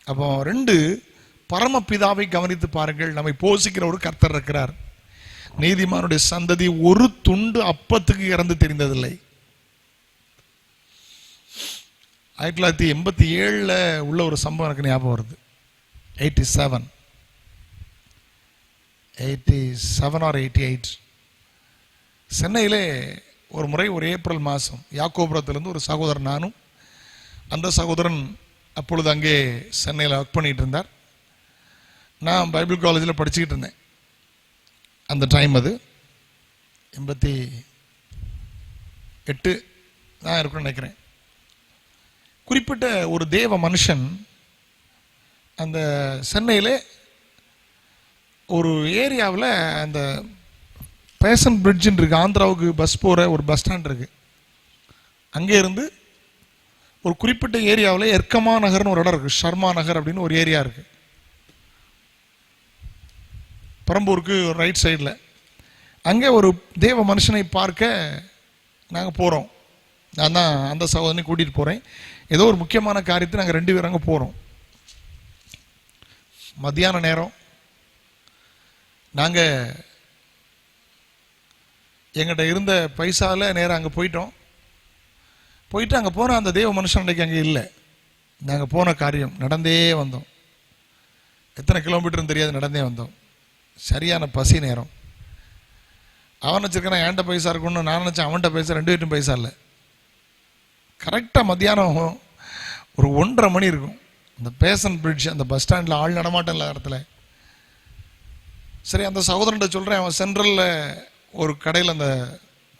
அப்போ 2, பரமபிதாவை கவனித்து பாருங்கள். நம்மை போஷிக்கிற ஒரு கர்த்தர் இருக்கிறார். நீதிமானுடைய சந்ததி ஒரு துண்டு அப்பத்துக்கு இறந்து தெரிந்ததில்லை. 1987 உள்ள ஒரு சம்பவம் எனக்கு ஞாபகம் வருது. 87 or 88 சென்னையிலே ஒரு முறை ஒரு ஏப்ரல் மாதம் யாக்கோபுரத்திலிருந்து ஒரு சகோதரன், நானும் அந்த சகோதரன் அப்பொழுது அங்கே சென்னையில் ஒர்க் பண்ணிகிட்டு இருந்தார். நான் பைபிள் காலேஜில் படிச்சுக்கிட்டு இருந்தேன். அந்த டைம் அது 88 தான் இருக்குன்னு நினைக்கிறேன். குறிப்பிட்ட ஒரு தேவ மனுஷன் அந்த சென்னையில் ஒரு ஏரியாவில் அந்த பேசன் பிரிட்ஜுன்னு இருக்குது, ஆந்திராவுக்கு பஸ் போகிற ஒரு பஸ் ஸ்டாண்ட் இருக்குது. அங்கே இருந்து ஒரு குறிப்பிட்ட ஏரியாவில் எர்க்கமா நகர்னு ஒரு இடம் இருக்குது, ஷர்மா நகர் அப்படின்னு ஒரு ஏரியா இருக்குது, பெரம்பூருக்கு ரைட் சைடில். அங்கே ஒரு தேவ மனுஷனை பார்க்க நாங்கள் போகிறோம். நான் தான் அந்த சகோதரனை கூட்டிகிட்டு போகிறேன். ஏதோ ஒரு முக்கியமான காரியத்தை நாங்கள் 2 பேரும் அங்கே போகிறோம். மத்தியான நேரம். நாங்கள் எங்கிட்ட இருந்த பைசாவில் நேராக அங்கே போயிட்டு அங்கே போன அந்த தேவ மனுஷன் அன்றைக்கு அங்கே இல்லை. நாங்கள் போன காரியம் நடந்தே வந்தோம். எத்தனை கிலோமீட்டர்னு தெரியாது, நடந்தே வந்தோம். சரியான பசி நேரம். அவன் வச்சிருக்கான் என்கிட்ட பைசா இருக்குன்னு, நான் நினச்சேன் அவன்கிட்ட பைசா, 2 பேர்ட்டும் பைசா இல்லை. கரெக்டாக மத்தியானம் ஒரு 1:30 மணி இருக்கும். இந்த பேசன் பிரிட்ஜ் அந்த பஸ் ஸ்டாண்டில் ஆள் நடமாட்டம் இல்லாத இடத்துல. சரி, அந்த சகோதரன்ட்ட சொல்கிறேன். அவன் சென்ட்ரலில் ஒரு கடையில் அந்த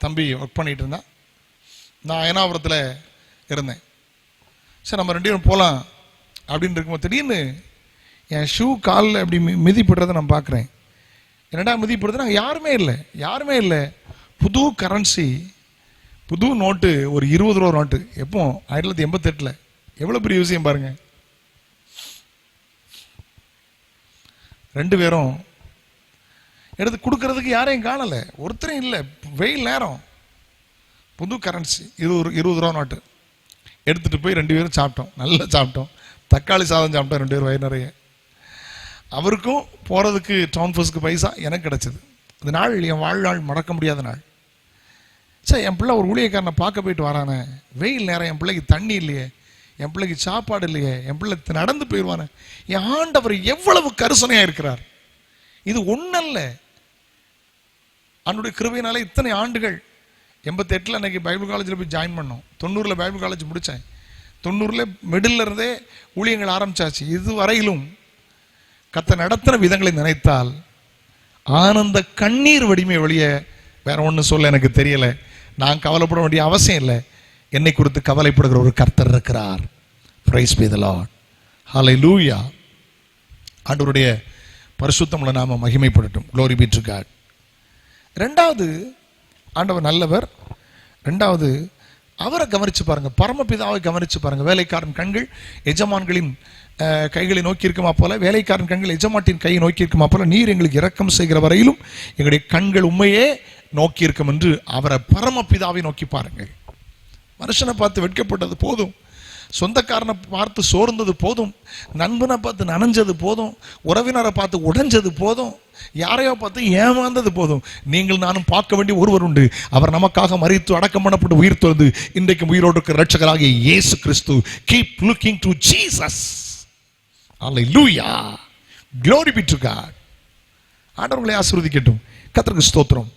தம்பி ஒர்க் பண்ணிகிட்டு இருந்தான். நான் அயனாபுரத்தில் இருந்தேன். சரி, நம்ம 2 பேரும் போகலாம் அப்படின்னு இருக்கும்போது திடீர்னு என் ஷூ காலில் அப்படி மிதிப்படுறதை நான் பார்க்குறேன். என்னடா மிதிப்படுறது? நாங்கள் யாருமே இல்லை. புது கரன்சி, புது நோட்டு, ஒரு 20 ரூபா நோட்டு. எப்போ? 1988. எவ்வளோ பெரிய விஷயம் பாருங்க. 2 பேரும் எடுத்து கொடுக்கறதுக்கு யாரையும் காணலை, ஒருத்தரையும் இல்லை. வெயில் நேரம், புது கரன்சி, இது ஒரு 20 ரூபா நோட்டு. எடுத்துகிட்டு போய் 2 பேரும் சாப்பிட்டோம். நல்லா சாப்பிட்டோம். தக்காளி சாதம் சாப்பிட்டோம் 2 பேரும் வயிறு நிறைய. அவருக்கும் போகிறதுக்கு டவுன் பஸ்க்கு பைசா எனக்கு கிடச்சிது. அந்த நாள் என் வாழ்நாள் மறக்க முடியாத நாள். சரி, என் பிள்ளை ஒரு ஊழியக்காரனை பார்க்க போயிட்டு வரானே, வெயில் நேரம், என் பிள்ளைக்கு தண்ணி இல்லையே, என் பிள்ளைக்கு சாப்பாடு இல்லையே, என் பிள்ளை நடந்து போயிடுவானே. என் ஆண்டவர் எவ்வளவு கருசனையாக இருக்கிறார். இது ஒன்றல்ல, அவனுடைய கிருபையினாலே இத்தனை ஆண்டுகள். 88 அன்னைக்கு பைபிள் காலேஜில் போய் ஜாயின் பண்ணோம். 90 பைபிள் காலேஜ் முடித்தேன். 90 மிடில் இருந்தே ஊழியங்கள் ஆரம்பிச்சாச்சு. இதுவரையிலும் கத்த நடத்துகிற விதங்களை நினைத்தால் ஆனந்த கண்ணீர் வடிமை வழிய வேற ஒன்று சொல்ல எனக்கு தெரியலை. நான் கவலைப்பட வேண்டிய அவசியம் இல்லை. என்னை குறித்து கவலைப்படுகிற ஒரு கர்த்தர் இருக்கிறார். Praise be the Lord. Hallelujah. ஆண்டவருடைய பரிசுத்தமுள்ள நாம மகிமைப்படட்டும். Glory be to God. 2வது, ஆண்டவர் நல்லவர். 2வது, அவரை கவனிச்சு பாருங்க, பரமபிதாவை கவனிச்சு பாருங்க. வேலைக்காரன் கண்கள் எஜமான்களின் கைகளை நோக்கி இருக்குமா போல, வேலைக்காரன் கண்கள் எஜமாட்டின் கையை நோக்கி இருக்குமா போல, நீர் எங்களுக்கு இரக்கம் செய்கிற வரையிலும் எங்களுடைய கண்கள் உண்மையே நோக்கி இருக்கும் என்று அவரை பரமபிதாவை நோக்கி பாருங்கள். மனுஷனை பார்த்து வெட்கப்பட்டது போதும், சொந்தக்காரனை பார்த்து சோர்ந்தது போதும், நண்பனை பார்த்து நனைஞ்சது போதும், உறவினரை பார்த்து உடைஞ்சது போதும், யாரையோ பார்த்து ஏமாந்தது போதும். நீங்கள் நானும் பார்க்க வேண்டிய ஒருவர் உண்டு. அவர் நமக்காக மரித்து அடக்கம் பண்ணப்பட்டு உயிர் தொழுது இன்றைக்கு உயிரோடு இருக்கிற இரட்சகராகிய Yesu Kristu. Keep looking to Jesus. Hallelujah. Glory be to God. ஆண்டவர்களை ஆசீர்வதிக்கட்டும். கர்த்தருக்கு ஸ்தோத்திரம்.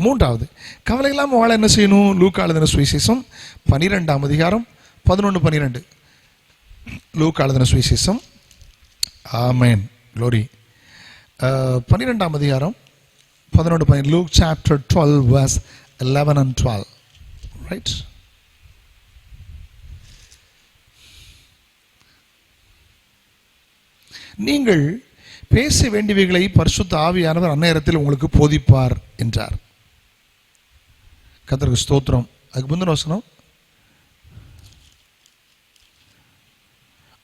3வது, கவலை இல்லாமல் வாழ என்ன செய்யணும்? லூக்கா எழுதின சுவிசேஷம் 12ஆம் அதிகாரம் 11-12. லூக்கா எழுதின சுவிசேஷம், ஆமென், க்ளோரி, 12ஆம் அதிகாரம் 11-12. Look chapter 12 verse 11 and 12. Right. நீங்கள் பேச வேண்டியவைகளை பரிசுத்த ஆவியானவர் அந்நேரத்தில் உங்களுக்கு போதிப்பார் என்றார். கர்த்தருக்கு ஸ்தோத்திரம். அதுக்கு முந்தின வசனம்,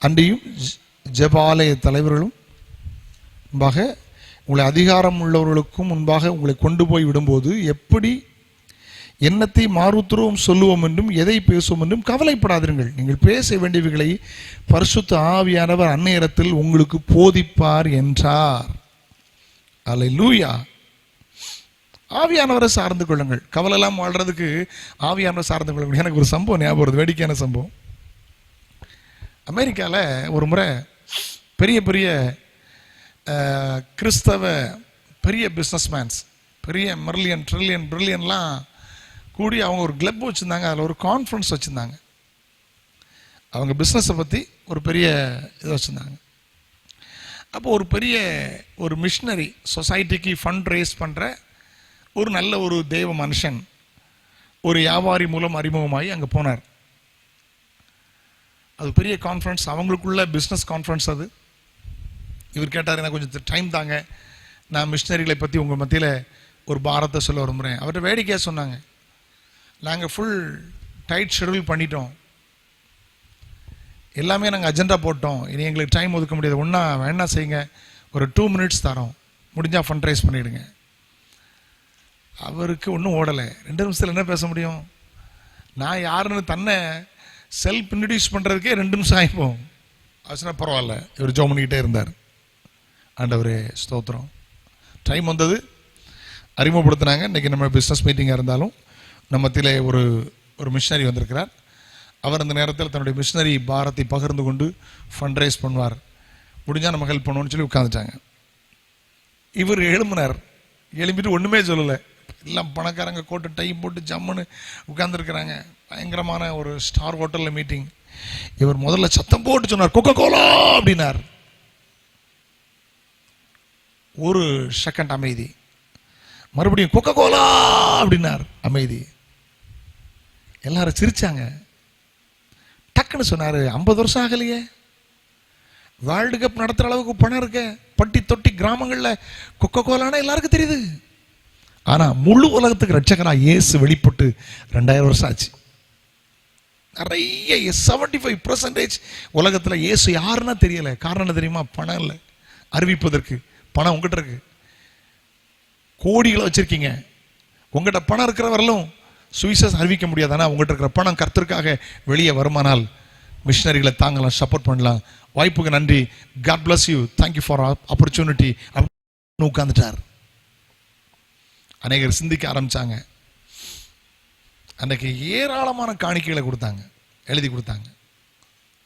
அன்றியும் ஜெபாலய தலைவர்களும் முன்பாக உங்களை அதிகாரம் உள்ளவர்களுக்கும் முன்பாக உங்களை கொண்டு போய் விடும்போது எப்படி என்னத்தை மாறுத்துருவோம் சொல்லுவோம் என்றும் எதை பேசுவோம் என்றும் கவலைப்படாதீர்கள். நீங்கள் பேச வேண்டியவைகளை பரிசுத்த ஆவியானவர் அந்நேரத்தில் உங்களுக்கு போதிப்பார் என்றார். அல்லேலூயா. ஆவியானவரை சார்ந்து கொள்ளுங்கள். கவலையெல்லாம் வாழ்றதுக்கு ஆவியானவரை சார்ந்து கொள்ளுங்கள். எனக்கு ஒரு சம்பவம் ஞாபகம் வருது, வேடிக்கையான சம்பவம். அமெரிக்காவில் ஒரு முறை பெரிய பெரிய கிறிஸ்தவ பெரிய பிஸ்னஸ்மேன்ஸ், பெரிய மில்லியன் ட்ரில்லியன் பிரில்லியன்லாம் கூடி அவங்க ஒரு கிளப் வச்சுருந்தாங்க. அதில் ஒரு கான்ஃபரன்ஸ் வச்சுருந்தாங்க. அவங்க பிஸ்னஸை பற்றி ஒரு பெரிய இது வச்சுருந்தாங்க. அப்போ ஒரு பெரிய ஒரு மிஷனரி சொசைட்டிக்கு ஃபண்ட் ரைஸ் பண்ணுற ஒரு நல்ல ஒரு தெய்வ மனுஷன் ஒரு வியாபாரி மூலம் அறிமுகமாகி அங்கே போனார். அது பெரிய கான்ஃபரன்ஸ், அவங்களுக்குள்ள பிஸ்னஸ் கான்ஃபரன்ஸ். அது இவர் கேட்டார், எனக்கு கொஞ்சம் டைம் தாங்க, நான் மிஷனரிகளை பற்றி உங்கள் மத்தியில் ஒரு பாரத்தை சொல்ல விரும்புகிறேன். அவர்கிட்ட வேடிக்கையாக சொன்னாங்க, நாங்கள் ஃபுல் டைட் ஷெடியூல் பண்ணிட்டோம், எல்லாமே நாங்கள் அஜெண்டா போட்டோம், இனி எங்களுக்கு டைம் ஒதுக்க முடியாது, ஒன்றா வேணா செய்யுங்க, ஒரு 2 மினிட்ஸ் தரோம், முடிஞ்சால் ஃபண்ட் ரைஸ் பண்ணிவிடுங்க. அவருக்கு ஒன்றும் ஓடலை. 2 நிமிஷத்தில் என்ன பேச முடியும்? நான் யாருன்னு தன்னை செல்ஃப் இன்ட்ரடியூஸ் பண்ணுறதுக்கே 2 நிமிஷம் ஆகிப்போம். ஆச்சுன்னா பரவாயில்ல, இவர் ஜோம் பண்ணிக்கிட்டே இருந்தார். ஆண்டவரே ஸ்தோத்திரம். டைம் வந்தது, அறிமுகப்படுத்தினாங்க. இன்றைக்கி நம்ம பிஸ்னஸ் மீட்டிங்காக இருந்தாலும் நம்ம மத்தியிலே ஒரு மிஷனரி வந்திருக்கிறார். அவர் அந்த நேரத்தில் தன்னுடைய மிஷனரி பாரத்தை பகிர்ந்து கொண்டு ஃபண்ட் ரைஸ் பண்ணுவார், முடிஞ்சால் நம்ம ஹெல்ப் பண்ணுவோன்னு சொல்லி உட்காந்துட்டாங்க. இவர் எழும்பினார். எழும்பிட்டு ஒன்றுமே சொல்லலை. எல்லாம் பணக்காரங்க கோட்டு டை போட்டு ஜம்முன்னு உட்காந்துருக்கிறாங்க. பயங்கரமான ஒரு ஸ்டார் ஹோட்டலில் மீட்டிங். இவர் முதல்ல சத்தம் போட்டு சொன்னார், கொக்கோ கோலா அப்படின்னார். ஒரு செகண்ட் அமைதி. மறுபடியும் கொக்கோ கோலா அப்படின்னார். அமைதி. எல்லாரும் சிரிச்சாங்க. டக்குன்னு சொன்னார், 50 வருஷம் ஆகலையே, வேர்ல்டு கப் நடத்துகிற அளவுக்கு பணம் இருக்க, பட்டி தொட்டி கிராமங்களில் கொக்கோ கோலானா எல்லாருக்கும் தெரியுது. ஆனால் முழு உலகத்துக்கு ரட்சகராக இயேசு வெளிப்பட்டு 2000 வருஷம் ஆச்சு. நிறைய 75% உலகத்தில் இயேசு யாருன்னா தெரியலை. காரணம் என்ன தெரியுமா? பணம் இல்லை. அறிவிப்பதற்கு பணம் உங்ககிட்ட இருக்கு, கோடிகளை வச்சிருக்கீங்க. உங்ககிட்ட பணம் இருக்கிற வரலும் சுவிசேஷம் அறிவிக்க முடியாது. ஆனால் உங்கள்கிட்ட இருக்கிற பணம் கர்த்தருக்காக வெளியே வருமானால் மிஷனரிகளை தாங்கலாம், சப்போர்ட் பண்ணலாம். வாய்ப்புக்கு நன்றி, God bless you, thank you for opportunity அப்படின்னு உட்காந்துட்டார். அநேகர் சிந்திக்க ஆரம்பித்தாங்க. அன்றைக்கு ஏராளமான காணிக்கைகளை கொடுத்தாங்க, எழுதி கொடுத்தாங்க.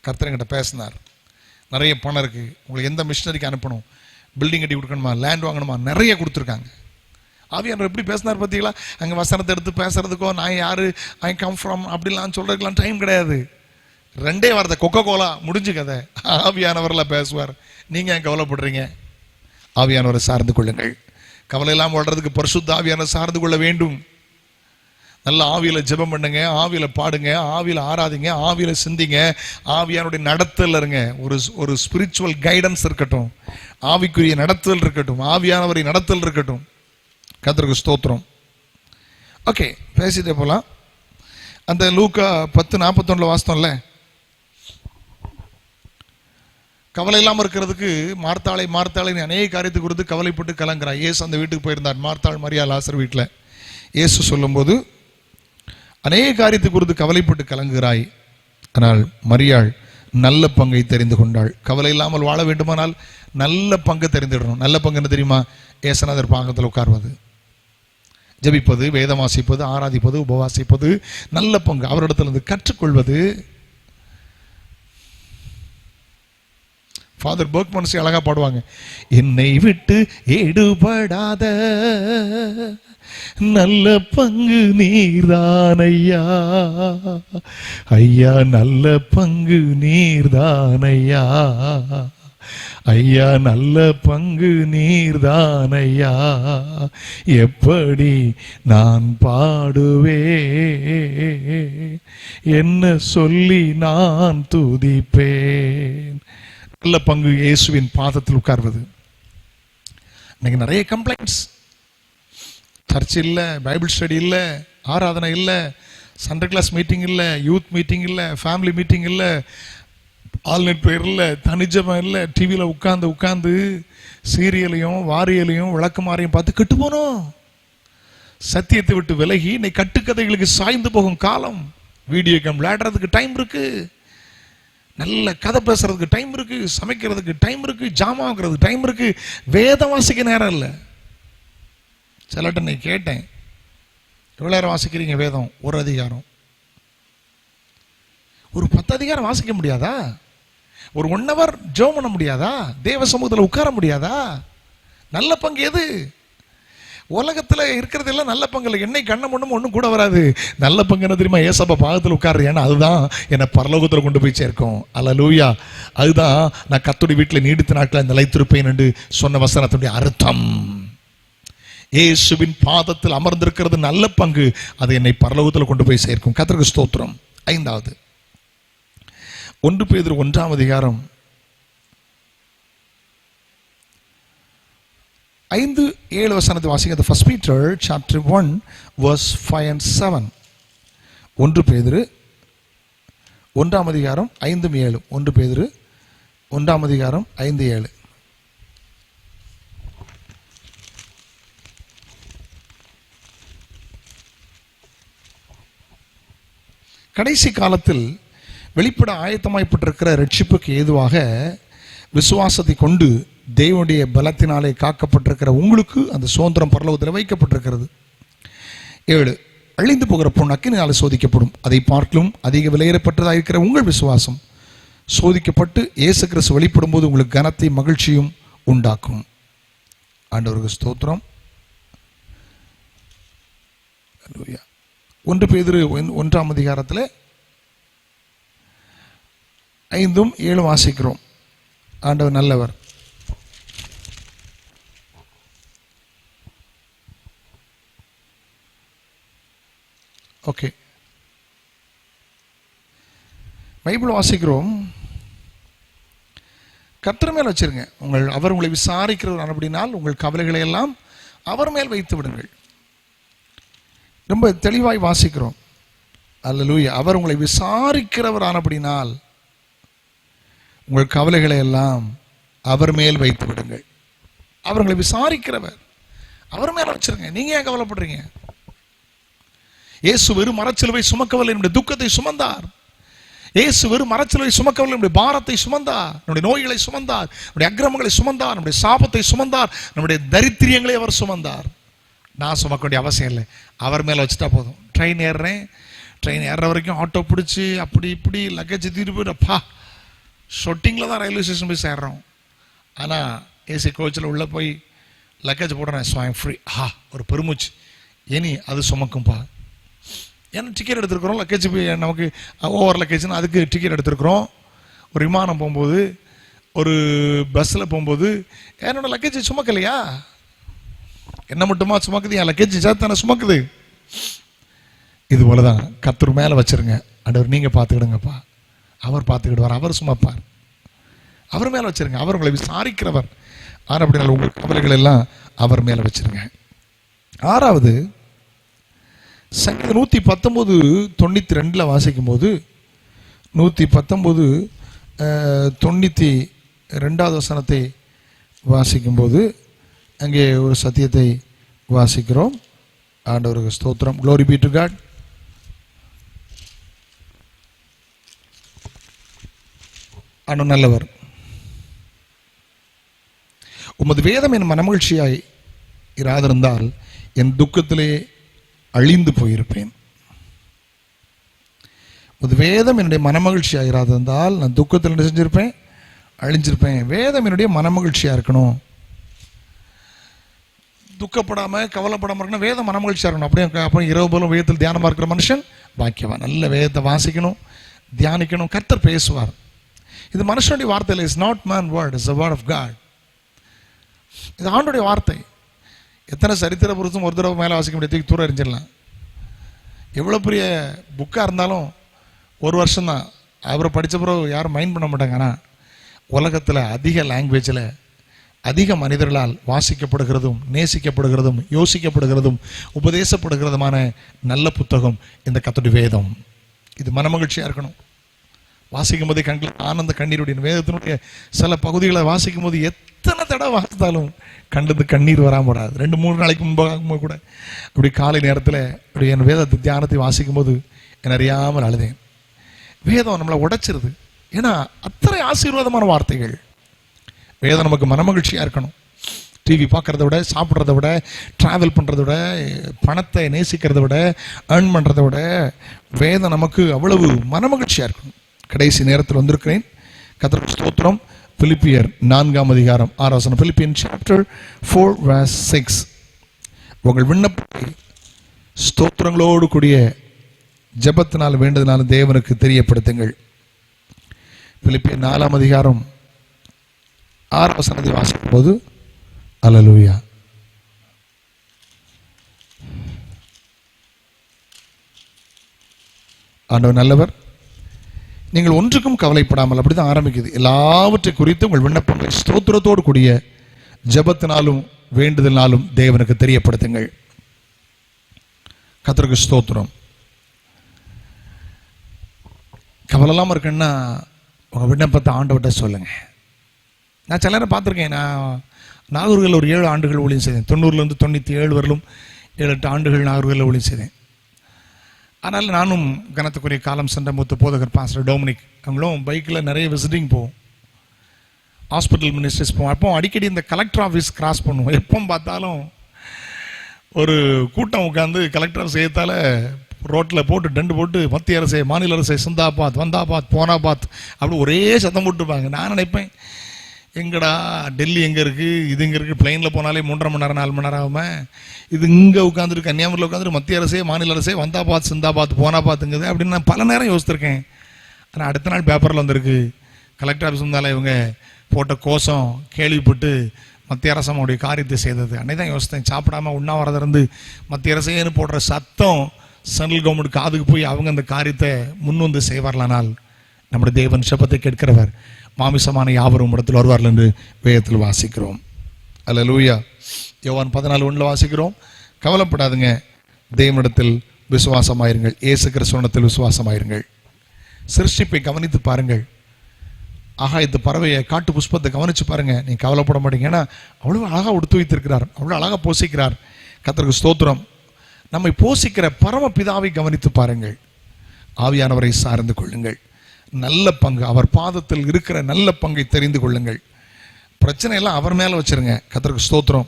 கர்த்தர்கிட்ட பேசினார். நிறைய பணம் இருக்குது, உங்களுக்கு எந்த மிஷனரிக்கு அனுப்பணும், பில்டிங் கட்டி கொடுக்கணுமா, லேண்ட் வாங்கணுமா, நிறைய கொடுத்துருக்காங்க. ஆவியானவர் எப்படி பேசினார் பார்த்தீங்களா? அங்கே வசனத்தை எடுத்து பேசுறதுக்கோ நான் யார், ஐ கம் ஃப்ரம் அப்படிலாம் சொல்கிறதுக்கெலாம் டைம் கிடையாது. 2 வார்த்தை, கொக்கோ கோலா, முடிஞ்சு கதை. ஆவியானவரில் பேசுவார். நீங்கள் ஏன் கவலைப்படுறீங்க? ஆவியானவரை சார்ந்து கொள்ளுங்கள். கவலை இல்லாமல் வாழ்றதுக்கு பரிசுத்த ஆவியானவரை சார்ந்து கொள்ள வேண்டும். நல்ல ஆவியில் ஜெபம் பண்ணுங்க, ஆவியில் பாடுங்க, ஆவியில் ஆராதிங்க, ஆவியில் சிந்திங்க, ஆவியானுடைய நடத்தல் இருங்க. ஒரு ஸ்பிரிச்சுவல் கைடன்ஸ் இருக்கட்டும், ஆவிக்குரிய நடத்தல் இருக்கட்டும், ஆவியானவரை நடத்தல் இருக்கட்டும். கர்த்தருக்கு ஸ்தோத்திரம். ஓகே, பேசிட்டே போகலாம். அந்த லூக்கா 10:41 வாஸ்தவம்ல, கவலை இல்லாமல் இருக்கிறதுக்கு மார்த்தாளை அநேக காரியத்தை குறித்து கவலைப்பட்டு கலங்குறார். இயேசு அந்த வீட்டுக்கு போயிருந்தார், மார்த்தாள் மரியா லாசர் வீட்டில். இயேசு சொல்லும்போது அநேக காரியத்தை குறித்து கவலைப்பட்டு கலங்குகிறாய், ஆனால் மரியாள் நல்ல பங்கை தெரிந்து கொண்டாள். கவலை இல்லாமல் வாழ வேண்டுமானால் நல்ல பங்கை தெரிந்துடணும். நல்ல பங்கு என்ன தெரியுமா? ஏசநாதர் பாகத்தில் உட்கார்வது, ஜெபிப்பது, வேதம் வாசிப்பது, ஆராதிப்பது, உபவாசிப்பது, நல்ல பங்கு. அவரிடத்திலிருந்து கற்றுக்கொள்வது. ஃபாதர் பர்க்மன்சி அழகா பாடுவாங்க, என்னை விட்டு எடுபடாத நல்ல பங்கு நீர்தான் ஐயா, ஐயா நல்ல பங்கு நீர்தான் ஐயா, ஐயா நல்ல பங்கு நீர்தான் ஐயா, எப்படி நான் பாடுவே, என்ன சொல்லி நான் துதிப்பேன். நல்ல பங்கு இயேசுவின் பாதத்தில் உட்கார்வது. இன்னைக்கு நிறைய கம்ப்ளைண்ட்ஸ், சர்ச் இல்லை, பைபிள் ஸ்டடி இல்லை, ஆராதனை இல்லை, சண்டே கிளாஸ் மீட்டிங் இல்லை, யூத் மீட்டிங் இல்லை, ஃபேமிலி மீட்டிங் இல்லை, ஆல்நெட் ப்ரேயர் இல்லை, தனிஜபம் இல்லை, டிவியில் உட்காந்து சீரியலையும் வாரியலையும் விளக்குமாறையும் பார்த்து கெட்டு போனோம். சத்தியத்தை விட்டு விலகி இன்னைக்கு கட்டுக்கதைகளுக்கு சாய்ந்து போகும் காலம். வீடியோ கேம் விளையாடுறதுக்கு டைம் இருக்கு, நல்ல கதை பேசுறதுக்கு டைம் இருக்கு, சமைக்கிறதுக்கு டைம் இருக்கு, ஜாமான் வாங்குறதுக்கு டைம் இருக்கு, வேதம் வாசிக்க நேரம் இல்லை. சிலட்ட நீ கேட்டேன், எவ்வளோ நேரம் வாசிக்கிறீங்க வேதம்? ஒரு அதிகாரம். ஒரு 10 அதிகாரம் வாசிக்க முடியாதா? ஒரு 1 hour ஜெபம் பண்ண முடியாதா? தேவ சமூகத்தில் உட்கார முடியாதா? நல்ல பங்கு எது? உலகத்தில் இருக்கிறதெல்லாம் நல்ல பங்குல என்னை கண்ண முன்னும் ஒன்றும் கூட வராது. நல்ல பங்கு என்ன தெரியுமா? ஏசப்பா பாகத்தில் உட்காரு. ஏன்னா அதுதான் என்னை பரலோகத்தில் கொண்டு போய் சேர்க்கும். அல்லேலூயா. அதுதான் நான் கர்த்தருடைய வீட்டில் நீடித்த நாட்களில் நிலைத்திருப்பேன் என்று சொன்ன வசனத்துடைய அர்த்தம். இயேசுவின் பாதத்தில் அமர்ந்திருக்கிறது நல்ல பங்கு. அது என்னை பரலோகத்தில் கொண்டு போய் சேர்க்கும். கர்த்தருக்கு ஸ்தோத்திரம். 5வது 1 பேதுரு 1ஆம் அதிகாரம் 5-7 வசனத்தை வாசிங்க. The 1 Peter chapter 1 verse 5 and 7. 1 பேதுரு 1ஆம் அதிகாரம் 5-7. 1 பேதுரு 1ஆம் அதிகாரம் 5-7. கடைசி காலத்தில் வெளிப்பட ஆயத்தமாய்ப்பட்டிருக்கிற ரட்சிப்புக்கு ஏதுவாக விசுவாசத்தை கொண்டு தேவனுடைய பலத்தினாலே காக்கப்பட்டிருக்கிற உங்களுக்கு அந்த சுதந்திரம் பரலோகத்தில் வைக்கப்பட்டிருக்கிறது. 7 அழிந்து போகிற பொன் அக்கினியாலே சோதிக்கப்படும். அதை பார்க்கலும் அதிக விலையேறப்பட்டதாக இருக்கிற உங்கள் விசுவாசம் சோதிக்கப்பட்டு இயேசு கிறிஸ்து வெளிப்படும் போது உங்களுக்கு கனத்தை மகிழ்ச்சியும் உண்டாக்கும். ஆண்டவருக்கு ஸ்தோத்திரம். 1 பேதுரு 1ஆம் அதிகாரத்தில் 5-7 வாசிக்கிறோம். ஆண்டவர் நல்லவர். ஓகே, பைபிள் வாசிக்கிறோம். கர்த்தர் மேல் வச்சிருங்க. அவர் உங்களை விசாரிக்கிறவர் அப்படினால் உங்கள் கவலைகளை எல்லாம் அவர் மேல் வைத்து விடுங்கள். ரொம்ப தெளிவாய் வாசிக்கிறோம். அல்லேலூயா. அவர் உங்களை விசாரிக்கிறவர் ஆனபடினால் உங்கள் கவலைகளை எல்லாம் அவர் மேல் வைத்து விடுங்கள். அவர் உங்களை விசாரிக்கிறவர், அவர் மேல வச்சிருங்க. நீங்க ஏன் கவலைப்படுறீங்க? இயேசு வெறும் மரச்சிலுவை சுமக்கவில்லை, என்னுடைய துக்கத்தை சுமந்தார். இயேசு வெறும் மரச்சிலுவை சுமக்கவில்லை, நம்முடைய பாரத்தை சுமந்தார், நம்முடைய நோய்களை சுமந்தார், நம்முடைய அக்கிரமங்களை சுமந்தார், நம்முடைய சாபத்தை சுமந்தார், நம்முடைய தரித்திரியங்களை அவர் சுமந்தார். நான் சுமக்க வேண்டிய அவசியம் இல்லை. அவர் மேலே வச்சுட்டா போதும். ட்ரெயின் ஏறுற வரைக்கும் ஆட்டோ பிடிச்சி அப்படி இப்படி லக்கேஜ் தூக்கிட்டு போயிட்டப்பா, ஷொட்டிங்கில் தான் ரயில்வே ஸ்டேஷன் போய் சேர்றோம். ஆனால் ஏசி கோச்சில் உள்ளே போய் லக்கேஜ் போடுறேன், ஸோ ஐம் ஃப்ரீ. ஒரு பெருமூச்சு. இனி அது சுமக்கும்பா. ஏன்னா டிக்கெட் எடுத்துருக்குறோம், லக்கேஜ் நமக்கு ஓவர் லக்கேஜ்னு அதுக்கு டிக்கெட் எடுத்துருக்குறோம். ஒரு விமானம் போகும்போது, ஒரு பஸ்ஸில் போகும்போது என்னோட லக்கேஜ் சுமக்கலையா? என்ன மட்டுமா சுமக்குது? என் லக்கேஜ் சேர்த்தானே சுமக்குது. இது போல தான் கர்த்தர் மேலே வச்சிருங்க. ஆண்டவர் நீங்கள் பார்த்துக்கிடுங்கப்பா, அவர் பார்த்துக்கிடுவார், அவர் சுமப்பார். அவர் மேலே வச்சிருங்க. அவர் உங்களை விசாரிக்கிறவர். ஆனால் அப்படினால உங்கள் கவலைகள் எல்லாம் அவர் மேலே வச்சிருங்க. 6வது சங்கீதம் 119:92 வாசிக்கும் போது 119:92 வசனத்தை வாசிக்கும்போது அங்கே ஒரு சத்தியத்தை வாசிக்கிறோம். ஆண்டவருக்கு ஸ்தோத்திரம். Glory be to God. ஆண்டவர் நல்லவர். உமது வேதம் என் மனமகிழ்ச்சியாய் இராதிருந்தால் என் துக்கத்திலே அழிந்து போயிருப்பேன். உமது வேதம் என்னுடைய மனமகிழ்ச்சியாக இராதிருந்தால் நான் துக்கத்தில் என்ன செஞ்சிருப்பேன்? அழிஞ்சிருப்பேன். வேதம் என்னுடைய மனமகிழ்ச்சியாக இருக்கணும். துக்கப்படாமல் கவலைப்படாமல் இருக்கணும். வேதம் மனமகிழ்ச்சியாக இருக்கணும். அப்படியே அப்புறம் இரவு போலும் வேதத்தில் தியானமாக இருக்கிற மனுஷன் பாக்கியவான். நல்ல வேதத்தை வாசிக்கணும், தியானிக்கணும். கர்த்தர் பேசுவார். இது மனுஷனுடைய வார்த்தை இல்லை. It's not man word, it's the word of God. இது ஆண்டுடைய வார்த்தை. எத்தனை சரித்திர புருஷம் ஒரு தடவை மேலே வாசிக்க முடியாது, தூரம் எறிஞ்சிடலாம். எவ்வளோ பெரிய புக்காக இருந்தாலும் ஒரு வருஷம்தான். அவரை படித்த பிறகு யாரும் மைண்ட் பண்ண மாட்டாங்க. ஆனால் உலகத்தில் அதிக லாங்குவேஜில் அதிக மனிதர்களால் வாசிக்கப்படுகிறதும் நேசிக்கப்படுகிறதும் யோசிக்கப்படுகிறதும் உபதேசப்படுகிறதுமான நல்ல புத்தகம் இந்த கர்த்தருடைய வேதம். இது மனமகிழ்ச்சியாக இருக்கணும். வாசிக்கும் போதே கண்கள் ஆனந்த கண்ணீருடைய வேதத்தினுடைய சில பகுதிகளை வாசிக்கும் போது எத்தனை தடவை வாசித்தாலும் கண்டது கண்ணீர் வராமல் வராது. 2-3 நாளைக்கு முன்பாக கூட அப்படி காலை நேரத்தில் அப்படி என் வேதத்தை தியானத்தை வாசிக்கும் போது என்னை அறியாமல் அழுதேன். வேதம் நம்மளை உடைச்சிருது. ஏன்னா அத்தனை ஆசீர்வாதமான வார்த்தைகள். வேதம் நமக்கு மனமகிழ்ச்சியாக இருக்கணும். டிவி பார்க்குறத விட, சாப்பிட்றத விட, ட்ராவல் பண்ணுறத விட, பணத்தை நேசிக்கிறத விட, ஏர்ன் பண்ணுறத விட வேதம் நமக்கு அவ்வளவு மனமகிழ்ச்சியாக இருக்கணும். கடைசி நேரத்தில் வந்திருக்கிறேன். கர்த்தருக்கு ஸ்தோத்திரம். பிலிப்பியர் 4ஆம் அதிகாரம் 6 வசனம். Philippian chapter 4 verse 6. உங்கள் விண்ணப்பத்தை ஸ்தோத்திரங்களோடு கூடிய ஜெபத்தினால் வேண்டதினாலும் தேவனுக்கு தெரியப்படுத்துங்கள். பிலிப்பியர் 4ஆம் அதிகாரம் 6 வசனத்தை வாசிக்கும் போது அல்லேலூயா. ஆண்டவர் நல்லவர். நீங்கள் ஒன்றுக்கும் கவலைப்படாமல், அப்படிதான் ஆரம்பிக்குது. எல்லாவற்றை குறித்து உங்கள் விண்ணப்பங்களை ஸ்தோத்திரத்தோடு கூடிய ஜெபத்தினாலும் வேண்டுதலினாலும் தேவனுக்கு தெரியப்படுத்துங்கள். கர்த்தருக்கு ஸ்தோத்திரம். கவலை இல்லாமல் இருக்குன்னா உங்கள் விண்ணப்பத்தை ஆண்டவர்கிட்ட சொல்லுங்க. நான் சில நேரம் பார்த்துருக்கேன். நான் நாகூர்களில் ஒரு 7 ஆண்டுகள் ஊழியம் செய்தேன். 90லேருந்து 97 வரலும் 7-8 ஆண்டுகள் நாகூர்களில் ஊழியம் செய்தேன். அதனால் நானும் கனத்துக்குரிய காலம் சென்ற மூத்த போதகர் பாஸ்டர் டொமினிக் அவங்களும் பைக்கில் நிறைய விசிட்டிங் போவோம். ஹாஸ்பிட்டல் மினிஸ்ட்ரிஸ் போவோம். அப்போ அடிக்கடி இந்த கலெக்டர் ஆஃபீஸ் கிராஸ் பண்ணுவோம். எப்போ பார்த்தாலும் ஒரு கூட்டம் உட்காந்து கலெக்டர் ஆஃபீஸ் செய்யத்தால் ரோட்டில் போட்டு டண்டு போட்டு மத்திய அரசே, மாநில அரசே, சிந்தாபாத், வந்தாபாத், போனாபாத் அப்படி ஒரே சத்தம் போட்டுருப்பாங்க. நான் நினைப்பேன், எங்கடா டெல்லி எங்கே இருக்குது, இது எங்கே இருக்குது? பிளைனில் போனாலே 3.5 மணி நேரம் 4 மணி நேரம் ஆகாமல் இது இங்கே உட்காந்துட்டு கன்னியாகுமரியில் உட்காந்துட்டு மத்திய அரசே, மாநில அரசே, வந்தாபாத், சிந்தாபாத், போனாபாத்துங்குது அப்படின்னு நான் பல நேரம் யோசித்திருக்கேன். ஆனால் அடுத்த நாள் பேப்பரில் வந்திருக்கு, கலெக்டர் ஆஃபீஸ் இருந்தாலே இவங்க போட்ட கோஷம் கேள்விப்பட்டு மத்திய அரசு அவங்களுடைய காரியத்தை செய்தது. அன்னைக்கு தான் யோசித்தேன், சாப்பிடாம உண்ணாவிரதம் இருந்து மத்திய அரசேன்னு போடுற சத்தம் சென்ட்ரல் கவர்மெண்ட் காதுக்கு போய் அவங்க அந்த காரியத்தை முன் வந்து செய்வார்களானால் நம்முடைய தேவன் சபத்தை கேட்கிறவர் மாமிசமான யாவரும் இடத்தில் வருவார்கள் என்று வேதத்தில் வாசிக்கிறோம். அல்லேலூயா. யோவான் 14:1 வாசிக்கிறோம், கவலைப்படாதுங்க, தேவனிடத்தில் விசுவாசமாயிருங்கள், இயேசு கிறிஸ்துவிடத்தில் விசுவாசமாயிருங்கள். சிருஷ்டிப்பை கவனித்து பாருங்கள், ஆகாயத்து பறவையை, காட்டு புஷ்பத்தை கவனித்து பாருங்க, நீ கவலைப்பட மாட்டீங்க. ஏன்னா அவ்வளோ அழகாக உடுத்து வைத்திருக்கிறார், அவ்வளோ அழகாக போஷிக்கிறார். கர்த்தருக்கு ஸ்தோத்திரம். நம்மை போஷிக்கிற பரமபிதாவை கவனித்து பாருங்கள், ஆவியானவரை சார்ந்து கொள்ளுங்கள். நல்ல பங்கு, அவர் பாதத்தில் இருக்கிற நல்ல பங்கை தெரிந்து கொள்ளுங்கள். பிரச்சனை எல்லாம் அவர் மேலே வச்சிருங்க. கர்த்தருக்கு ஸ்தோத்திரம்.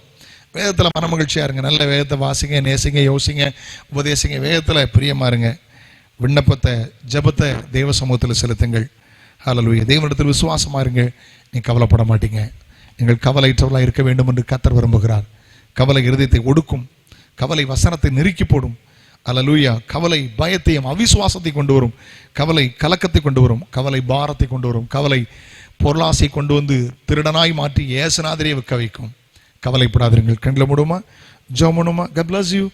வேதத்தில் மனமகிழ்ச்சியாக இருங்க, நல்ல வேதத்தை வாசிங்க, நேசிங்க, யோசிங்க, உபதேசிங்க, வேதத்தில் பிரியமா இருங்க. விண்ணப்பத்தை, ஜெபத்தை தேவ சமூகத்தில் செலுத்துங்கள். ஹல்லேலூயா. தேவனிடத்தில் விசுவாசமாக இருங்க, நீ கவலைப்பட மாட்டீங்க. நீங்கள் கவலையற்றவர்களாக இருக்க வேண்டும் என்று கர்த்தர் விரும்புகிறார். கவலை இருதயத்தை ஒடுக்கும், கவலை வசனத்தை நெருக்கி போடும். அல்லேலூயா. கவலை பயத்தையும் அவிசுவாசத்தை கொண்டு வரும், கவலை கலக்கத்தை கொண்டு வரும், கவலை பாரத்தை கொண்டு வரும், கவலை பொருளாசை கொண்டு வந்து திருடனாய் மாற்றி ஏசுநாதரே வைக்க வைக்கும். கவலைப்படாதீர்கள். கண்ணில் மூடுமா, ஜெபம் பண்ணுமா. God bless you.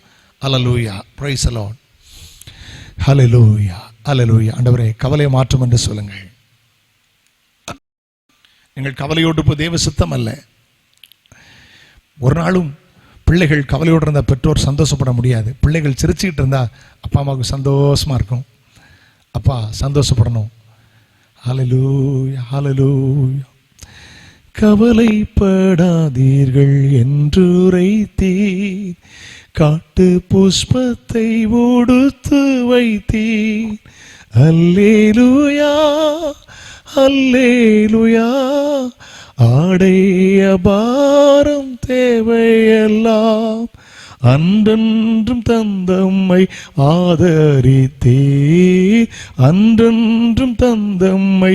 Hallelujah. Praise the Lord. ஹல்லேலூயா, ஹல்லேலூயா. ஆண்டவரே, கவலையை மாற்றும் என்று சொல்லுங்கள். நீங்கள் கவலையோடு இப்போ தேவ சித்தம் அல்ல. ஒரு நாளும் பிள்ளைகள் கவலையோடு இருந்தால் பெற்றோர் சந்தோஷப்பட முடியாது. பிள்ளைகள் சிரிச்சுக்கிட்டு இருந்தால் அப்பா அம்மாவுக்கு சந்தோஷமாக இருக்கும். அப்பா சந்தோஷப்படணும். ஹல்லேலூயா, ஹல்லேலூயா. கவலைப்படாதீர்கள் என்றுரைத்தீர், காட்டு புஷ்பத்தை உடுத்து வைத்தீர். அல்லேலூயா, அல்லேலூயா. ஆடைய பாரம் தேவையெல்லாம் அன்றென்றும் தந்தம்மை ஆதரித்தீர், அன்றென்றும் தந்தம்மை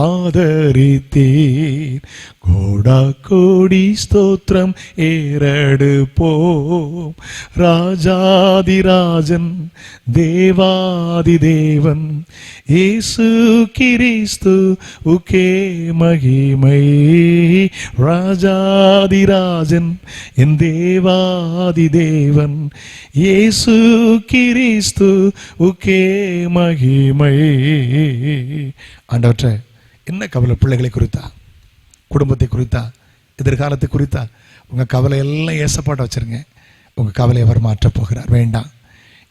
ஆதரித்தீர். கோடா கோடி ஸ்தோத்திரம் ஏறெடுப்போம். ராஜாதிராஜன் தேவாதி தேவன் இயேசு கிறிஸ்து உக்கே மகிமை. ராஜாதிராஜன் என் தேவாதி தேவன் இயேசு கிறிஸ்து உக்கே மகிமை. ஆண்டவரே, என்ன கவலை? பிள்ளைகளை குறித்தா, குடும்பத்தை குறித்தா, எதிர்காலத்தை குறித்தா? உங்கள் கவலை எல்லாம் ஏசப்பாட்ட வச்சிருங்க. உங்கள் கவலையை அவர் மாற்றப் போகிறார். வேண்டாம்,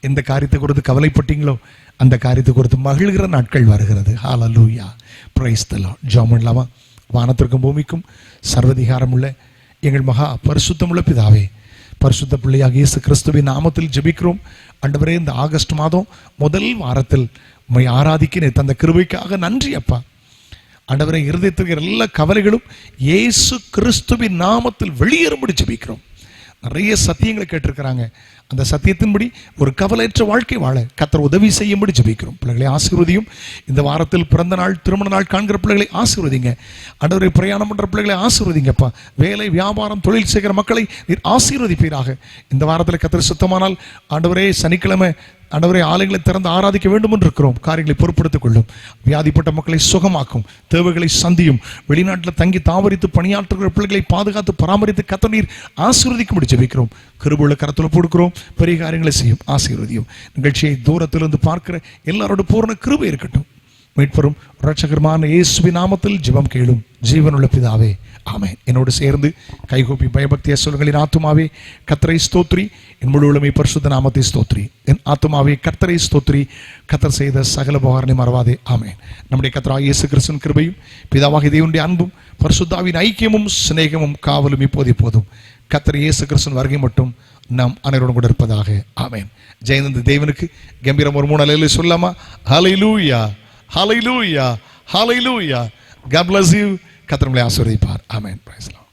எந்த காரியத்தை குறித்து கவலைப்பட்டீங்களோ அந்த காரியத்தை குறித்து மகிழ்கிற நாட்கள் வருகிறது. ஹல்லேலூயா, பிரைஸ் தி லார்ட். ஜெபம் பண்ணலாமா? வானத்திற்கும் பூமிக்கும் சர்வதிகாரம் உள்ள எங்கள் மகா பரிசுத்தமுள்ள பிதாவே, பரிசுத்த பிள்ளையாக இயேசு கிறிஸ்துவின் நாமத்தில் ஜெபிக்கிறோம். ஆண்டவரே, இந்த ஆகஸ்ட் மாதம் முதல் வாரத்தில் உம்மை ஆராதிக்க தந்த கிருபைக்காக நன்றி அப்பா. ஆண்டவரே, இருதயத்திற்கு எல்லா கவலைகளும் இயேசு கிறிஸ்துவின் நாமத்தில் வெளியேறும்படி ஜெபிக்கிறோம். நிறைய சத்தியங்களை கேட்டிருக்கிறாங்க. அந்த சத்தியத்தின்படி ஒரு கவலையற்ற வாழ்க்கை வாழ கர்த்தர் உதவி செய்யும்படி ஜெபிக்கிறோம். பிள்ளைகளை ஆசீர்வதியும். இந்த வாரத்தில் பிறந்த நாள், திருமண நாள் காண்கிற பிள்ளைகளை ஆசீர்வதிங்க. ஆண்டவரை பிரயாணம் பண்ற பிள்ளைகளை ஆசீர்வதிங்கப்பா. வேலை, வியாபாரம், தொழில் செய்கிற மக்களை நீர் ஆசீர்வதிப்பீராக. இந்த வாரத்தில் கர்த்தர் சுத்தமானால் ஆண்டவரே, சனிக்கிழமை ஆண்டவரே ஆலயங்களை திறந்து ஆராதிக்க வேண்டும் என்று இருக்கிறோம். காரியங்களை பொறுப்படுத்திக் கொள்ளும். வியாதிப்பட்ட மக்களை சுகமாக்கும். தேவைகளை சந்தியும். வெளிநாட்டில் தங்கி தாவரித்து பணியாற்றுகிற பிள்ளைகளை பாதுகாத்து பராமரித்து கர்த்தர் நீர் ஆசீர்வதிக்கும்படி ஜெபிக்கிறோம். கிருபையுள்ள கரத்தில் கொடுக்கிறோம். பெரிய காரியங்களை செய்யும். ஆசீர்வதியும். நிகழ்ச்சியை தூரத்திலிருந்து பார்க்கிற எல்லாரோட பூரண கிருபை இருக்கட்டும். மீட்பரும் இரட்சகருமான இயேசுவின் நாமத்தில் ஜெபம் கேளும் ஜீவனுள்ள பிதாவே, ஆமென். என்னோடு சேர்ந்து கைகூப்பி பயபக்தியா சொல்லுங்களின் ஆத்துமாவே கர்த்தரை ஸ்தோத்ரி, என் முழு உளமை பரிசுத்த நாமத்தை ஸ்தோத்ரி. என் ஆத்துமாவே கர்த்தரை ஸ்தோத்ரி, கர்த்தர் செய்த சகல உபகாரங்களை மறவாதே. ஆமென். நம்முடைய கர்த்தராகிய இயேசு கிறிஸ்துவின் கிருபையும் பிதாவாகிய தேவனுடைய அன்பும் பரிசுத்தாவின் ஐக்கியமும் சிநேகமும் காவலும் இப்போதும் கர்த்தர் இயேசு கிறிஸ்துவின் வருகை மட்டும் நாம் அனைவரோடும் கூட இருப்பதாக. ஆமென். ஜெயநந்த தேவனுக்கு கம்பீரம் ஒரு 3 அல்லேலூயா சொல்லாமா? ஹல்லேலூயா, ஹல்லேலூயா, ஹல்லேலூயா. God bless you. கர்த்தர் உங்களை ஆசீர்வதிப்பார். ஆமென். Praise the Lord.